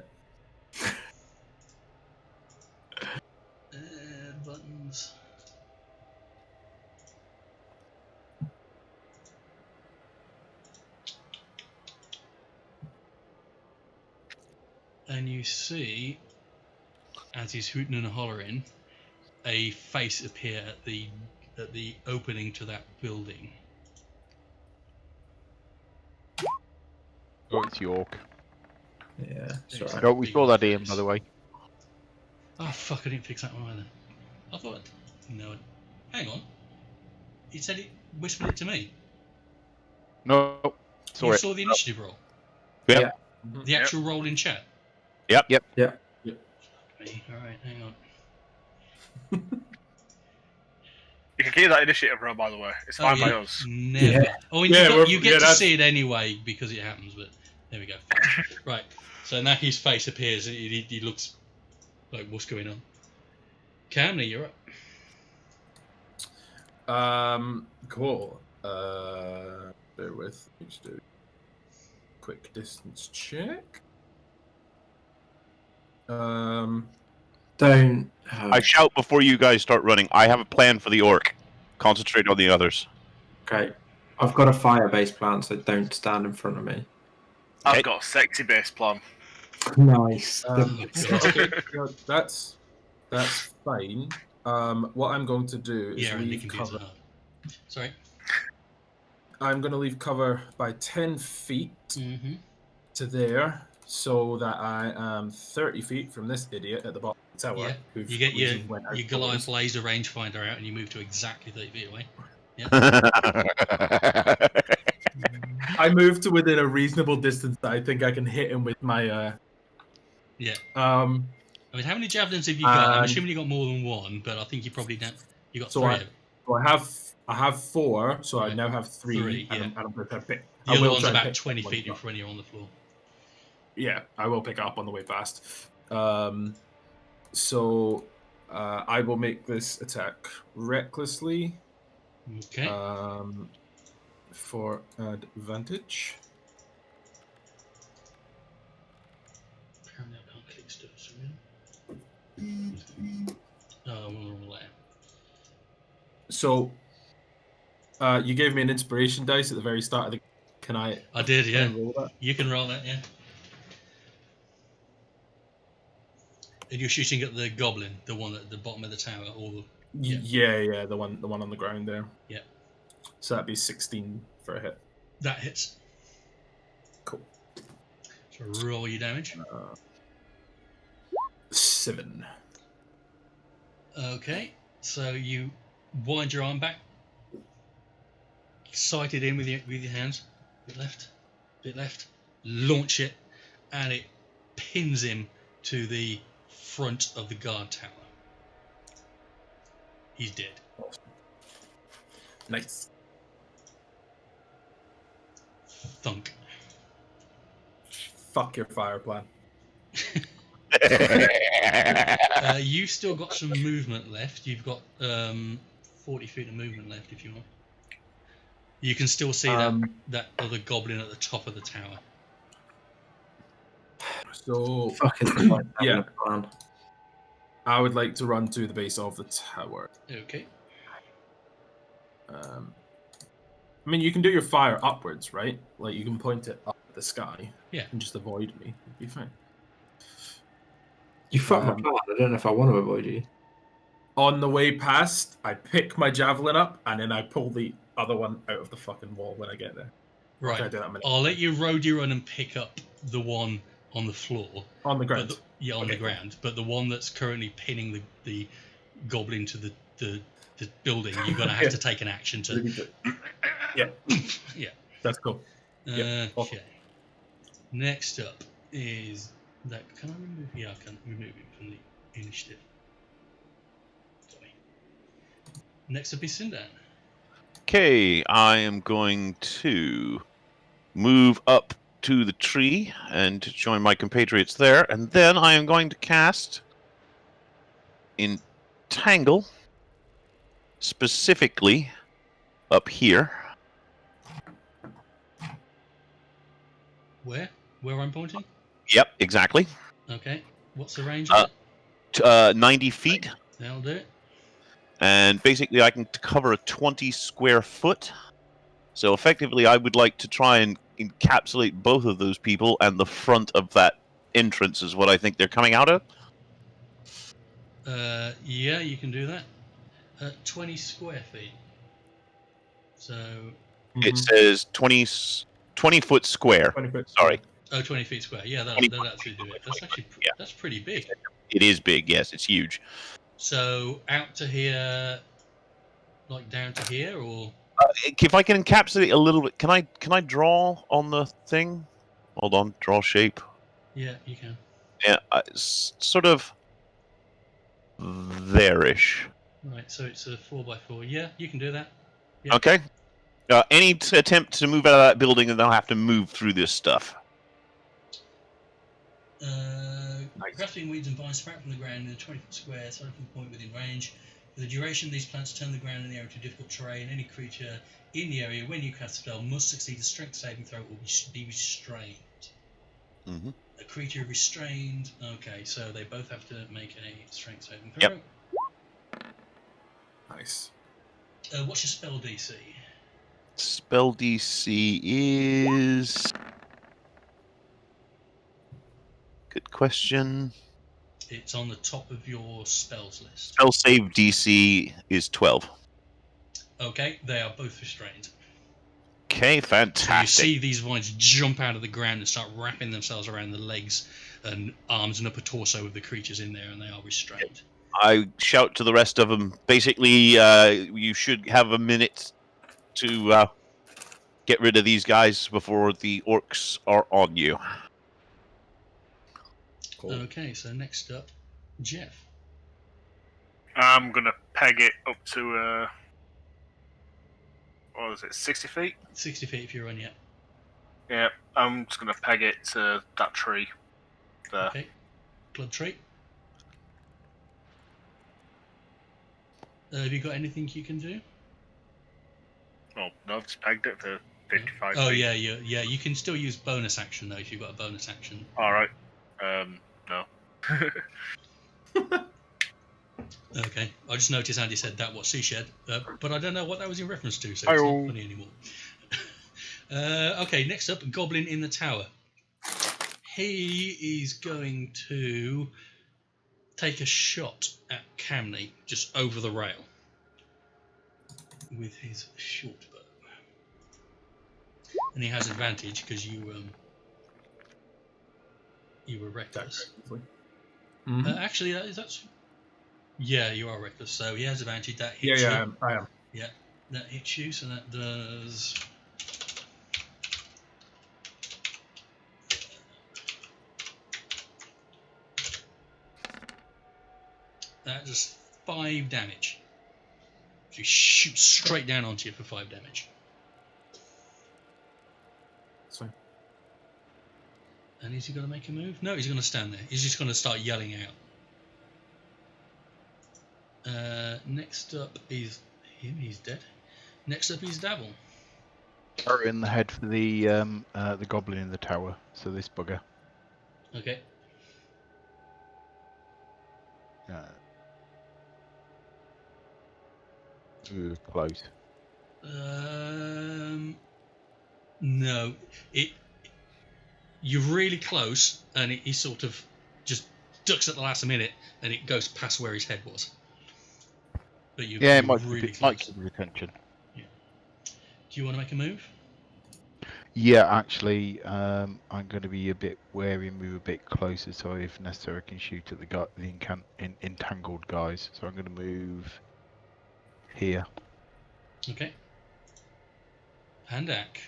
buttons. And you see, as he's hooting and hollering, a face appear at the opening to that building. Oh, it's York. Yeah, it's It's alright. No, we big saw old that Ian, face. by the way. Oh fuck! I didn't fix that one either. I thought. No. Hang on. He said it whispered it to me. No, saw You it. saw the initiative roll. Yep. Yeah. The actual roll in chat. Yep. Yep. Yeah. Me. All right. Hang on. You can keep that initiative roll, by the way. It's fine by us. Never. Yeah. Oh, and Yeah, you get to that's- see it anyway because it happens. But there we go. Right. So now his face appears. And he looks like what's going on. Camley, you're up. Cool. Bear with. Let's do quick distance check. Don't. I shout before you guys start running. I have a plan for the orc. Concentrate on the others. Okay. I've got a fire-based plan, so don't stand in front of me. Okay. I've got a sexy base plan. Nice. Okay, no, that's fine. What I'm going to do is Yeah, and the leave computer cover. hub. Sorry. I'm going to leave cover by 10 feet Mm-hmm. to there, so that I am 30 feet from this idiot at the bottom of the tower. Yeah. who've You get your reasoned went your outdoors. Goliath laser rangefinder out, and you move to exactly 30 feet away. I move to within a reasonable distance that I think I can hit him with my. Yeah. I Um. mean, how many javelins have you got? I'm And- assuming you got more than one, but I think you probably don't. You got So three. I- So I have 4, so I Right. now have 3, Three, and, yeah. I'm going to pick. The I other will one's try and about pick 20 one feet in up. front of you on the floor. Yeah, I will pick it up on the way past. So I will make this attack recklessly Okay. for advantage. Apparently I can't click stuff. So oh, I'm on the wrong layer. So you gave me an inspiration dice at the very start of the. Can I? I did, yeah. roll that? You can roll that, yeah. And you're shooting at the goblin, the one at the bottom of the tower, or the... Yeah, the one on the ground there. Yeah. So that'd be 16 for a hit. That hits. Cool. So roll your damage. 7. Okay. So you wind your arm back, sight it in with your hands. Bit left. Launch it, and it pins him to the front of the guard tower. He's dead. Nice. Thunk. Fuck your fire plan. You've still got some movement left. You've got 40 feet of movement left if you want. You can still see that other goblin at the top of the tower. So Fucking like Yeah. having a plan. I would like to run to the base of the tower. Okay. I mean, you can do your fire upwards, right? Like, you can point it up at the sky. Yeah. And just avoid me. It'd be fine. You fucked my plan. I don't know if I want to avoid you. On the way past, I pick my javelin up, and then I pull the other one out of the fucking wall when I get there. Right. I do that I'll let you road your run and pick up the one on the floor. on the But ground. on the Okay. ground. But the one that's currently pinning the goblin to the building, you're going to have Yeah. to take an action to... Yeah. Yeah. That's cool. Yep. Okay. Next up is that. Can I remove? Yeah, I can remove it from the initiative. Sorry. Next up is Sindan. Okay, I am going to move up to the tree and join my compatriots there, and then I am going to cast Entangle, specifically up here. Where? Where I'm pointing? Yep, exactly. Okay. What's the range of it? 90 feet, That'll do it. and basically I can cover a 20 square foot. So effectively, I would like to try and encapsulate both of those people, and the front of that entrance is what I think they're coming out of. Yeah, you can do that. 20 square feet. So It says 20 20-foot square. 20 foot. Sorry. Oh, 20 feet square. Yeah, that'll actually do it. That's actually Yeah. that's pretty big. It is big. Yes, it's huge. So out to here, like down to here, or If I can encapsulate a little bit, can I draw on the thing? Hold on, draw shape. yeah, you can. Yeah, sort of there-ish. Right, so it's a 4x4. Yeah, you can do that. Yep. Okay. Any attempt to move out of that building, and they'll have to move through this stuff. Grafting weeds and vines sprout from the ground in a 20-foot square, starting point within range. For the duration, these plants turn the ground in the area to difficult terrain. Any creature in the area, when you cast a spell, must succeed a strength saving throw or be restrained. Mm-hmm. A creature restrained. Okay, so they both have to make a strength saving throw. Yep. Nice. What's your spell DC? Spell DC is... Good question. It's on the top of your spells list. Spell save DC is 12. Okay, they are both restrained. Okay, So you fantastic. see these vines jump out of the ground and start wrapping themselves around the legs and arms and upper torso of the creatures in there, and they are restrained. I shout to the rest of them. Basically, you should have a minute to get rid of these guys before the orcs are on you. Cool. Okay, so next up, Jeff. I'm gonna peg it up to what was it, 60 feet? 60 feet if you're on yet. Yeah, I'm just gonna peg it to that tree there. Okay. Blood tree. Have you got anything you can do? Oh no, I've just pegged it to 55 Oh feet. yeah, you can still use bonus action though if you've got a bonus action. Alright. No. Okay, I just noticed Andy said that what Seashed, but I don't know what that was in reference to, so it's Oh. not funny anymore. Okay, next up, Goblin in the Tower. He is going to take a shot at Camney just over the rail with his short bow, and he has advantage because you were reckless. Mhm. Actually, that's yeah, you are reckless, so he has advantage. That hits Yeah, you. I am. Yeah, that hits you, so that does. That does 5 damage. So he shoots straight down onto you for 5 damage. So, And is he going to make a move? No, he's going to stand there. He's just going to start yelling out. Next up is him. He's dead. Next up is Dabble. Arrow in the head for the goblin in the tower. So this bugger. Okay. Close. No, you're really close, and he sort of just ducks at the last minute, and it goes past where his head was. But you're Yeah, it might really keep close. his attention. Do you want to make a move? Yeah, actually, I'm going to be a bit wary and move a bit closer, so if necessary, I can shoot at the entangled guys. So I'm going to move here. Okay. Handak.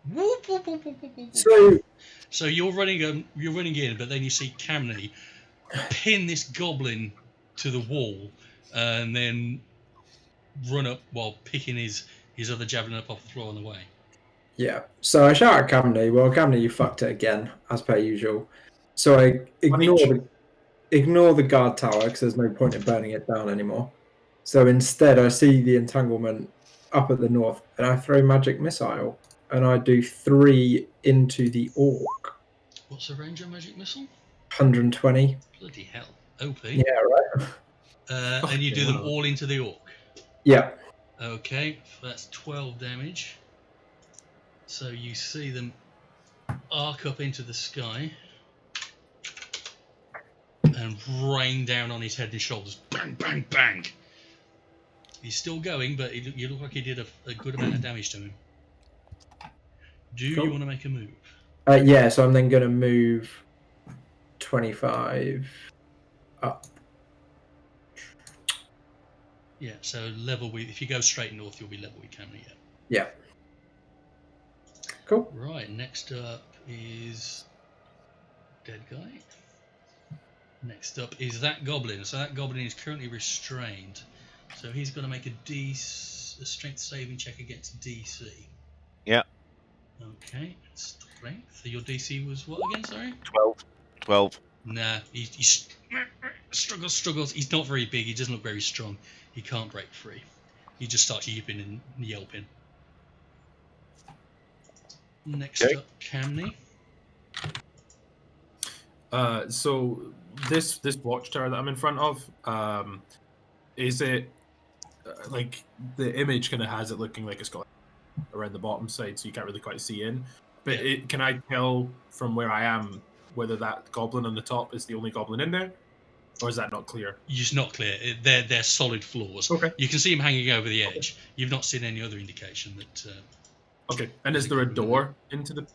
Whoop, whoop, whoop, whoop, whoop, whoop. So you're running in, but then you see Camney pin this goblin to the wall, and then run up while picking his other javelin up off the floor on the way. Yeah. So I shout at Camney. Well, Camney, you fucked it again, as per usual. So I ignore the guard tower because there's no point in burning it down anymore. So instead, I see the entanglement up at the north, and I throw magic missile, and I do 3 into the orc. What's the range of magic missile? 120. Bloody hell. OP. Yeah, right. And you do them all into the orc. Yeah. Okay, so that's 12 damage. So you see them arc up into the sky and rain down on his head and shoulders. Bang, bang, bang. He's still going, but you look like he did a good amount of damage to him. Do Cool. you want to make a move? Yeah, so I'm then going to move 25 up. Yeah, so level with. If you go straight north, you'll be level with Camry. Yeah. Cool. Right, next up is dead guy. Next up is that goblin. So that goblin is currently restrained. So he's going to make a strength saving check against DC. Yeah. Okay, strength. So your DC was what again? Sorry. 12. Nah, he struggles. He's not very big. He doesn't look very strong. He can't break free. He just starts yipping and yelping. Next Okay. up, Camney. So this watchtower that I'm in front of, is it like the image kind of has it looking like it's got around the bottom side, so you can't really quite see in. But Yeah. can I tell from where I am whether that goblin on the top is the only goblin in there, or is that not clear? It's not clear. They're solid floors. Okay. You can see him hanging over the edge. You've not seen any other indication that. Okay. And is there a door into the?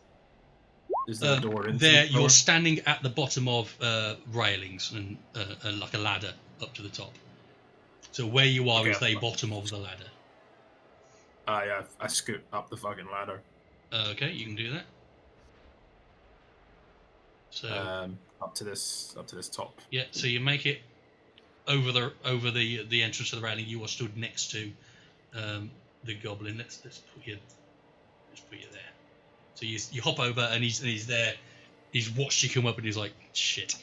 Is there a door into there? the door? You're standing at the bottom of railings and like a ladder up to the top. So where you are is the bottom of the ladder. Yeah, I scoot up the fucking ladder. Okay, you can do that. So up to this top. yeah, so you make it over the entrance to the railing. You are stood next to the goblin. Let's put you there. So you hop over and he's there. He's watched you come up and he's like, shit.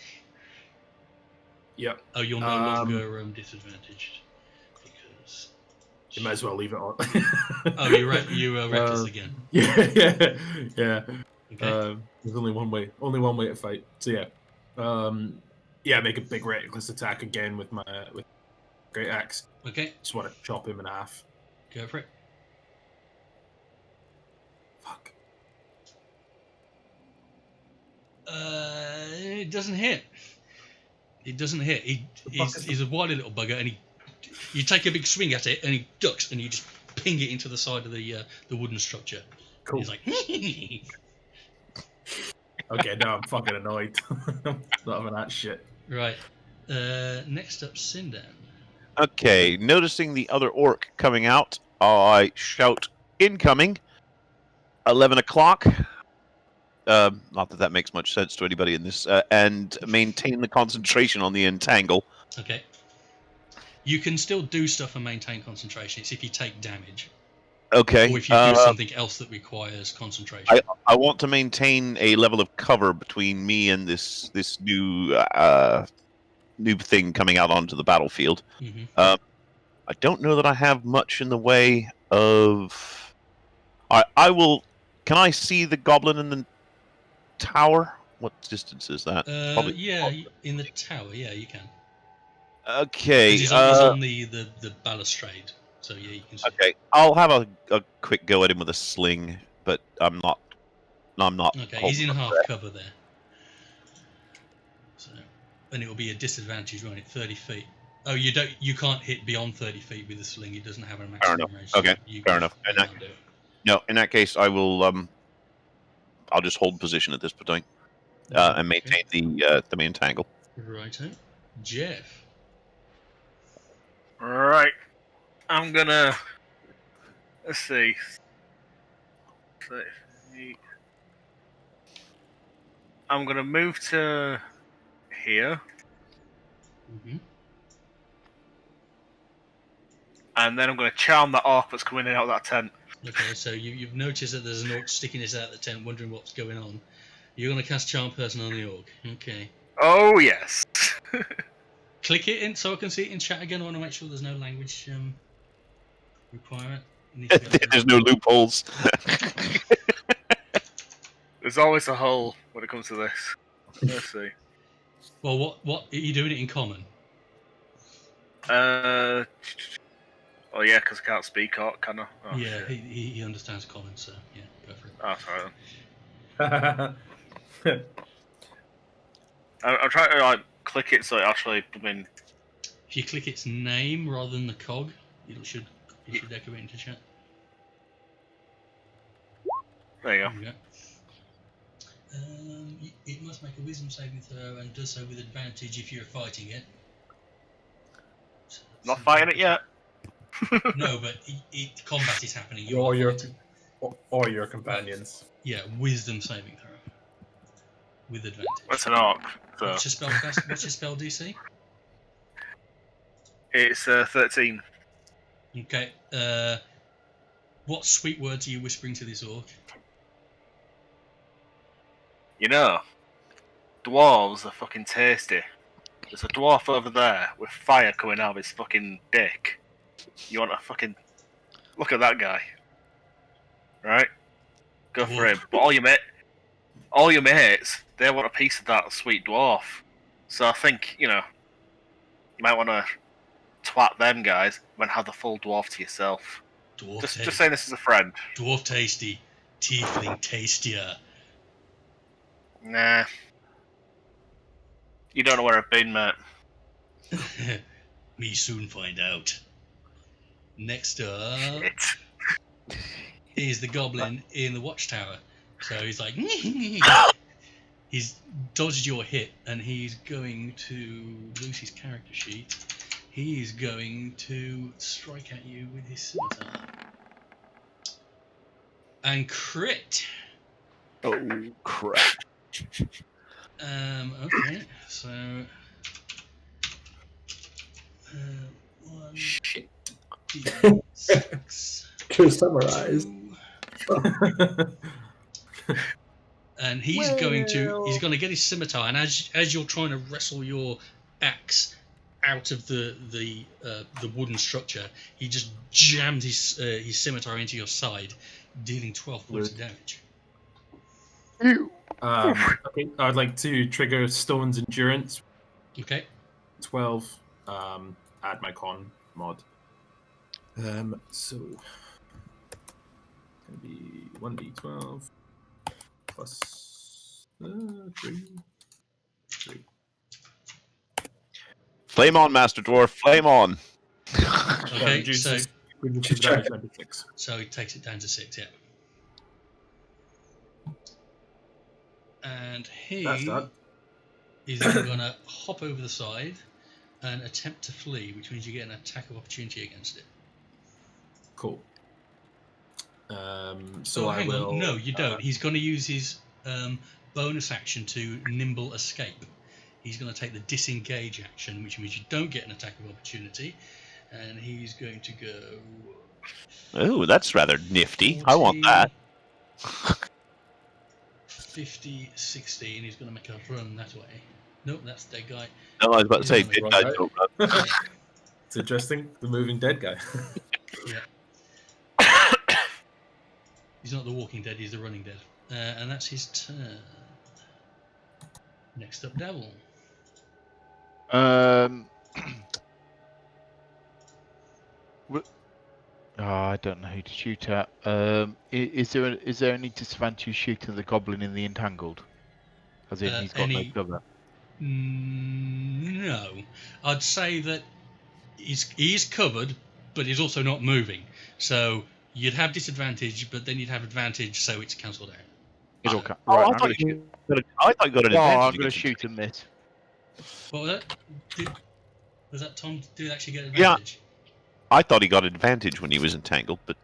Yep. Oh, you're no longer disadvantaged because you might as well leave it on. oh, you're reckless again. Yeah. Okay. There's only one way to fight. So yeah, make a big reckless attack again with my great axe. Okay. Just want to chop him in half. Go for it. Fuck. It doesn't hit. It doesn't hit. He's a wily little bugger, and you take a big swing at it, and he ducks, and you just ping it into the side of the wooden structure. Cool. He's like, okay, now I'm fucking annoyed. Not having that shit. right. Next up, Sindan. Okay, noticing the other orc coming out, I shout, incoming, 11 o'clock. Not that makes much sense to anybody in this, and maintain the concentration on the entangle. Okay. You can still do stuff and maintain concentration. It's if you take damage. Okay. Or if you do something else that requires concentration. I want to maintain a level of cover between me and this new thing coming out onto the battlefield. Mm-hmm. I don't know that I have much in the way of. I will. Can I see the goblin in the tower? What distance is that? Yeah, in the tower. Yeah, you can. Okay. He's on the balustrade, so yeah, you can see. Okay, I'll have a quick go at him with a sling, but I'm not. Okay, he's in half cover there. So, and it will be a disadvantage running 30 feet. Oh, you can't hit beyond 30 feet with a sling. It doesn't have a maximum range. So okay, fair enough. No, in that case, I will. I'll just hold position at this point, and maintain the main tangle. Righto, Jeff. Right. I'm gonna. Let's see. I'm gonna move to here. Mm-hmm. And then I'm gonna charm the orc that's coming in out of that tent. Okay, so you've noticed that there's an orc sticking his head out the tent, wondering what's going on. You're gonna cast Charm Person on the orc. Okay. Oh yes. Click it in so I can see it in chat again. I want to make sure there's no language requirement. There's no loopholes. There's always a hole when it comes to this. Let's see. Well, what are you doing it in common? Oh yeah, because I can't speak, can I? Oh, yeah, shit. he understands common, so yeah, go for it. Oh, sorry. I'm trying to like click it so it actually. I mean, if you click its name rather than the cog, it should echo it into chat. There you go. Yeah. It must make a wisdom saving throw and does so with advantage if you're fighting it. So Not fighting it yet. No, but combat is happening. You Or are your fighting. or your companions. Yeah, wisdom saving throw with advantage. That's an arc. So What's your spell cast? What's your spell DC? it's 13. Okay. What sweet words are you whispering to this orc? You know, dwarves are fucking tasty. There's a dwarf over there with fire coming out of his fucking dick. You want to fucking look at that guy, right? Go for him. But all your mates, they want a piece of that sweet dwarf. So I think you might want to twat them guys and have the full dwarf to yourself. Just saying this as a friend. Dwarf tasty, tiefling tastier. Nah. You don't know where I've been, mate. Me soon find out. Next up Shit. is the goblin in the watchtower. So he's like, he's dodged your hit, and he's going to lose his character sheet. He is going to strike at you with his scimitar. And crit. Oh crap! Okay, so 1 Shit. d6 To summarise. 2. And he's going to get his scimitar, and as you're trying to wrestle your axe out of the wooden structure, he just jammed his scimitar into your side, dealing 12 points of damage. Okay, I'd like to trigger Stone's Endurance. Okay. 12. Add my con mod. So it's gonna be 1d12 plus 3. Flame on, Master Dwarf. Flame on. Okay, reduces- so reduces damage down to 6. so he takes it down to 6, yeah. And he That's that. is then going to hop over the side and attempt to flee, which means you get an attack of opportunity against it. Cool. So I hang will. on, no, you don't. He's going to use his bonus action to nimble escape. He's going to take the disengage action, which means you don't get an attack of opportunity, and he's going to go. Oh, that's rather nifty. I want that. 50, 60, and he's going to make a run that way. Nope, that's dead guy. No, I was about to say, He's dead on guy the don't run. It's interesting. The moving dead guy. Yeah. He's not the walking dead, he's the running dead. And that's his turn. Next up, Devil. I don't know who to shoot at. Is there any disadvantage shooting the goblin in the entangled? As in, he's got no cover. No. I'd say that he's covered, but he's also not moving. So you'd have disadvantage, but then you'd have advantage, so it's cancelled out. It's all right, I I'm thought gonna you shoot. I thought you got an No, advantage. I'm gonna against him. shoot and miss. What was that? Was that Tom did actually get Yeah. advantage? I thought he got advantage when he was entangled, but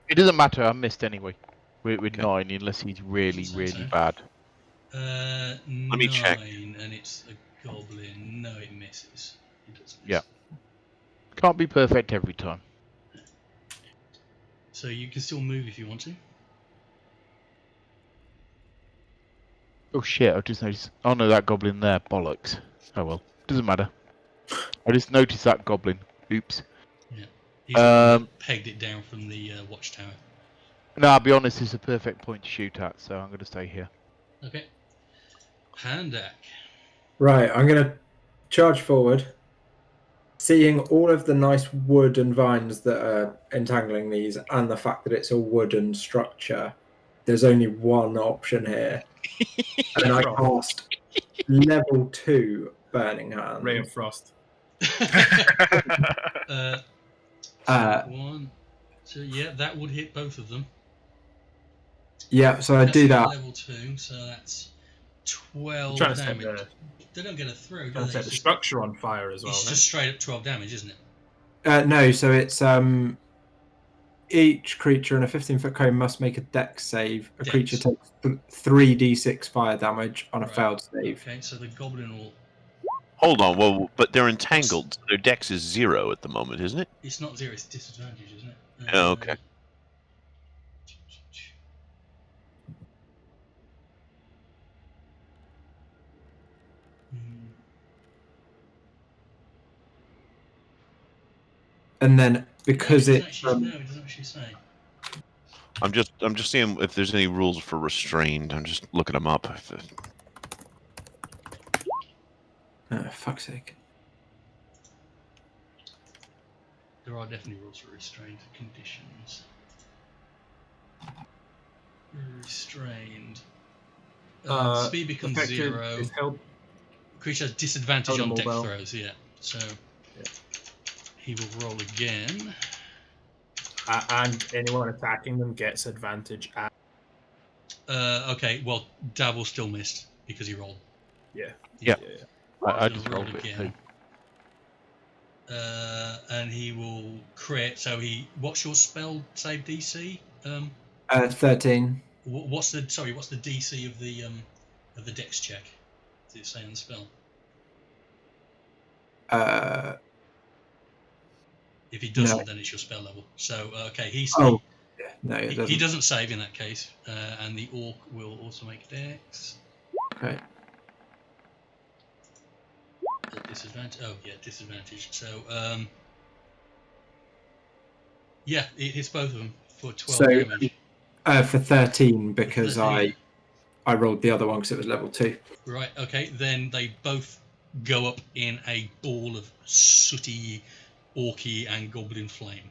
It doesn't matter. I missed anyway. With Okay. 9, unless he's really, Say really so. bad. Let me check. And it's a goblin. No, it misses. It does miss. Yeah. Can't be perfect every time. So you can still move if you want to. Oh shit! I just noticed. Oh no, that goblin there. Bollocks. Oh well, doesn't matter. I just noticed that goblin. Oops. He's the one that pegged it down from the watchtower. No, I'll be honest. It's a perfect point to shoot at, so I'm going to stay here. Okay. Handak. Right, I'm going to charge forward. Seeing all of the nice wood and vines that are entangling these, and the fact that it's a wooden structure, there's only one option here. And I cast level 2 Burning Hand. Ray of Frost. 1, 2, yeah, that would hit both of them. Yeah, so I That's do at that. level 2, so that's 12 trying to set damage. the They don't get a throw, do trying to they? set It's the just, structure on fire as well. it's Right? just straight up 12 damage, isn't it? No, so it's each creature in a 15-foot cone must make a dex save. A Dex. creature takes 3d6 fire damage on a Right. failed save. Okay, so the goblin will. Hold on, well, but they're entangled. So their dex is 0 at the moment, isn't it? It's not 0, it's disadvantage, isn't it? Oh, okay. Hmm. And then because no, it it doesn't actually say. I'm just seeing if there's any rules for restrained. I'm just looking them up. oh, fuck's sake. There are definitely rules for restrained conditions. Restrained. Speed becomes affected 0. is held. Creature has disadvantage on Held dex immobile. throws, yeah. So he will roll again. And anyone attacking them gets advantage at. Okay, well, Davil still missed because he rolled. Yeah. I So just roll rolled it again. too. And he will crit. So what's your spell save DC? 13. What's the DC of the Dex check? Does it say on the spell? If he doesn't, then it's your spell level. So okay, No, it doesn't. he doesn't save in that case, and the orc will also make Dex. Okay. Disadvantage. Oh yeah, disadvantage. So yeah, it hits both of them for 12 So, damage. For 13 because 13. I rolled the other one because it was level 2. Right. Okay. Then they both go up in a ball of sooty, orky, and goblin flame.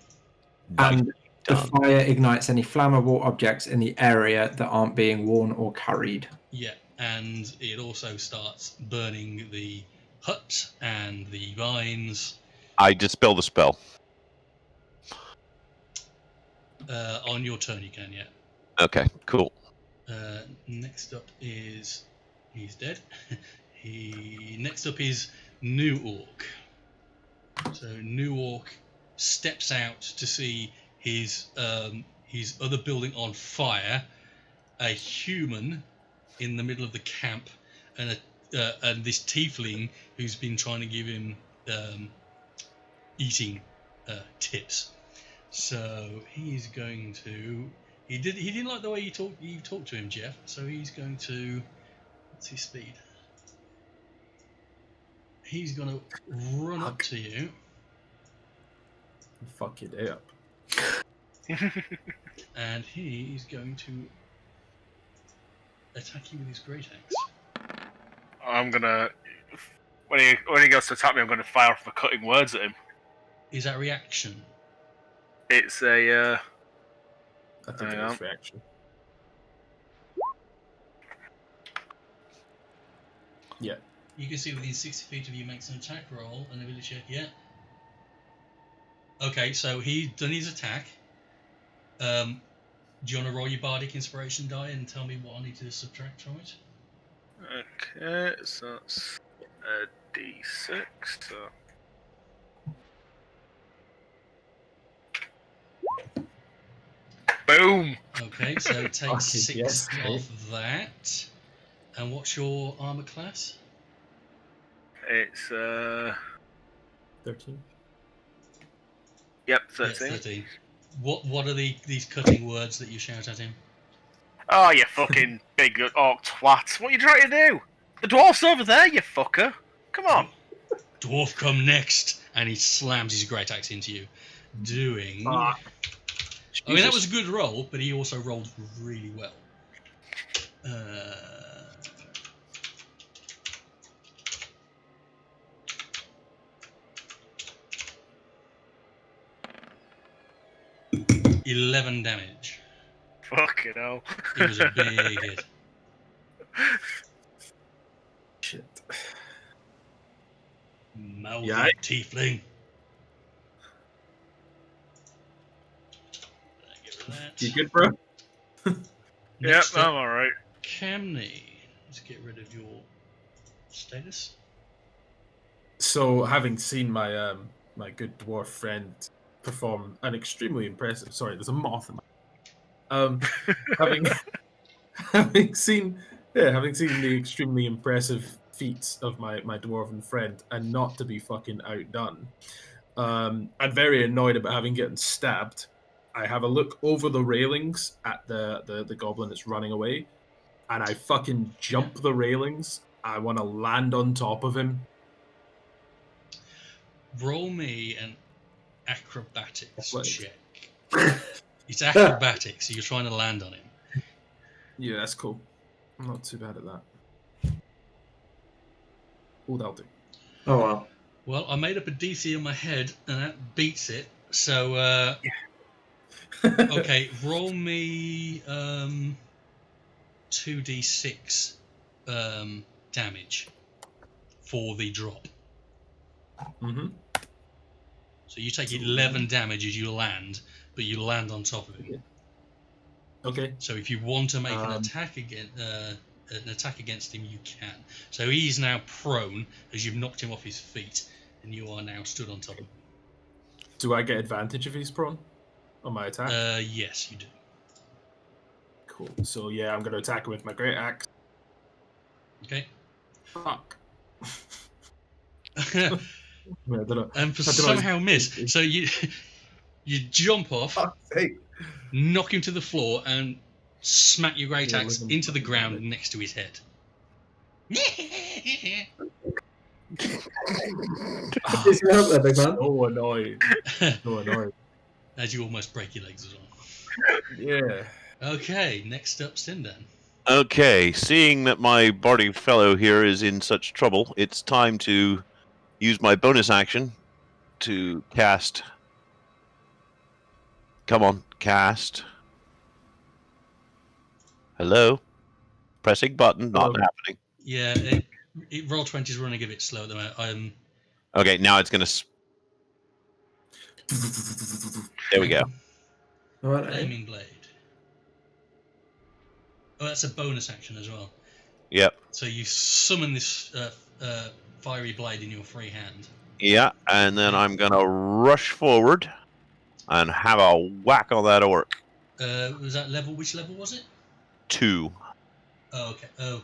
And the done. fire ignites any flammable objects in the area that aren't being worn or carried. Yeah, and it also starts burning the hut and the vines. I dispel the spell. On your turn, you can, yeah. Okay, cool. Next up is he's dead. Next up is New Orc. So New Orc steps out to see his other building on fire, a human in the middle of the camp, and this tiefling who's been trying to give him eating tips. So he's going to. He didn't like the way you talked to him, Jeff. So he's going to. What's his speed? He's going to run up to you. Fuck your day up. And he's going to attack you with his great axe. I'm gonna. When he goes to attack me, I'm gonna fire off the cutting words at him. Is that reaction? It's a. I think Hang it on. is reaction. Yeah. You can see within 60 feet of you makes an attack roll, an ability check. Yeah. Okay, so he's done his attack. Do you want to roll your bardic inspiration die and tell me what I need to subtract from it? Okay, so that's a D6. So. Boom! Okay, so take Fucking 6 yes, mate. off that. And what's your armor class? It's 13. Yep, Yeah, 13. 13. What are these cutting words that you shout at him? Oh, you fucking big orc twat! What are you trying to do? The dwarf's over there, you fucker! Come on! Dwarf, come next! And he slams his great axe into you, doing. Fuck. I mean, that was a good roll, but he also rolled really well. 11 damage. Fucking hell. It was a big hit. Shit. Mouthy Yeah. tiefling. Get rid of that. You good, bro? Next I'm up, all right. Camney. Let's get rid of your status. So, having seen my my good dwarf friend perform an extremely impressive. Sorry, there's a moth in my. Having having seen the extremely impressive feats of my dwarven friend, and not to be fucking outdone, I'm very annoyed about having gotten stabbed. I have a look over the railings at the goblin that's running away, and I fucking jump the railings. I want to land on top of him. Roll me an acrobatics Athletics. check. It's acrobatics, so you're trying to land on him. Yeah, that's cool. I'm not too bad at that. Oh, that'll do. Oh wow. Well, I made up a DC in my head, and that beats it. So, okay, roll me 2d6 damage for the drop. Mm-hmm. So you take 11 damage as you land, but you land on top of him. Okay. So if you want to make an attack against him, you can. So he's now prone as you've knocked him off his feet, and you are now stood on top of him. Do I get advantage if he's prone on my attack? Yes, you do. Cool. So yeah, I'm going to attack him with my great axe. Okay. Fuck. And somehow miss. So you jump off, knock him to the floor, and smack your great axe into the ground next to his head. Is your help there, big man? So annoyed. So annoyed. As you almost break your legs as well. Yeah. Okay, next up, Sindan. Okay, seeing that my bardy fellow here is in such trouble, it's time to use my bonus action to cast. Come on, cast. Hello? Pressing button, not happening. Yeah, Roll20's running a bit slow at the moment. Okay, now it's going to... There we go. All right. Flaming Blade. Oh, that's a bonus action as well. Yep. So you summon this fiery blade in your free hand. Yeah, and then I'm going to rush forward and have a whack on that orc. Was that level? Which level was it? 2. Oh, okay. Oh,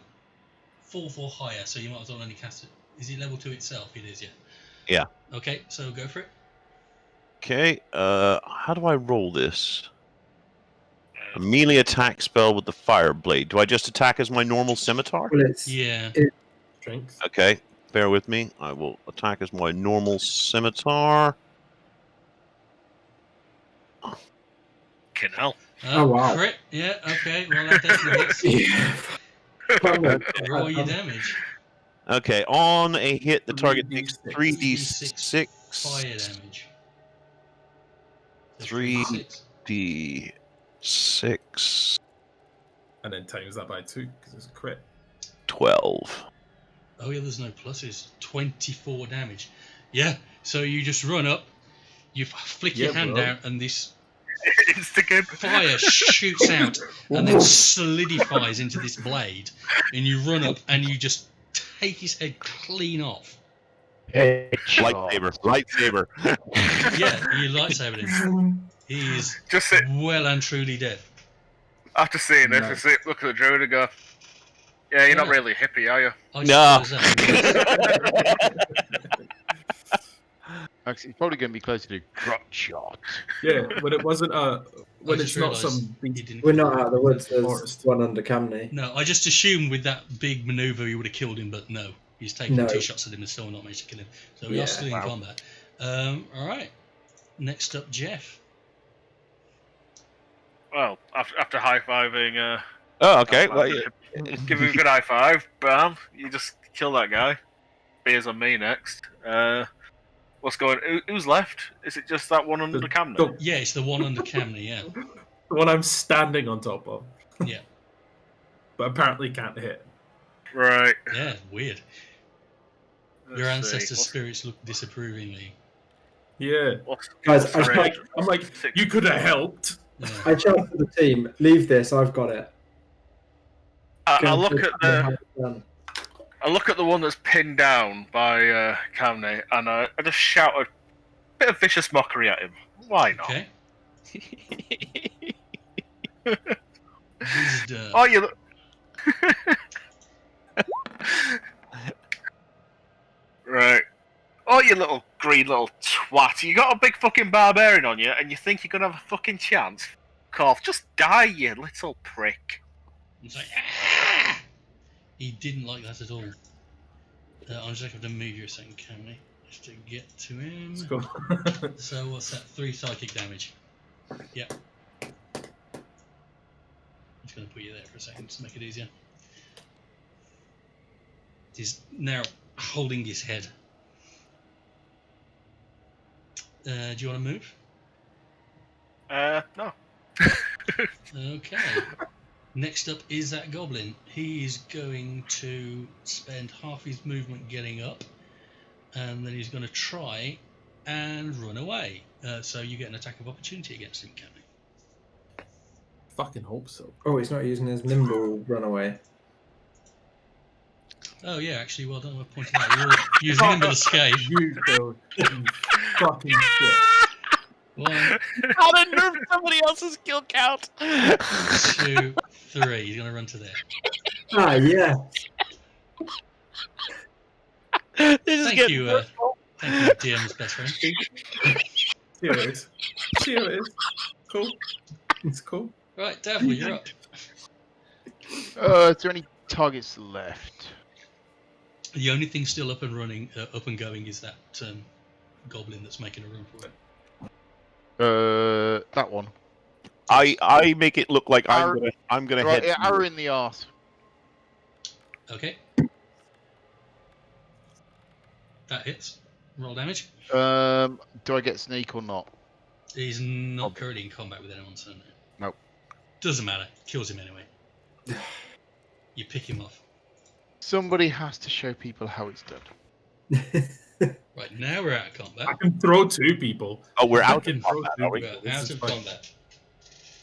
4th or higher, so you might as well only cast it. Is it level 2 itself? It is, yeah. Yeah. Okay, so go for it. Okay, how do I roll this? A melee attack spell with the fire blade. Do I just attack as my normal scimitar? Well, it's Strength. Okay, bear with me. I will attack as my normal scimitar. Fucking hell. Oh, wow. Crit? Yeah, okay. Well, that definitely hits. Roll your damage. Okay, on a hit, the target takes 3d6 fire damage. So 3d6 And then times that by 2 because it's a crit. 12. Oh yeah, there's no pluses. 24 damage. Yeah, so you just run up, you flick your hand out, and this fire shoots out and then solidifies into this blade, and you run up and you just take his head clean off. Lightsaber. Yeah, you lightsabered him. He is Just well and truly dead. after seeing this, I sit, look at the druid and go, yeah, you're not really a hippie, are you? I No. suppose that. Actually, it's probably going to be closer to grot shot. Yeah, when it wasn't when I it's just not realised some he beast. didn't We're kill not him. out of the woods. There's Forest. one under Camney. No, I just assumed with that big manoeuvre he would have killed him, but no. He's taken No. 2 shots at him and still not managed to kill him. So we are still in combat. Alright. Next up, Jeff. Well, after high-fiving, Oh, okay. Well, give him a good high five, bam, you just kill that guy. Beers on me next. What's going? Who's left? Is it just that one under the camera? Yeah, it's the one under Camney, yeah. The one I'm standing on top of. Yeah. But apparently can't hit. Right. Yeah, weird. Your Let's see. ancestor spirits look disapprovingly. Yeah. Guys, I'm like, you could have helped. Yeah. I shout to the team, leave this, I've got it. I look at the one that's pinned down by Camney, and I just shout a bit of vicious mockery at him. Why not? Okay. Wisdom. Oh, you. Right. Oh, you little green little twat! You got a big fucking barbarian on you, and you think you're gonna have a fucking chance? Fuck off! Just die, you little prick! He's like, ah! He didn't like that at all. I'm just going to move you a second, Cammy, just to get to him. Let's go. So what's that? 3 psychic damage. Yep. I'm just going to put you there for a second to make it easier. He's now holding his head. Do you want to move? No. Okay. Next up is that goblin. He's going to spend half his movement getting up, and then he's going to try and run away. So you get an attack of opportunity against him, Cammy. Fucking hope so. Oh, he's not using his nimble runaway. Oh yeah, actually, well done. I pointed out you're using nimble escape. You go. You fucking shit. 1, How to nerf somebody else's kill count. 2, 3. He's going to run to there. Ah, yeah. Thank you, DM's best friend. Here it is. Here it is. Cool. It's cool. Right, Davil, you're up. Is there any targets left? The only thing still up and running, up and going, is that goblin that's making a run for it. That one. I make it look like Arrow- I'm gonna Right, head. yeah, arrow in the arse. Okay. That hits. Roll damage. Do I get sneak or not? He's not currently in combat with anyone, so no. Nope. Doesn't matter. Kills him anyway. You pick him off. Somebody has to show people how it's done. Right, now we're out of combat. I can throw 2 people. Oh, we're I out can of throw combat, 2 are we? people. We're This out is of fine. combat.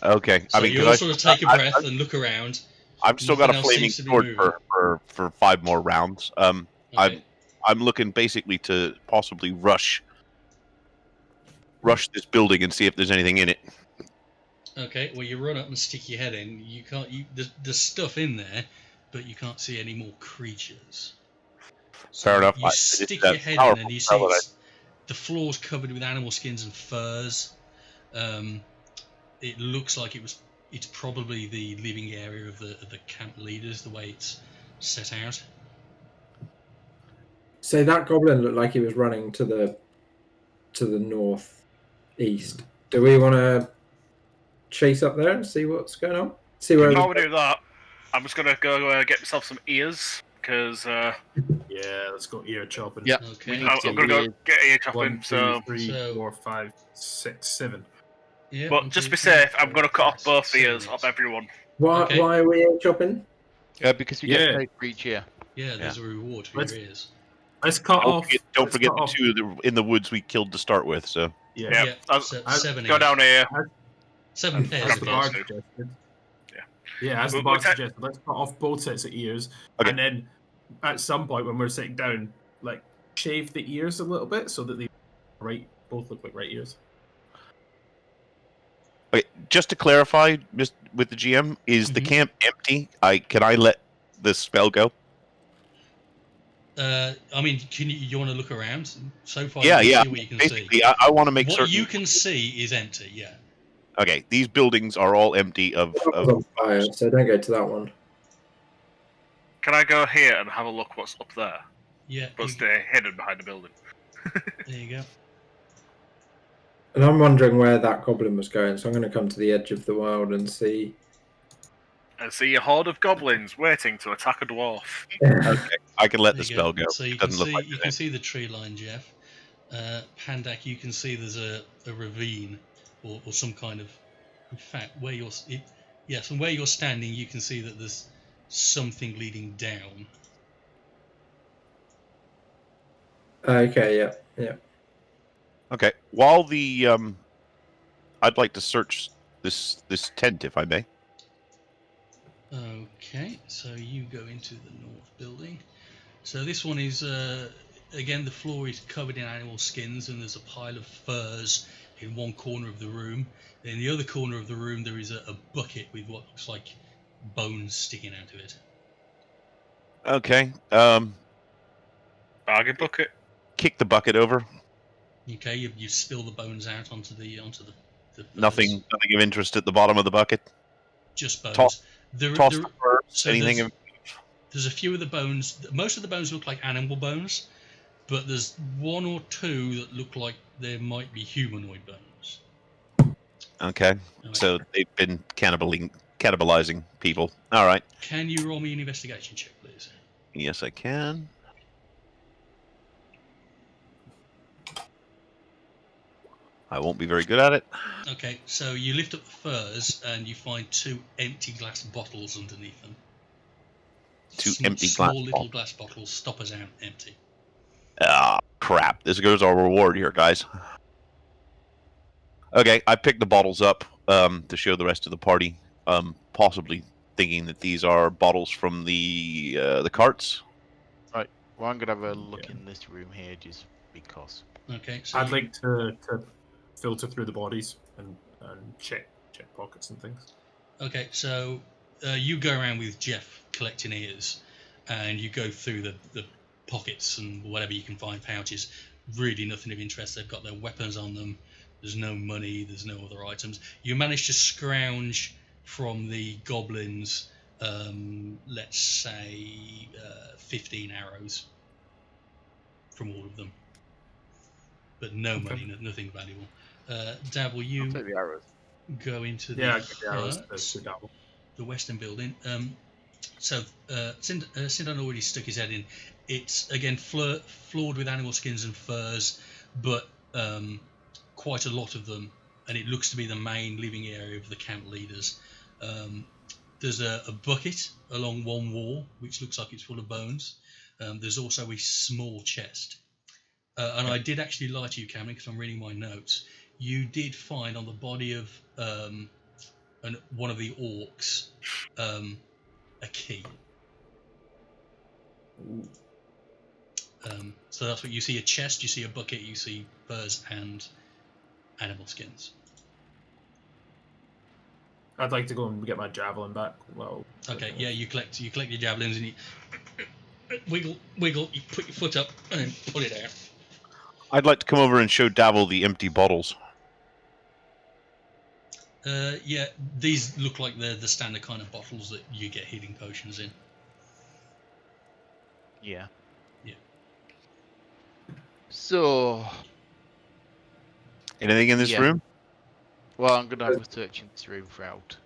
Okay. So I mean, you 'cause all sort of take a breath I- and look around. I've still got a Nothing else flaming seems to be sword moving. for 5 more rounds. Okay. I'm looking basically to possibly rush this building and see if there's anything in it. Okay, well, you run up and stick your head in. You can't. There's stuff in there, but you can't see any more creatures. So Fair enough. You stick your head in, and you see the floor's covered with animal skins and furs. It looks like it's probably the living area of the camp leaders, the way it's set out. So that goblin looked like he was running to the northeast. Do we want to chase up there and see what's going on? See where? Before we do that, I'm just gonna go get myself some ears because Yeah, let's go ear chopping. Yeah. Okay. need I'm to gonna go ears. get ear chopping. 1, 2, So, 3, So- 4, 5, 6, 7. Yeah, but just to be safe, I'm gonna cut off both ears of everyone. Why? Okay. Why are we ear chopping? Because we get Yeah. paid for each year. Yeah, there's a reward for Let's- your ears. Let's cut Don't off. forget, don't let's forget cut the off- 2 in the woods we killed to start with. So Yeah. Yeah. Yeah, I'll- 7 Go ears. down here. 7 As pairs the of bard ears. suggested. Yeah. Yeah, as the We'll bard take- suggested, let's cut off both sets of ears, Okay. and then at some point when we're sitting down, like shave the ears a little bit so that they both look like right ears. okay, just to clarify, just with the GM, is the Mhm. camp empty? Can I let the spell go? I mean, you want to look around? So far, Yeah, you can yeah. see what you can see. Basically, I want to make What certain. you can see is empty. Yeah. Okay, these buildings are all empty of. That was on fire, so don't go to that one. Can I go here and have a look what's up there? Yeah. But stay hidden behind the building. There you go. And I'm wondering where that goblin was going, so I'm going to come to the edge of the wild and see. And see a horde of goblins waiting to attack a dwarf. Okay, I can let There the you spell go. So you can Doesn't look see like you can see the tree line, Jeff. Pandak, you can see there's a ravine or some kind of. In fact, where you're from where you're standing, you can see that there's something leading down. Okay, yeah. Okay, while the I'd like to search this tent if I may. Okay, so you go into the north building. So this one is, again, the floor is covered in animal skins, and there's a pile of furs in one corner of the room. In the other corner of the room, there is a bucket with what looks like bones sticking out of it. Okay. Bargain bucket. Kick the bucket over. Okay, you spill the bones out onto the furs. Nothing of interest at the bottom of the bucket. Just bones. Toss There, the there, furs. so Anything of there's a few of the bones. Most of the bones look like animal bones, but there's one or two that look like there might be humanoid bones. Okay. So they've been cannibalizing people. All right. Can you roll me an investigation check, please? Yes, I can. I won't be very good at it. Okay, so you lift up the furs and you find 2 empty glass bottles underneath them. Two empty small glass little glass bottles, stoppers out, empty. Ah, crap. This goes our reward here, guys. Okay, I picked the bottles up to show the rest of the party, possibly thinking that these are bottles from the carts. Right. Well, I'm gonna have a look in this room here just because. Okay, so I'd like to filter through the bodies and check pockets and things. Okay, so you go around with Jeff collecting ears, and you go through the pockets and whatever you can find, pouches. Really nothing of interest. They've got their weapons on them. There's no money. There's no other items. You manage to scrounge from the goblins, let's say 15 arrows from all of them. But no money, nothing valuable. Dab, will you I'll take the arrows. go into Yeah, I the get the arrows hut? to dabble. The western building. So Sindan already stuck his head in. It's again floored with animal skins and furs, but quite a lot of them, and it looks to be the main living area of the camp leaders. There's a bucket along one wall, which looks like it's full of bones. There's also a small chest. And I did actually lie to you, Cameron, because I'm reading my notes. You did find on the body of one of the orcs a key. So that's what you see: a chest, you see a bucket, you see furs and animal skins. I'd like to go and get my javelin back. Well, Okay, yeah, you collect your javelins and you wiggle, you put your foot up and then pull it out. I'd like to come over and show Davil the empty bottles. Yeah, these look like the standard kind of bottles that you get healing potions in. Yeah. Yeah. So, Anything in this Yeah. room? well, I'm gonna have a search in this room throughout.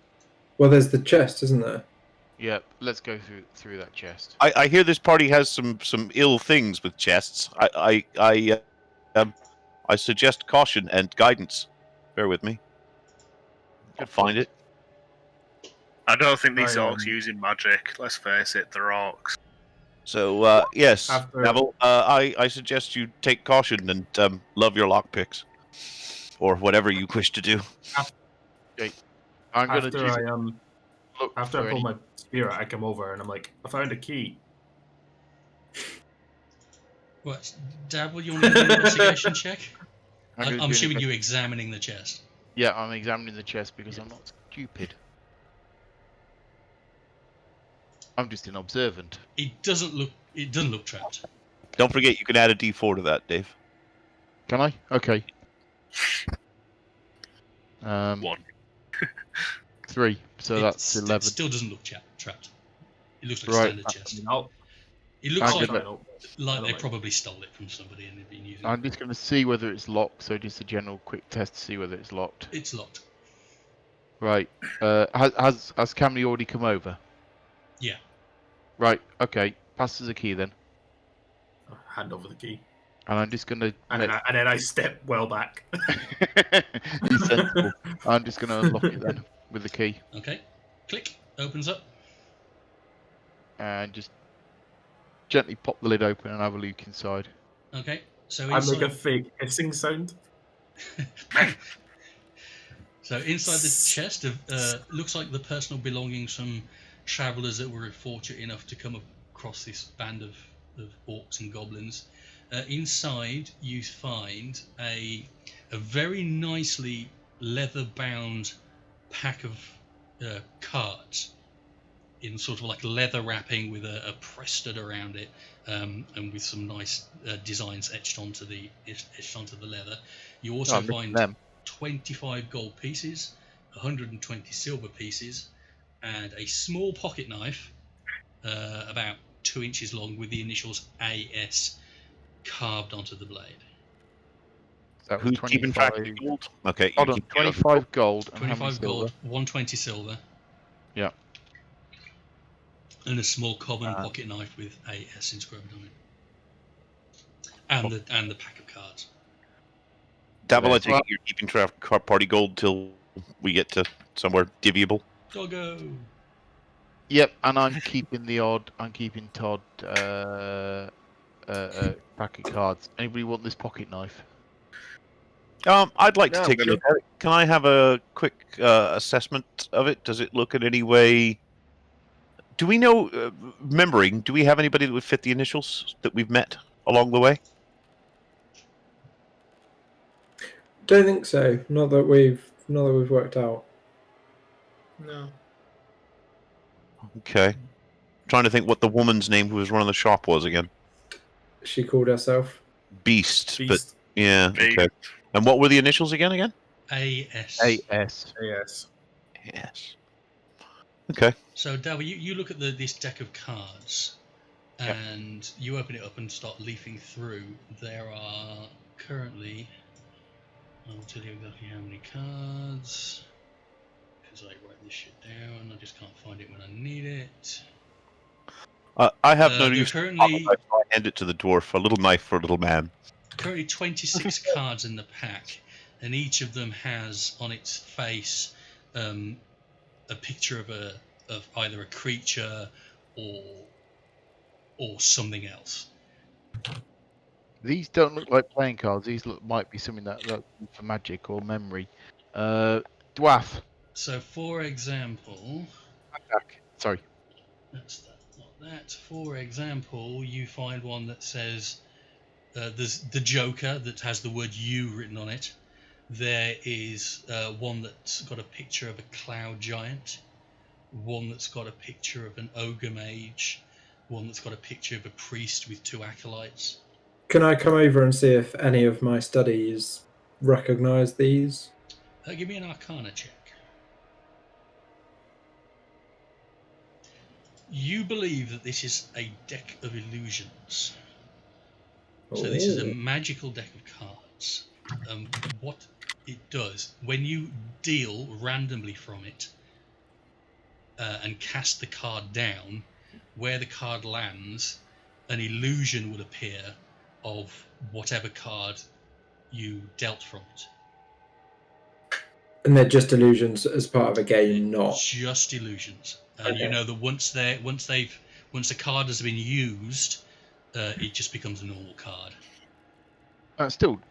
Well, there's the chest, isn't there? Yep. Let's go through that chest. I hear this party has some ill things with chests. I suggest caution and guidance. Bear with me. I'll find it. I don't think these I, orcs using magic. Let's face it, they're orcs. So yes, After- Davil, I suggest you take caution and love your lockpicks, or whatever you wish to do. I'm gonna after just I look after for I pull any- my spear out, I come over and I'm like, I found a key. What, Dab, will you want to do an investigation check? I'm gonna I'm do an assuming invest- you examining the chest. Yeah, I'm examining the chest because I'm not stupid. I'm just an observant. It doesn't look trapped. Don't forget, you can add a D4 to that, Dave. Can I? Okay. 1. 3. So that's 11. It still doesn't look trapped. It looks like a Right. standard chest. I'll It looks I'm like gonna- try and open it. like don't they like- probably stole it from somebody and they've been using I'm it. just going to see whether it's locked. So just a general quick test to see whether it's locked. It's locked. Right. Has Camry already come over? Yeah. Right. Okay. Pass us a key then. I'll hand over the key, And I'm just going to. and then I step well back. Be sensible. I'm just going to unlock it then with the key Okay. Click. Opens up. and just gently pop the lid open and have a look inside. Okay. So I make a inside, fake hissing sound. so inside the chest looks like the personal belongings from travellers that were fortunate enough to come across this band of orcs and goblins. Inside, you find a very nicely leather-bound pack of cards in sort of like leather wrapping with a press stud around it, and with some nice designs etched onto the leather. You also I'm missing find them. 25 gold pieces, 120 silver pieces, and a small pocket knife, about 2 inches long, with the initials AS carved onto the blade. That was Who's keeping track of 25. the gold? Okay, Hold you on, keep track of the 25 gold and how many 25 silver? gold, 120 silver. Yeah. And a small common pocket knife with AS inscribed on it. And the pack of cards. Dabble, I There's take it you're keeping track of party gold till we get to somewhere divvyable. Doggo! Yep, and I'm keeping Todd pack of cards. Anybody want this pocket knife? I'd like to No, take a sure. look at it. Can I have a quick assessment of it? Does it look in any way? Do we know, remembering, do we have anybody that would fit the initials that we've met along the way? Don't think so. Not that we've worked out. No. Okay. Trying to think what the woman's name who was running the shop was again. She called herself. Beast. But Beast. yeah, Beast. okay. And what were the initials again? AS. AS. Yes. Yes. Okay. So, Darby, you look at this deck of cards, Yeah. and you open it up and start leafing through. There are currently, I'll tell you exactly how many cards, because I write this shit down. I just can't find it when I need it. I have no there use. currently- I hand it to the dwarf. A little knife for a little man. Currently 26 cards in the pack, and each of them has on its face a picture of either a creature or something else. These don't look like playing cards. These might be something that for magic or memory. Dwarf. So, for example, Attack. Sorry. that's that, not that. For example, you find one that says there's the Joker that has the word "you" written on it. There is one that's got a picture of a cloud giant, one that's got a picture of an ogre mage, one that's got a picture of a priest with 2 acolytes. Can I come over and see if any of my studies recognise these? Give me an Arcana check. You believe that this is a deck of illusions. So this is a magical deck of cards. What it does, when you deal randomly from it and cast the card down, where the card lands, an illusion would appear of whatever card you dealt from it. And they're just illusions as part of a game, not Just illusions. And Okay. you know that once the card has been used, it just becomes a normal card. Still.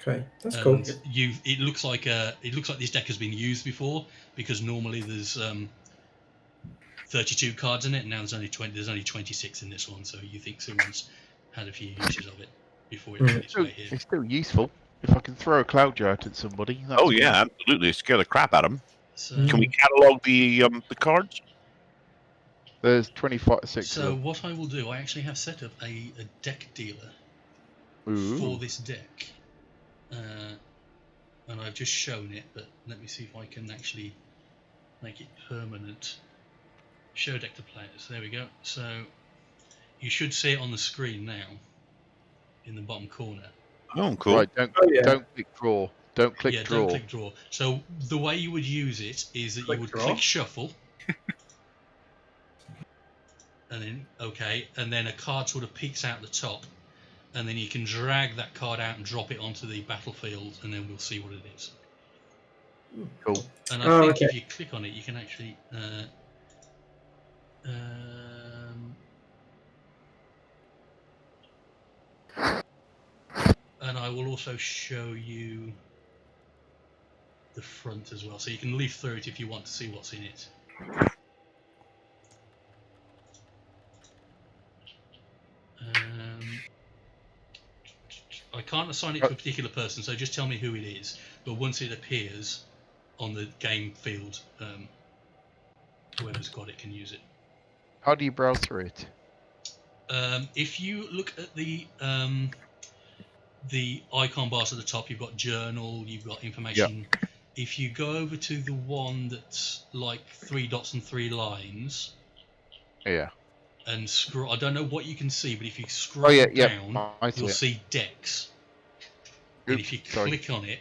okay. That's cool. And it looks like this deck has been used before, because normally there's 32 cards in it, and now there's only 26 in this one. So you think someone's had a few uses of it before it made its way here. It's still useful. If I can throw a cloud giant at somebody. That's Oh yeah, absolutely. Scare the crap out of them. So, Can we catalog the cards? There's 26 so of them. what I will do, I actually have set up a deck dealer Ooh. for this deck, and I've just shown it, but let me see if I can actually make it permanent. Show deck to players. There we go. So you should see it on the screen now, in the bottom corner. Oh, cool. Right, don't click draw. Don't click draw. Don't click draw. So the way you would use it is that you would click shuffle, and then and then a card sort of peeks out the top, and then you can drag that card out and drop it onto the battlefield, and then we'll see what it is. Cool. And I think if you click on it, you can actually. And I will also show you the front as well, so you can leaf through it if you want to see what's in it. can't assign it to a particular person, so just tell me who it is. But once it appears on the game field, whoever's got it can use it. How do you browse through it? If you look at the icon bars at the top, you've got journal, you've got information. If you go over to the one that's like 3 dots and 3 lines, Yeah. and scroll, I don't know what you can see, but if you scroll down, I see you'll it. see Dex. And if you click on it,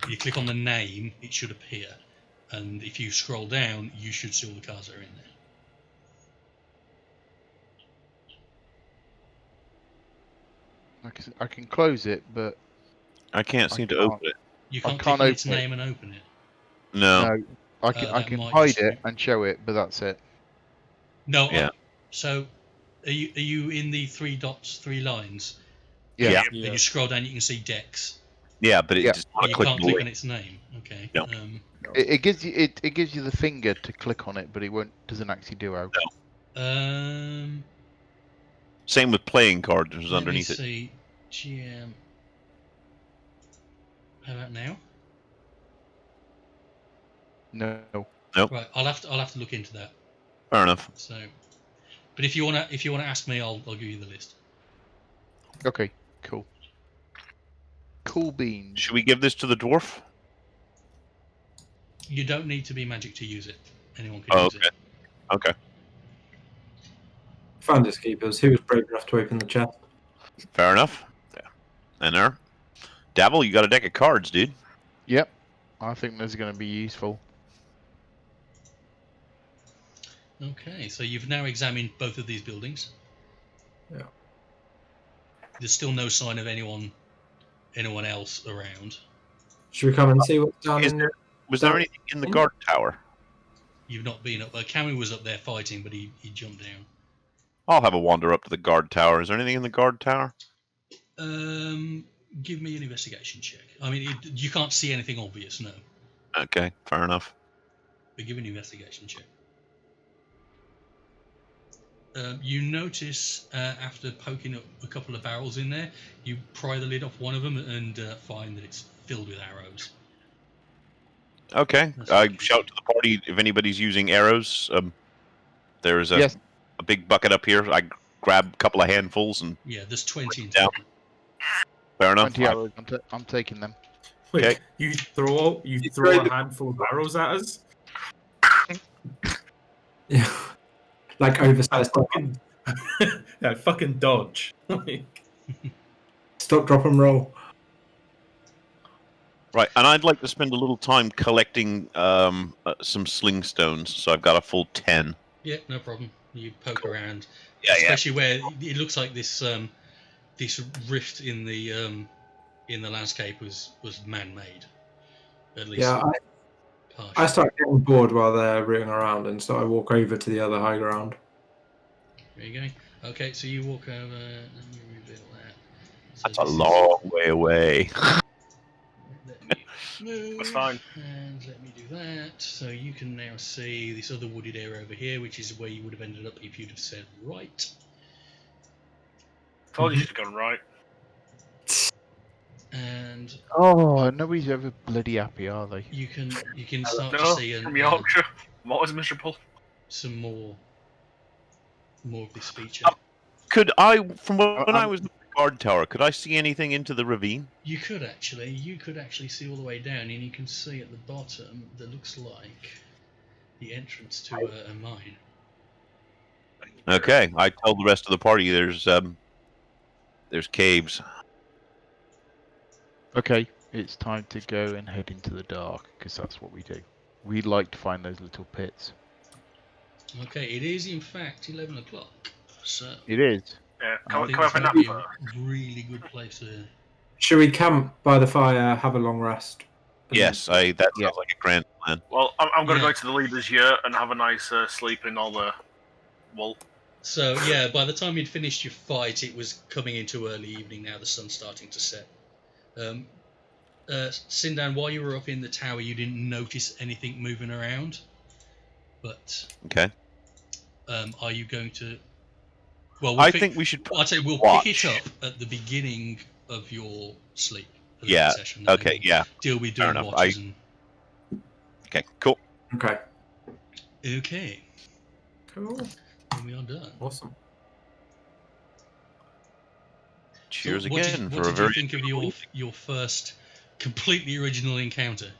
you click on the name, it should appear. And if you scroll down, you should see all the cards that are in there. I can close it, but I can't seem to open it. You I can't can't click on its open it. name and open it. No. I can that might hide just it be- and show it, but that's it. No. Yeah. So, are you in the 3 dots, 3 lines? Yeah. And you scroll down, you can see Dex. Yeah, but it just You click can't the click link. on its name. Okay. No. It gives you it gives you the finger to click on it, but it doesn't actually do out. Same with playing cards, which is Let underneath me it. see. GM. How about now? No. Right. I'll have to look into that. Fair enough. So, but if you wanna ask me, I'll give you the list. Okay. Cool. Cool beans. Should we give this to the dwarf? You don't need to be magic to use it. Anyone can Oh, use okay. it. Okay. Finders keepers. Who was brave enough to open the chest? Fair enough. Yeah. And there. Davil, you got a deck of cards, dude. Yep. I think this is going to be useful. Okay, so you've now examined both of these buildings. Yeah. There's still no sign of anyone else around. Should we come and see what's down Is in there- Was there anything in the guard tower? You've not been up there. Cammy was up there fighting, but he jumped down. I'll have a wander up to the guard tower. Is there anything in the guard tower? Give me an investigation check. I mean, you can't see anything obvious, no. Okay, fair enough. But give me an investigation check. You notice after poking up a couple of barrels in there, you pry the lid off one of them and find that it's filled with arrows. Okay, That's I okay. shout to the party if anybody's using arrows. There's a Yes. big bucket up here. I grab a couple of handfuls and Yeah, there's 20 in Down. total. fair enough. 20 arrows. I'm taking them. Wait, Okay. you throw a handful of arrows at us? Yeah. Like oversized. Fucking, yeah, fucking dodge. Stop, drop, and roll. Right, and I'd like to spend a little time collecting some sling stones, so I've got a full 10. Yeah, no problem. You poke around, Yeah, especially where it looks like this this rift in the landscape was man-made. At least Yeah, partially. I start getting bored while they're rooting around, and so I walk over to the other high ground. There you go. Okay, so you walk over. Let me reveal that. So That's a this is- long way away. Let me move. That's fine. And let me do that. So you can now see this other wooded area over here, which is where you would have ended up if you'd have said right. Told you should have gone right. And Oh, nobody's ever bloody happy, are they? you can start to No, see from Yorkshire. I'm always miserable. some more of this feature. Could I, from when I I'm- was in the guard tower, could I see anything into the ravine? You could actually see all the way down, and you can see at the bottom that looks like the entrance to a mine. Okay, I told the rest of the party there's caves. Okay, it's time to go and head into the dark, because that's what we do. We like to find those little pits. Okay, it is in fact 11 o'clock, so It is. Yeah, I can think we it's have a going nap to be first? a really good place to. Should we camp by the fire, have a long rest? Yes, that sounds like a grand plan. Well, I'm going to Yeah. go to the leader's yurt and have a nice sleep in all the wool. So yeah, by the time you'd finished your fight, it was coming into early evening. Now the sun's starting to set. Sindan, while you were up in the tower, you didn't notice anything moving around. But Okay. are you going to? Well, I think we should I'd say we'll watch. pick it up at the beginning of your sleep for the Yeah, next session. And then Okay, yeah. You'll be Fair doing enough. watches and Okay, cool. Okay. okay. Cool. Then we are done. Awesome. Cheers So what again did, for what a did you very think of your first completely original encounter?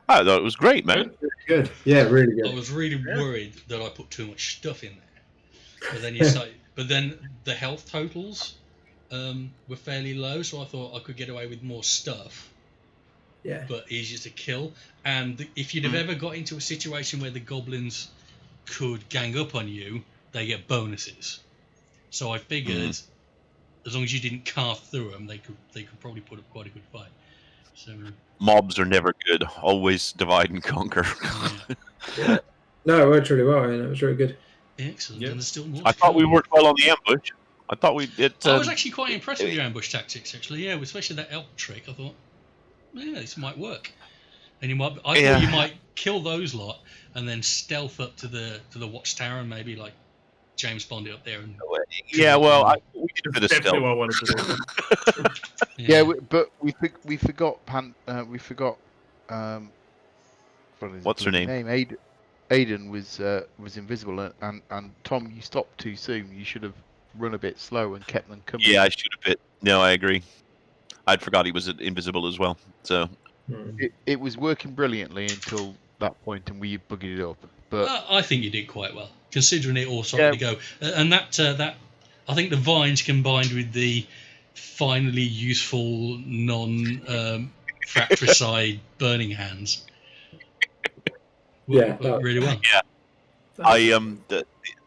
I thought it was great, man. Good. Yeah, really I good. was really Yeah. worried that I put too much stuff in there, but then but then the health totals were fairly low, so I thought I could get away with more stuff, Yeah. but easier to kill. And if you'd have ever got into a situation where the goblins could gang up on you, they get bonuses. So I figured, as long as you didn't carve through them, they could probably put up quite a good fight. So Mobs are never good. Always divide and conquer. yeah. No, it worked really well, and it was really good. Excellent. Yep. And there's still more. I to thought we come. worked well on the ambush. I thought we did. I was actually quite impressed with your ambush tactics, actually. Yeah, especially that elk trick. I thought, yeah, this might work. And I thought you might kill those lot and then stealth up to the watchtower and maybe like James Bond it up there. And Yeah, well, we did a bit of Definitely stealth. what I wanted to do. Yeah, but we forgot What's her name? Aiden was invisible, and Tom, you stopped too soon. You should have run a bit slow and kept them coming. Yeah, I should have bit. No, I agree. I'd forgot he was invisible as well. So It was working brilliantly until that point, and we buggered it up. But I think you did quite well, considering it all started to go. And that I think the vines combined with the finally useful fratricide burning hands worked really well. Yeah.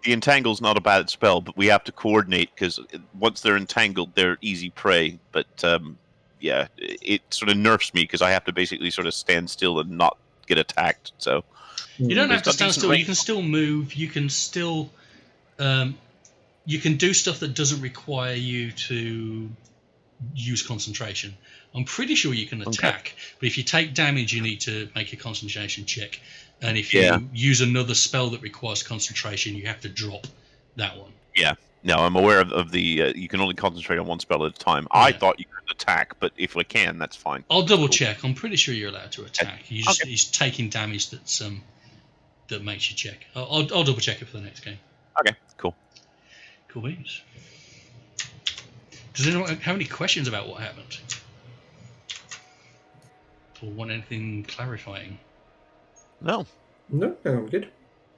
The entangle's not a bad spell, but we have to coordinate because once they're entangled, they're easy prey. But yeah, it sort of nerfs me because I have to basically sort of stand still and not get attacked. So you don't have to got stand decent still. range. You can still move. You can still you can do stuff that doesn't require you to use concentration. I'm pretty sure you can attack, but if you take damage, you need to make a concentration check. And if you use another spell that requires concentration, you have to drop that one. Yeah. No, I'm aware of the. You can only concentrate on one spell at a time. I thought you could attack, but if I can, that's fine. I'll double check. I'm pretty sure you're allowed to attack. He's taking damage that makes you check. I'll double check it for the next game. Okay, cool. Cool beans. Does anyone have any questions about what happened? Or want anything clarifying? No. No, I'm good.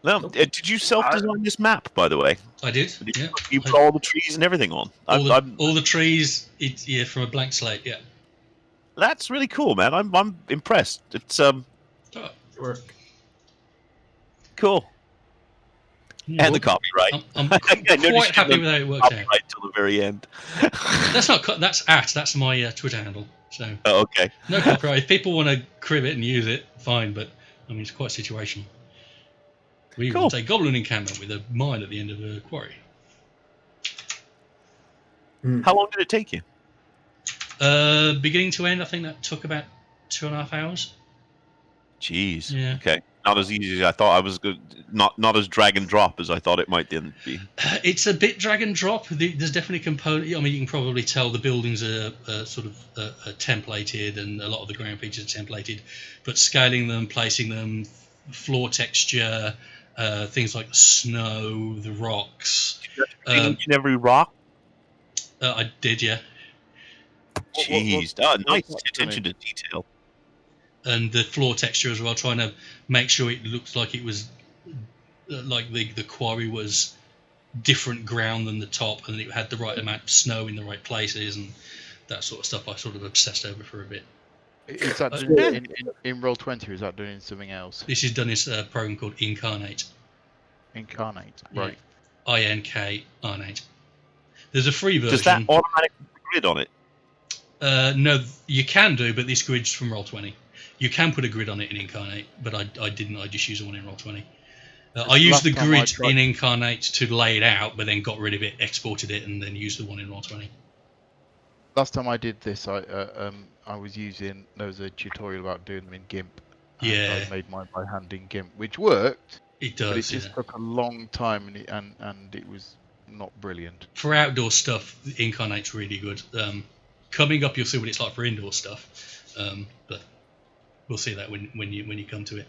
No. Did you self-design this map, by the way? I did. Yeah. You put all the trees and everything on. All the trees. From a blank slate. Yeah. That's really cool, man. I'm impressed. It's Work. cool. Yeah, and the copyright. I'm quite happy with how it worked out. Right till the very end. That's my Twitter handle. So okay. No copyright. If people want to crib it and use it, fine. But I mean, it's quite situational. We want a goblin encampment with a mine at the end of a quarry. How long did it take you? Beginning to end, I think that took about 2.5 hours. Jeez. Yeah. Okay. Not as easy as I thought. I was good. Not as drag and drop as I thought it might then be. It's a bit drag and drop. There's definitely component. I mean, you can probably tell the buildings are sort of templated, and a lot of the ground features are templated. But scaling them, placing them, floor texture, things like the snow, the rocks. In every rock. I did, yeah. Jeez, nice attention to detail. And the floor texture as well, trying to make sure it looks like it was like the quarry was different ground than the top, and it had the right amount of snow in the right places and that sort of stuff. I sort of obsessed over for a bit. Is that done in Roll20, or is that done in something else? This is done in a program called Incarnate. Incarnate, right. Inkarnate. There's a free version. Does that automatically grid on it? No, you can do, but this grid's from Roll20. You can put a grid on it in Incarnate, but I didn't. I just used the one in Roll20. I used the grid in Incarnate to lay it out, but then got rid of it, exported it, and then used the one in Roll20. Last time I did this, I was using. There was a tutorial about doing them in GIMP. Yeah. I made mine by hand in GIMP, which worked. It does. But it just took a long time, and it was not brilliant. For outdoor stuff, Incarnate's really good. Coming up, you'll see what it's like for indoor stuff, but we'll see that when you come to it.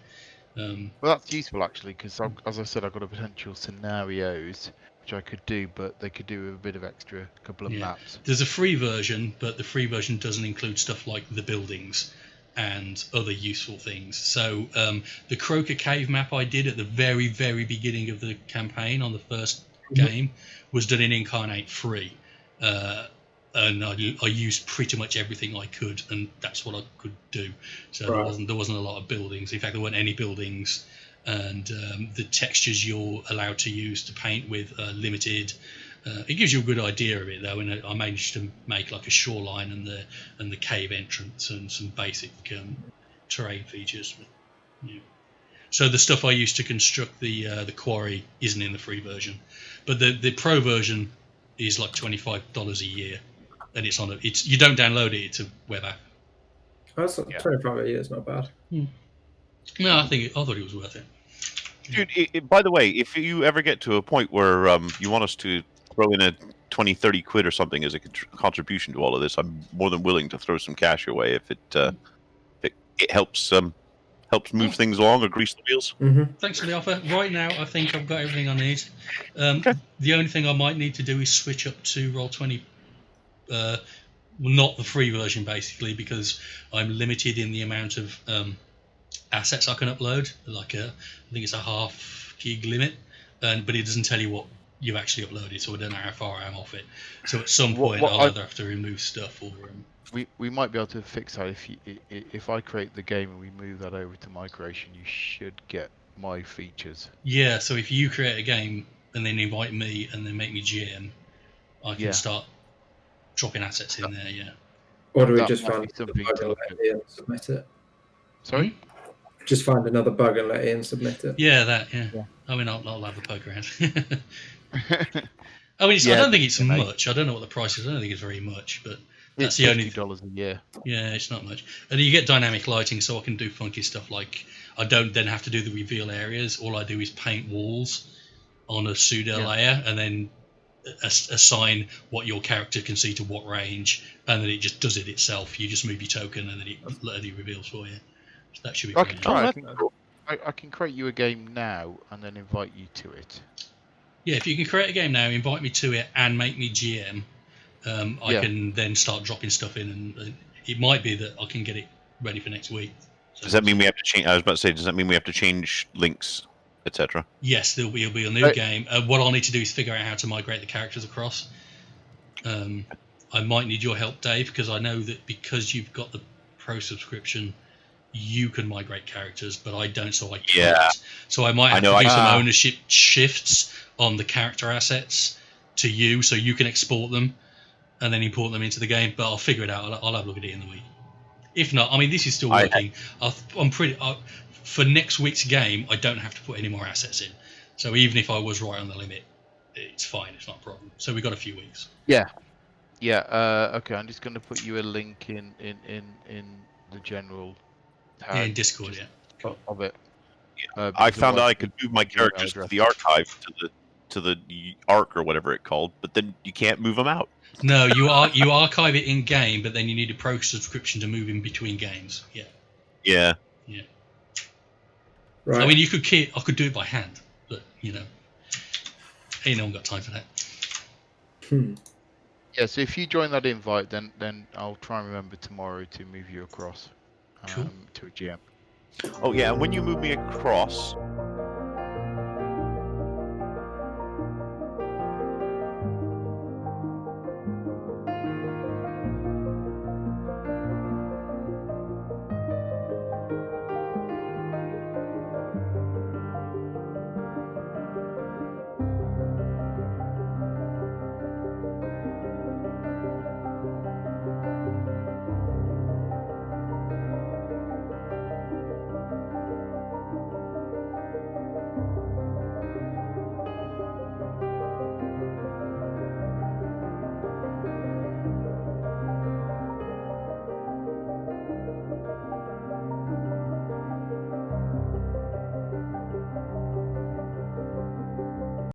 Well, that's useful actually, because as I said, I've got a potential scenarios which I could do, but they could do with a bit of extra couple of maps. There's a free version, but the free version doesn't include stuff like the buildings and other useful things. So the Croaker Cave map I did at the very, very beginning of the campaign on the first game was done in Incarnate free. And I used pretty much everything I could, and that's what I could do. So there wasn't a lot of buildings. In fact, there weren't any buildings, and the textures you're allowed to use to paint with are limited. It gives you a good idea of it, though, and I managed to make like a shoreline and the cave entrance and some basic terrain features. Yeah. So the stuff I used to construct the quarry isn't in the free version, but the pro version is like $25 a year. And it's on you don't download it, it's a web app. That's 25 a year is not bad. No, I thought it was worth it. Dude, by the way, if you ever get to a point where you want us to throw in a 20, 30 quid or something as a contribution to all of this, I'm more than willing to throw some cash your way if it helps move things along or grease the wheels. Thanks for the offer. Right now, I think I've got everything I need. The only thing I might need to do is switch up to Roll20. Not the free version, basically, because I'm limited in the amount of assets I can upload. Like I think it's a half gig limit, but it doesn't tell you what you've actually uploaded, so I don't know how far I'm off it. So at some point, I'll either have to remove stuff or. We might be able to fix that if I create the game and we move that over to my creation. You should get my features. Yeah. So if you create a game and then invite me and then make me GM, I can start dropping assets in there, Or do we just find something bug to and look let at? Ian submit it? Sorry? Just find another bug and let Ian submit it. Yeah, that. Yeah. I mean, I'll have a poke around. I mean, I don't think it's much. I don't know what the price is. I don't think it's very much, but that's the only $50 a year. Yeah, it's not much. And you get dynamic lighting, so I can do funky stuff like I don't then have to do the reveal areas. All I do is paint walls on a pseudo layer, and then assign what your character can see to what range, and then it just does it itself. You just move your token, and then it reveals for you. So that should be. I can try. I can create you a game now and then invite you to it. Yeah, if you can create a game now, invite me to it, and make me GM, I can then start dropping stuff in, and it might be that I can get it ready for next week. So does that mean we have to change? I was about to say, does that mean we have to change links, etc.? Yes, there'll be a new game. What I'll need to do is figure out how to migrate the characters across. I might need your help, Dave, because I know that because you've got the pro subscription, you can migrate characters, but I don't, so I can't. Yeah. So I might have to do some ownership shifts on the character assets to you, so you can export them and then import them into the game. But I'll figure it out. I'll have a look at it in the week. If not, I mean, this is still working. I'm pretty. For next week's game, I don't have to put any more assets in. So even if I was right on the limit, it's fine. It's not a problem. So we've got a few weeks. Yeah. Okay, I'm just going to put you a link in the general. In Discord, Cool. Of it. I found out I could move my characters to the archive, to the arc or whatever it's called, but then you can't move them out. No, you archive it in game, but then you need a pro subscription to move in between games. Yeah. Right. I mean, I could do it by hand, but ain't no one got time for that. Yeah, so if you join that invite, then I'll try and remember tomorrow to move you across Cool. to a GM. Oh yeah, and when you move me across,